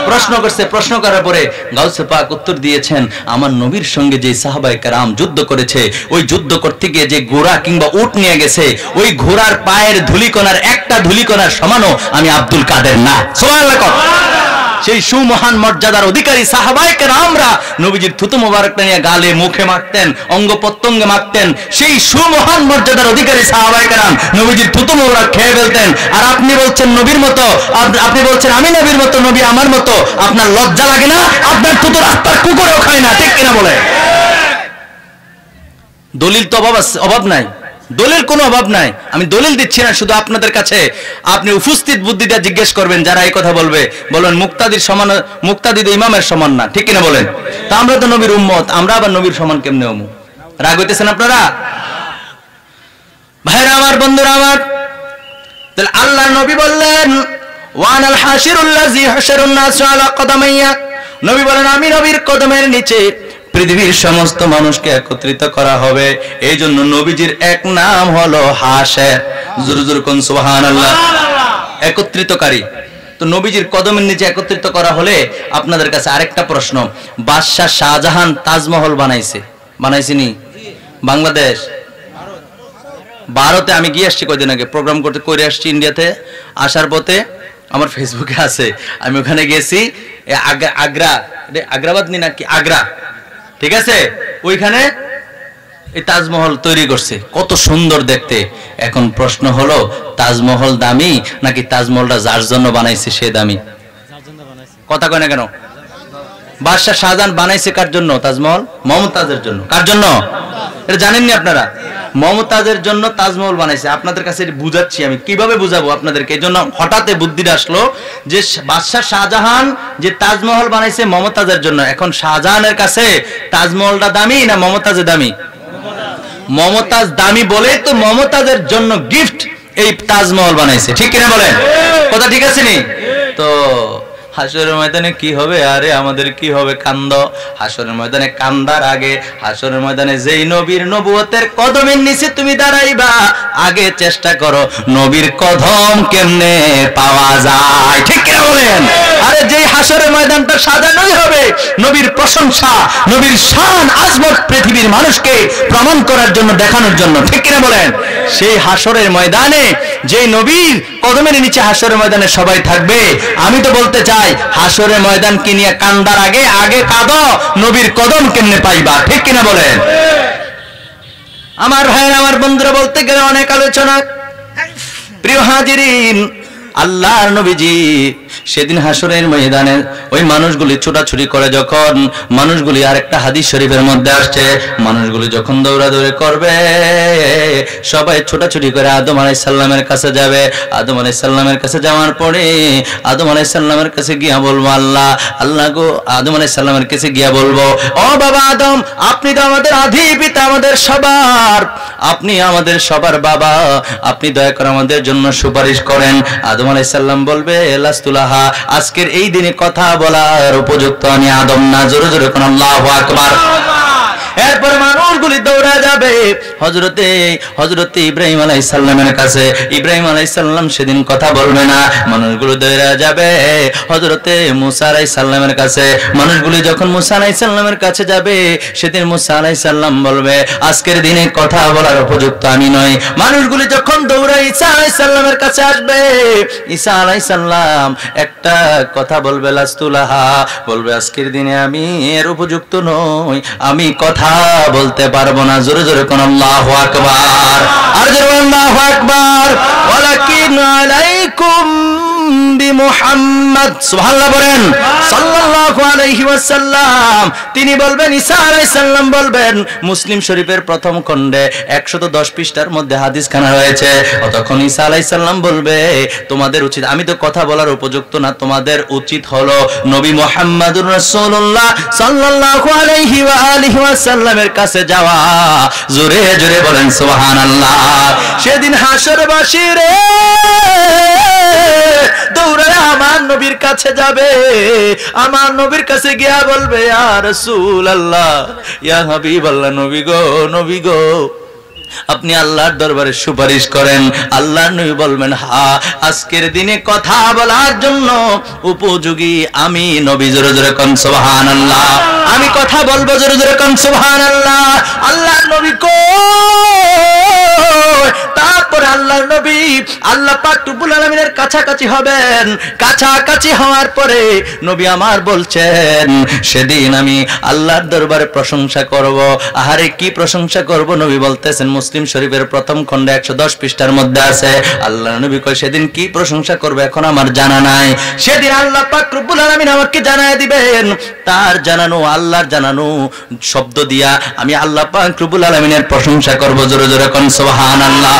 প্রশ্ন করছে। প্রশ্ন করার পরে গাউসে পাক উত্তর দিয়েছেন, আমার নবীর সঙ্গে যে সাহাবায়ে কেরাম যুদ্ধ করেছে, ওই যুদ্ধ করতে গিয়ে যে ঘোড়া কিংবা উট নিয়ে গেছে, ওই ঘোড়ার পায়ের ধুলিকণার একটা ধুলিকণার সমানও আমি আব্দুল কাদের না। সুবহানাল্লাহ। সেই সুমহান মর্যাদার অধিকারী সাহাবায়ে কেরামরা নবীজির থুতু মোবারকটা নিয়ে গালে মুখে মাখতেন, অঙ্গ প্রত্যঙ্গে মাখতেন। সেই সুমহান মর্যাদার অধিকারী সাহাবায়ে কেরাম নবীজির থুতু মোবারক খেয়ে ফেলতেন। আর আপনি বলছেন নবীর মতো, আপনি বলছেন আমি নবীর মতো, নবী আমার মতো। আপনার লজ্জা লাগে না? আপনার থুতু রাস্তার কুকুরেও খায় না, ঠিক কিনা বলে? দলিল তো অভাব নাই, দলিল কোনো অভাব নাই। আমি দলিল দিচ্ছি না, শুধু আপনাদের কাছে আপনি উপস্থিত বুদ্ধিটা জিজ্ঞেস করবেন যারা এই কথা বলবে, বলেন মুক্তাদির সমান, মুক্তাদি তো ইমামের সমান না, ঠিক কিনা বলেন? তা আমরা তো নবীর উম্মত, আমরা আবার নবীর সমান কেমনে হমু? রাগ হইতেছেন আপনারা? ভাইরা আমার, বন্ধুরা আমার, তাহলে আল্লাহ নবী বললেন, ওয়ানাল হাশিরুল্লাযী হাশারুন নাস আলা কদামাইয়া, নবী বলেন আমি নবীর কদমের নিচে পৃথিবীর সমস্ত মানুষকে একত্রিত করা হবে। এই জন্য নবীজির এক নাম হলো হাশের। জোরে জোরে কোন সুবহানাল্লাহ। একত্রিতকারী। তো নবীজির কদমের নিচে একত্রিত করা হলে আপনাদের কাছে আরেকটা প্রশ্ন, বাদশাহ শাহজাহান তাজমহল বানাইছেনি বাংলাদেশ? ভারতে আমি গিয়ে আসছি কয়দিন আগে, প্রোগ্রাম করতে করে আসছি ইন্ডিয়াতে। আসার পথে আমার ফেসবুকে আছে, আমি ওখানে গেছি, আগ্রাবাদ নাকি আগ্রা, ঠিক আছে, ওইখানে এই তাজমহল তৈরি করছে, কত সুন্দর দেখতে। এখন প্রশ্ন হলো, তাজমহল দামি নাকি তাজমহলটা যার জন্য বানাইছে সে দামি? কথা কয় না কেন? বাদশাহ শাহজাহান বানাইছে কার জন্য তাজমহল? মমতাজের জন্য। কার জন্য? এটা জানেননি আপনারা? মমতাজের জন্য তাজমহল বানাইছে। আপনাদের কাছে বুঝাচ্ছি আমি, কিভাবে বুঝাবো আপনাদেরকে। এই জন্য হঠাৎ বুদ্ধিটা আসলো যে বাদশাহ শাহজাহান যে তাজমহল বানাইছে মমতাজের জন্য। এখন শাহজাহানের কাছে তাজমহলটা দামি না মমতাজের দামি? মমতাজ দামি বলে তো মমতাজের জন্য গিফট এই তাজমহল বানাইছে, ঠিক কিনা বলেন? কথা ঠিক আছে নি? তো হাসরের ময়দানে কি হবে? আরে আমাদের কি হবে? কান্দ। হাসরের ময়দানে কান্দার আগে, হাসরের ময়দানে যেই নবীর নবুয়তের কদমের নিচে তুমি দাঁড়াইবা, আগে চেষ্টা করো নবীর কদম কেমনে পাওয়া যায়, ঠিক কিনা বলেন? আরে যেই হাসরের ময়দানটা সাজানোই হবে নবীর প্রশংসা, নবীর শান আজমত পৃথিবীর মানুষকে প্রমাণ করার জন্য, দেখানোর জন্য, ঠিক কিনা বলেন? সেই হাসরের ময়দানে যেই নবীর কদমের নিচে হাসরের ময়দানে সবাই থাকবে, আমি তো বলতে চাই হাসরের ময়দান কি নিয়ে কান্দার আগে আগে কাঁদো নবীর কদম কেমনে পাইবা, ঠিক কিনা বলেন? আমার ভাইয়ের, আমার বন্ধুরা, বলতে গেলে অনেক আলোচনা। প্রিয় হাজিরিন, আল্লাহর নবীজি সেদিন হাসরের ময়দানে ওই মানুষগুলি ছোটাছুটি করে, যখন মানুষগুলি, আরেকটা হাদিস শরীফের মধ্যে আসছে, মানুষগুলি যখন দৌড়াদৌড়ি করবে, সবাই ছোটাছুটি করে আদম আলাইহিস সালামের কাছে যাবে। আদম আলাইহিস সালামের কাছে যাওয়ার পরে আদম আলাইহিস সালামের কাছে গিয়া বলবো, আল্লাহ, আল্লাহ গো, আদম আলাইহিস সালামের কাছে গিয়া বলবো, ও বাবা আদম, আপনি তো আমাদের আদি পিতা, আমাদের সবার, আপনি আমাদের সবার বাবা, আপনি দয়া করে আমাদের জন্য সুপারিশ করেন। আদম আলাইহিস সালাম বলবে, লাস্তুলাহা, আজকের এই দিনে কথা বলার উপযুক্ত আমি আদম না। জোরে জোরে কোন আল্লাহু আকবার। এরপর মানুষগুলি দৌড়া যাবে হযরতে ইব্রাহিম আলাইহিস সালামের কাছে। ইব্রাহিম আলাইহিস সালাম সেদিন কথা বলবে না, মানুষগুলো দৌড়া যাবে হযরতে মুসা আলাইহিস সালামের কাছে। মানুষগুলি যখন মুসা আলাইহিস সালামের কাছে যাবে, সেদিন মুসা আলাইহিস সালাম বলবে, আজকের দিনে কথা বলার উপযুক্ত আমি নই। মানুষগুলি যখন দৌড়া ঈসা আলাইহিস সালামের কাছে আসবে, ঈসা আলাইহিস সালাম একটা কথা বলবে, লাস্তুলাহা, বলবে আজকের দিনে আমি এর উপযুক্ত নই, আমি কথা বলতে পারবো না। জোরে জোরে কোন আল্লাহু আকবার। আর জোরে আল্লাহু আকবার। ওয়ালাকিন আলাইকুম বিমুহাম্মদ, সুবহানাল্লাহ বলেন, সাল্লাল্লাহু আলাইহি ওয়াসাল্লাম। তিনি বলবেন, ঈসা আলাইহিস সালাম বলবেন, মুসলিম শরীফের প্রথম খণ্ডে 110 পৃষ্ঠার মধ্যে হাদিস খানা রয়েছে। তখন ঈসা আলাইহিস সালাম বলবে, তোমাদের উচিত, আমি তো কথা বলার উপযুক্ত না, তোমাদের উচিত হলো নবী মুহাম্মদুর রাসূলুল্লাহ সাল্লাল্লাহু আলাইহি ওয়া আলিহি ওয়াসাল্লামের কাছে যাওয়া। জোরে জোরে বলেন সুবহানাল্লাহ। সেদিন হাসরবাসী রে দৌড়ে আমার নবীর কাছে যাবে, আমার নবীর কাছে গিয়া বলবে, ইয়া রাসূলুল্লাহ, ইয়া হাবিবাল্লাহ, নবী গো, নবী গো, আপনি আল্লাহর দরবারে সুপারিশ করেন। আল্লাহর নবী বলবেন, হ্যাঁ, আজকের দিনে কথা বলার জন্য উপযোগী আমি নবী। জোরে জোরে কোন সুবহানাল্লাহ। আমি কথা বলবো, জোরে জোরে কোন সুবহানাল্লাহ। আল্লাহর নবী কই? তারপর আল্লাহর নবী আল্লাহ পাক রব্বুল আলামিনের কাছাকাছি হবেন। কাছাকাছি হওয়ার পরে নবী আমার বলছেন, সেদিন আমি আল্লাহর দরবারে প্রশংসা করব। আহারে কি প্রশংসা করব? নবী বলতেছেন, মুসলিম শরীফের প্রথম খণ্ডে 110 পৃষ্ঠার মধ্যে আছে। আল্লাহর নবী কয়, সেদিন কি প্রশংসা করবে এখন আমার জানা নাই। সেদিন আল্লাহ পাক রব্বুল আলামিন আমাকে জানায় দিবেন। তার জানানো, আল্লাহর জানানো শব্দ দিয়া আমি আল্লাহ পাক রব্বুল আলামিনের প্রশংসা করব। জোরে জোরে কোন সুবহানাল্লাহ।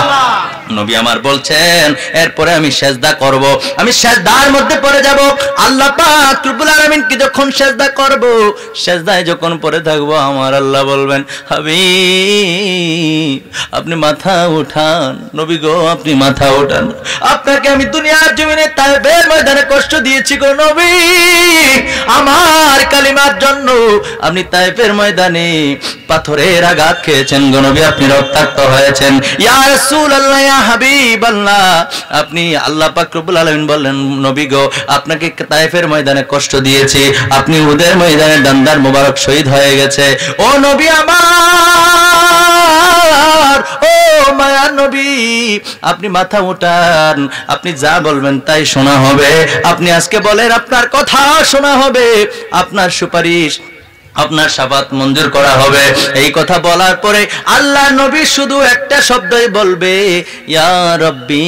নবী আমার বলছেন, এরপরে আমি সেজদা করব, আমি সেজদার মধ্যে পড়ে যাব। আল্লাহ পাক রব্বুল আলামিনকে যখন সেজদা করব, সেজদায় যখন পড়ে থাকব, আমার আল্লাহ বলবেন, হাবিব আপনি মাথা উঠান, নবী গো আপনি মাথা উঠান, আপনাকে আমি দুনিয়ার জমিনে তায়েফের ময়দানে কষ্ট দিয়েছি গো নবী, আমার কালিমার জন্য আপনি তায়েফের ময়দানে পাথরের আঘাত খেয়েছেন গো নবী, আপনি রক্তাক্ত হয়েছেন। ইয়া রাসূলুল্লাহ, ইয়া হাবিবাল্লাহ, আপনি, আল্লাহ পাক রব্বুল আলামিন বললেন, নবী গো আপনাকে তায়েফের ময়দানে কষ্ট দিয়েছি, আপনি উহুদের ময়দানে ডান্ডার মোবারক শহীদ হয়ে গেছে। ও নবী আমার, ও মায়া নবী, আপনি মাথা উঠান, আপনি যা বলবেন তাই শোনা হবে। আপনি আজকে বলেন, আপনার কথা শোনা হবে, আপনার সুপারিশ, আপনার শাফাত মঞ্জুর করা হবে। এই কথা বলার পরে আল্লাহ নবী শুধু একটা শব্দই বলবে, ইয়া রাব্বি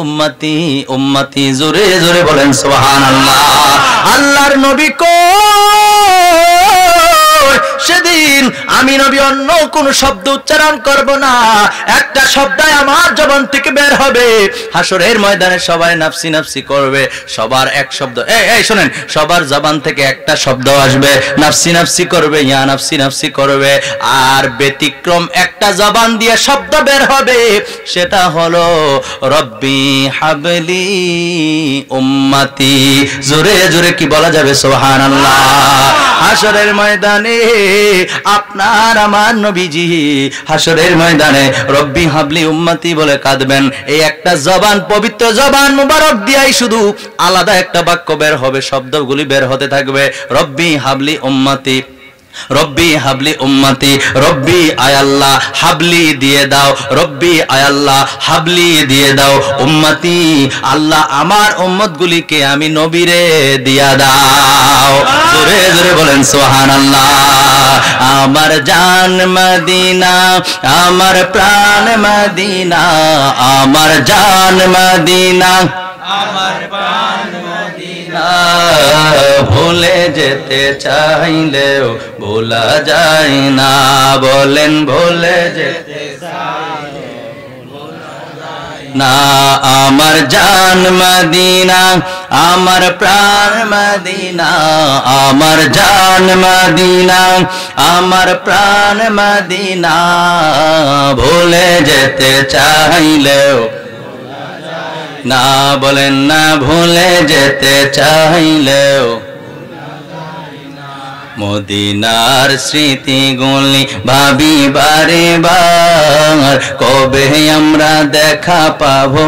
উম্মতি উম্মতি। জোরে জোরে বলেন সুবহানাল্লাহ। আল্লাহর নবী কই? সেদিন আমি নবী অন্য কোন শব্দ উচ্চারণ করব না, একটা শব্দ আমার জবান থেকে বের হবে। হাসরের ময়দানে সবাই নাফসি নাফসি করবে, সবার এক শব্দ, এই শুনেন, সবার জবান থেকে একটা শব্দ আসবে, নাফসি নাফসি করবে, ইয়া নাফসি নাফসি করবে। আর ব্যতিক্রম একটা জবান দিয়ে শব্দ বের হবে, সেটা হলো রব্বি হাবলি উম্মতি। জোরে জোরে কি বলা যাবে? সুবহানাল্লাহ। হাসরের ময়দানে আপনার আমার নবীজি হাসরের ময়দানে রব্বি হাবলি উম্মতি বলে কাঁদবেন। এই একটা জবান, পবিত্র জবান মুবারক দিয়াই শুধু আলাদা একটা বাক্য বের হবে, শব্দগুলি বের হতে থাকবে, রব্বি হাবলি উম্মতি, রব্বি হাবলি উম্মতি, রব্বি আয় আল্লাহ হাবলি দিয়ে দাও, রব্বি আয় আল্লাহ হাবলি দিয়ে দাও উম্মতি, আল্লাহ আমার উম্মতগুলিকে আমি নবীরে দিয়া দাও। জোরে জোরে বলেন সুবহানাল্লাহ। আমার জান মদিনা, আমার প্রাণ মদিনা, আমার জান মদিনা, আমার প্রাণ মদিনা, ভুলে যেতে চাইলেও ভোলা যায় না, বলেন ভুলে যেতে চাইলেও ভোলা যায় না। আমার জান মদিনা, আমার প্রাণ মদিনা, আমার জান মদিনা, আমার প্রাণ মদিনা, ভুলে যেতে চাইলেও না, বলেন না ভুলে যেতে চাইলেও। মদিনার স্মৃতিগুলি ভাবি বারে বার, কবে আমরা দেখা পাবো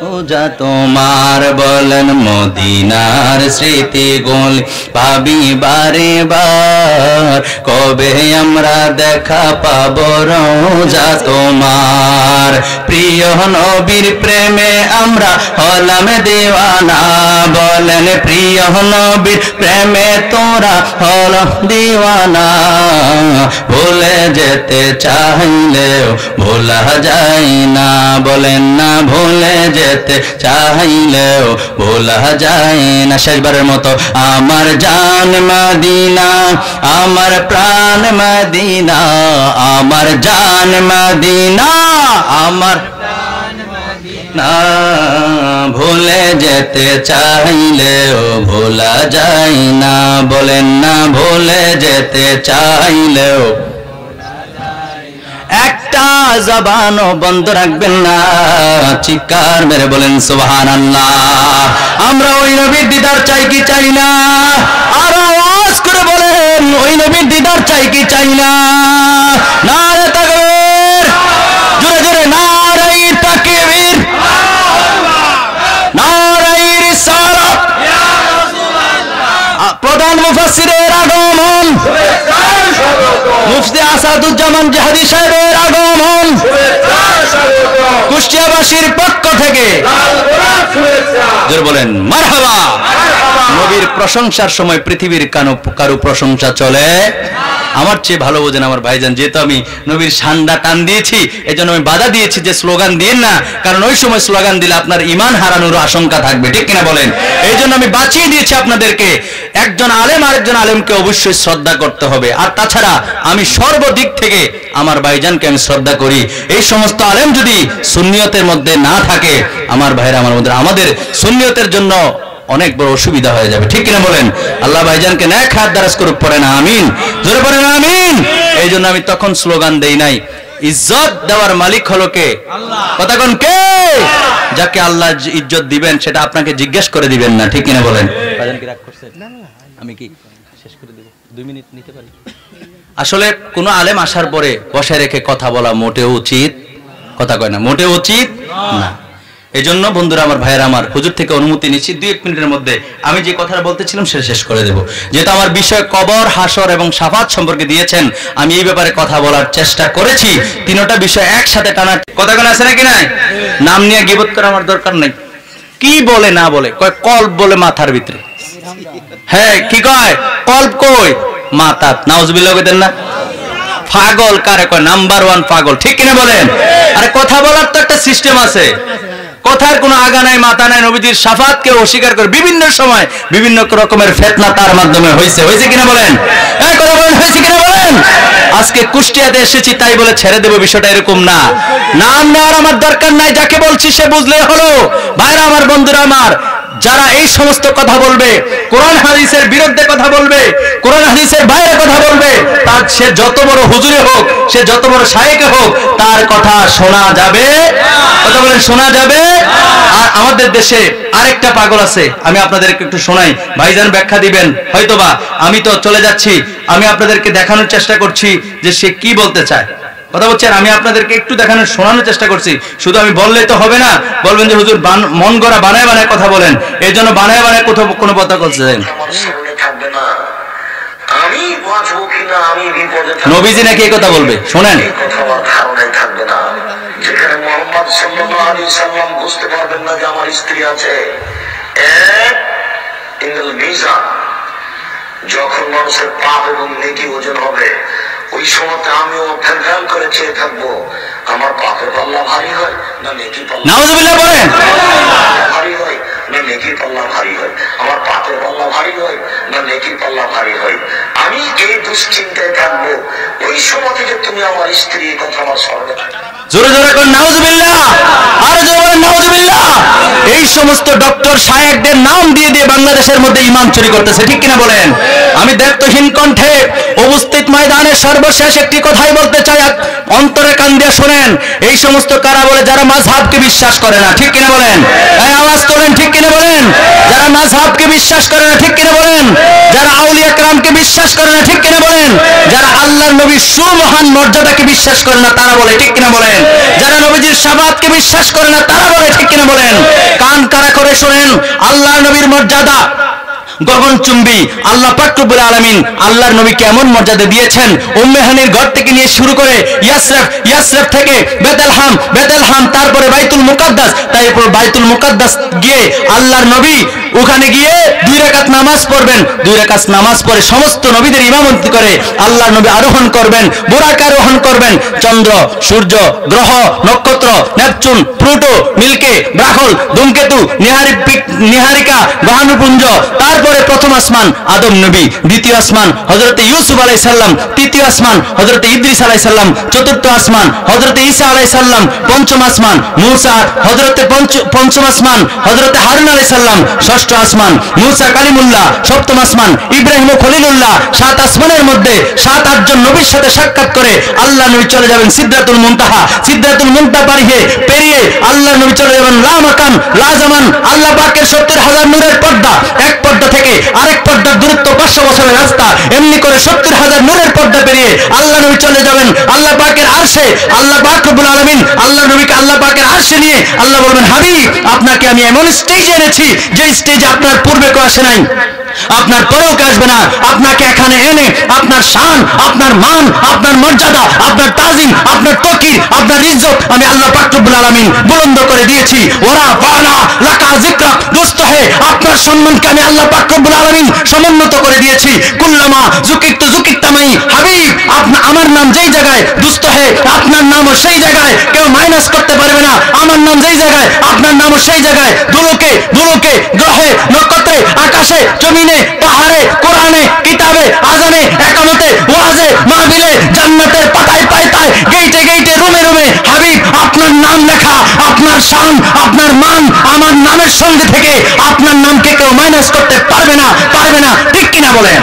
রোজা তোমার, বলেন মদিনার স্মৃতিগুলি ভাবি বারে বার, কবে আমরা দেখা পাবো রোজা তোমার। প্রিয় নবীর প্রেমে আমরা হলাম দিওয়ানা, বলেন প্রিয় নবীর প্রেমে তোরা হল দিওয়ানা, ভুলে যেতে চাইলেও ভোলা যায় না, বলেন না ভুলে যেতে চাইলেও ভোলা যায় না। শেষবারের মতো, আমার জান মদিনা, আমার প্রাণ মদিনা, আমার জান মদিনা, আমার না, ভুলে যেতে চাইলেও ভোলা যায় না, বলেন না ভুলে যেতে চাইলেও। একটা জবানও বন্ধ রাখবেন না, চিৎকার মেরে বলেন সুবহানাল্লাহ। আমরা ওই নবীর দিদার চাই কি চাই না? আর আওয়াজ করে বলেন, ওই নবীর দিদার চাই কি চাই না? নারে তাকবীর, জোরে জোরে নারে তাকবীর, নারে রিসালাত, ইয়া রাসূলুল্লাহ। প্রধান মুফাসসিরের আগমন, মুফতি আসাদুজ্জামান জিহাদি সাহেবের আগমন, কুষ্টিয়াবাসীর পক্ষ থেকে জোরে বলেন মারহাবা। নবীর প্রশংসার সময় পৃথিবীর কারো প্রশংসা চলে? আমার চেয়ে ভালো বোঝেন আমার ভাইজান, যেহেতু আমি নবীর শানটা টান দিয়েছি, এই জন্য আমি বাধা দিয়েছি যে স্লোগান দিন না, কারণ ওই সময় স্লোগান দিলে আপনার ঈমান হারানোর আশঙ্কা থাকবে, ঠিক কিনা বলেন? এই জন্য আমি বাঁচিয়ে দিয়েছি আপনাদেরকে। একজন আলেম আরেকজন আলেমকে অবশ্যই শ্রদ্ধা করতে হবে, আর তাছাড়া আমি সর্বদিক থেকে আমার ভাইজানকে আমি শ্রদ্ধা করি। এই সমস্ত আলেম যদি সুন্নিয়তের মধ্যে না থাকে, আমার ভাইরা আমার মধ্যে, আমাদের সুন্নিয়তের জন্য অনেক বড় অসুবিধা হয়ে যাবে, ঠিক কিনা বলেন? আল্লাহ ভাইজানকে নেক হাত দারাজ করুক, পড়েন আমিন, জোরে পড়েন আমিন। এই জন্য আমি তখন স্লোগান দেই নাই। ইজ্জত দেওয়ার মালিক হলো কে? আল্লাহ। কথা কোন কে? যাকে আল্লাহ ইজ্জত দিবেন সেটা আপনাকে জিজ্ঞেস করে দিবেন না, ঠিক কিনা বলেন? ভাইজান কি রাগ করছেন? আমি কি শেষ করে দেব? 2 মিনিট নিতে পারি? আসলে কোন আলেম আসার পরে বসে রেখে কথা বলা মোটেও উচিত, কথা কয় না, মোটেও উচিত না। এই জন্য বন্ধুরা আমার, ভাইয়েরা আমার, হুজুর থেকে অনুমতি নিচ্ছি 2-1 মিনিটের মধ্যে আমি যে কথাটা বলতেছিলাম সেটা শেষ করে দেব। যেহেতু আমার বিষয় কবর, হাসর এবং শাফাত সম্পর্কে দিয়েছেন, আমি এই ব্যাপারে কথা বলার চেষ্টা করেছি। তিনটা বিষয় একসাথে টানা কথা কোন আছে নাকি নাই? নাম নিয়ে গীবত করা আমার দরকার নাই। কি বলে না বলে, কয় কল্প বলে মাথার ভিতরে, হ্যাঁ কি কয় কল্প, কই মাথা, নাউজুবিল্লাহ কইতেন না? পাগল কারে কয়? নাম্বার 1 পাগল, ঠিক কিনা বলেন? আরে কথা বলার তো একটা সিস্টেম আছে। কথার কোনো আগা নাই মাথা নাই, নবীজির শাফাতকে অস্বীকার করে বিভিন্ন সময় বিভিন্ন রকমের ফিতনা তার মাধ্যমে হয়েছে কিনা বলেন? এই কথা বলেন, হয়েছে কিনা বলেন? আজকে কুষ্টিয়াতে এসেছি তাই বলে ছেড়ে দেব, বিষয়টা এরকম না। নাম নেওয়ার আমার দরকার নাই, যাকে বলছি সে বুঝলেই হলো। ভাইরা আমার, বন্ধুরা আমার, যারা এই সমস্ত কথা বলবে, কোরআন হাদিসের বিরুদ্ধে কথা বলবে, কোরআন হাদিসের বাইরে কথা বলবে, তার সে যত বড় হুজুরে হোক, সে যত বড় শায়েখে হোক, তার কথা শোনা যাবে? কথা বলেন, শোনা যাবে? আর আমাদের দেশে আরেকটা পাগল আছে, আমি আপনাদেরকে একটু শোনাই, ভাইজান ব্যাখ্যা দিবেন হয়তোবা। আমি তো চলে যাচ্ছি, আমি আপনাদেরকে দেখানোর চেষ্টা করছি যে সে কি বলতে চায়। কথা বলছেন, আমি আপনাদেরকে একটু দেখানোর, শোনানোর চেষ্টা করছি। শুধু আমি বললেই তো হবে না, বলবেন যে হুজুর মন গড়া বানায় বানায় কথা বলেন, এই জন্য বানায় বানায় কোথাও কোনো কথা বলছেন। নবীজি নাকি এই কথা বলবে, শোনেন। যেখানে মুহাম্মদ সাল্লাল্লাহু আলাইহি সাল্লাম বুঝতে পারবেন না যে আমার স্ত্রী আছে। যখন মানুষের পাপ এবং নেকি ওজন হবে, ওই সময়তে আমিও ফ্যান করে চেয়ে থাকবো আমার পাপের পাল্লা ভারী হয় না নেকি পাল্লা ভারী হয়, না নেকির পাল্লা ভারী হয়, আমার পাপের পাল্লা ভারী হয় না নেকির পাল্লা ভারী হয়। আমি এই দুশ্চিন্তায় থাকবো ওই সময় থেকে তুমি আমার স্ত্রী, কথা আমার স্মরণে থাকে। জোরে জোরে করেন নাউজুবিল্লাহ, আর জোরে বলেন নাউজুবিল্লাহ। এই সমস্ত ডক্টর শায়েখদের নাম দিয়ে দিয়ে বাংলাদেশের মধ্যে ইমান চুরি করতেছে, ঠিক কিনা বলেন? আমি দায়িত্বহীন কণ্ঠে উপস্থিত ময়দানে সর্বশেষ একটি কথাই বলতে চাই, অন্তরে কান দিয়ে শোনেন। এই সমস্ত কারা বলে যারা মাযহাবকে বিশ্বাস করে না, ঠিক কিনা বলেন? এই আওয়াজ তোলেন, ঠিক কিনা বলেন? যারা মাযহাবকে বিশ্বাস করে না, ঠিক কিনা বলেন? যারা আউলিয়া কেরামকে বিশ্বাস করে না, ঠিক কিনা বলেন? যারা আল্লাহর নবীর সুমহান মর্যাদাকে বিশ্বাস করে না, তারা বলে, ঠিক কিনা বলেন? যারা নবীজির শাফাতকে বিশ্বাস করে না, তারা বলে, ঠিক কিনা বলেন? কান কারা করে শোনেন, আল্লাহর নবীর মর্যাদা গগনচুম্বী। আল্লাহ পাক রব্বুল আলামিন আল্লাহর নবীকে এমন মর্যাদা দিয়েছেন, উম্মে হানির ঘর থেকে নিয়ে শুরু করে ইয়াসরিফ থেকে বেতেলহাম, তারপরে বাইতুল মুকাদ্দাস, তারপর বাইতুল মুকাদ্দাস গিয়ে আল্লাহর নবী ওখানে গিয়ে 2 রাকাত নামাজ পড়বেন। 2 রাকাত নামাজ পড়ে সমস্ত নবীদের ইমামতি করে আল্লাহর নবী আরোহণ করবেন, বুরাকে আরোহণ করবেন। চন্দ্র, সূর্য, গ্রহ, নক্ষত্র, নেপচুন, প্লুটো, মিল্কি, ব্রাহ্মণ, ধূমকেতু, নিহারিকা, গ্রহাণুপুঞ্জ, তারপরে প্রথম আসমান আদম নবী, দ্বিতীয় আসমান হযরতে ইউসুফ আলাইহিস সালাম, তৃতীয় আসমান হযরতে ইদ্রিস আলাইহিস সালাম, চতুর্থ আসমান হযরতে ঈসা আলাইহিস সালাম, পঞ্চম আসমান মুসা হযরতে পঞ্চম আসমান হযরতে হারুন আলাইহিস সালাম, ষষ্ঠ আসমান মুসা কালিমুল্লাহ, সপ্তম আসমান ইব্রাহিম ও খলিলুল্লাহ। 7 আসমানের মধ্যে 7-8 জন নবীর সাথে সাক্ষাৎ করে আল্লাহ নবী চলে যাবেন সিদরাতুল মুনতাহা। সিদরাতুল মুনতাহা পেরিয়ে আল্লাহ নবী চলে যাবেন লা মাকান লা জামান। আল্লাহ পাকের 70,000 নূরের পর্দা, এক পর্দা থেকে আরেক পর্দার দূরত্ব 500 বছরের রাস্তা। এমনি করে 70,000 নূরের পর্দা পেরিয়ে আল্লাহ নবী চলে যাবেন আল্লাহ পাকের আরশে। আল্লাহ পাক রব্বুল আলামিন আল্লাহ নবীকে আল্লাহ পাকের আরশে নিয়ে আল্লাহ বলবেন, হাবিব আপনাকে আমি এমন স্টেজে এনেছি যে স্টেজে আপনার পূর্বে কেউ আসে নাই, আপনার পরেও কেউ আসবে না। আপনাকে এখানে এনে আপনার শান, আপনার মান, আপনার মর্যাদা, আপনার তাজিম, আপনার তকির, আপনার ইজ্জত আমি আল্লাহ পাক রব্বুল আলামিন বুলন্দ করে দিয়েছি। ওরা বানা লাকা যিকরাক, দোস্ত হে আপনার সম্মানকে আমি আল্লাহ পাক রব্বুল আলামিন সমুন্নত করে দিয়েছি। কুল্লামা যুকিরতামাই, হাবিব আমার নাম যেই জায়গায়, দোস্ত হে আপনার নামও সেই জায়গায়, কেউ মাইনাস করতে পারবে না। আমার নাম যেই জায়গায়, আপনার নামও সেই জায়গায়। দুলোকে গ্রহে, নক্ষত্রে, আকাশে, জমিনে, পাহাড়ে, কোরআনে, কিতাবে, আজানে, একামতে, ওয়াজে, মাহফিলে, জান্নাতের পাতায় পাতায়, গেইটে গেইটে, রুমে রুমে, হাবিব আপনার নাম লেখা। আপনার শান, আপনার মান আমার নামের সঙ্গে থেকে আপনার নামকে কেউ মাইনাস করতে পারবে না, ঠিক কিনা বলেন?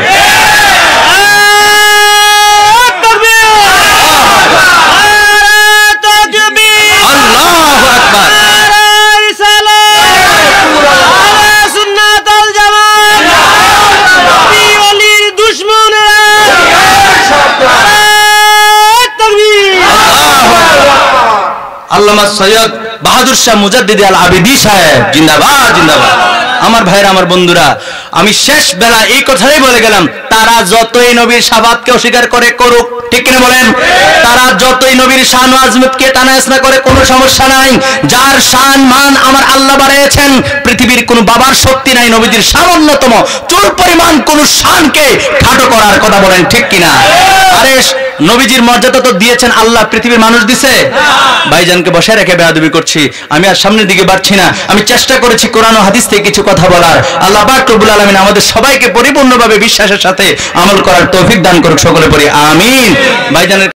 আল্লামা সৈয়দ বাহাদুর শাহ মুজাদ্দিদ আল আবিদি সাহেব জিন্দাবাদ, জিন্দাবাদ। আমার ভাইরা, আমার বন্ধুরা, আমি শেষ বেলা এই কথাই বলে গেলাম, তারা যতই নবীর শাফাতকে অস্বীকার করে করুক, ঠিক কিনা বলেন? তারা যতই নবীর শান ও আজমতকে তানায়াসনা করে কোনো সমস্যা নাই। যার শান মান আমার আল্লাহ বাড়িয়েছেন, পৃথিবীর কোনো বাবার শক্তি নাই নবীজির সামান্যতম চুল পরিমাণ কোন শানকে খাটো করার। কথা বলেন ঠিক কিনা? আরে নবীজির মর্যাদা তো দিয়েছেন আল্লাহ, পৃথিবীর মানুষ দিছে? ভাইজানকে বসে রেখে বেয়াদবি করছি। আমি আর সামনের দিকে বাড়ছি না। আমি চেষ্টা করেছি কোরআন ও হাদিস থেকে কিছু কথা বলার। আল্লাহ পাক রব্বুল আলামিন আমাদের সবাইকে পরিপূর্ণভাবে বিশ্বাসের সাথে আমল করার তৌফিক দান করুক। সকলে পড়ি আমিন। ভাইজানের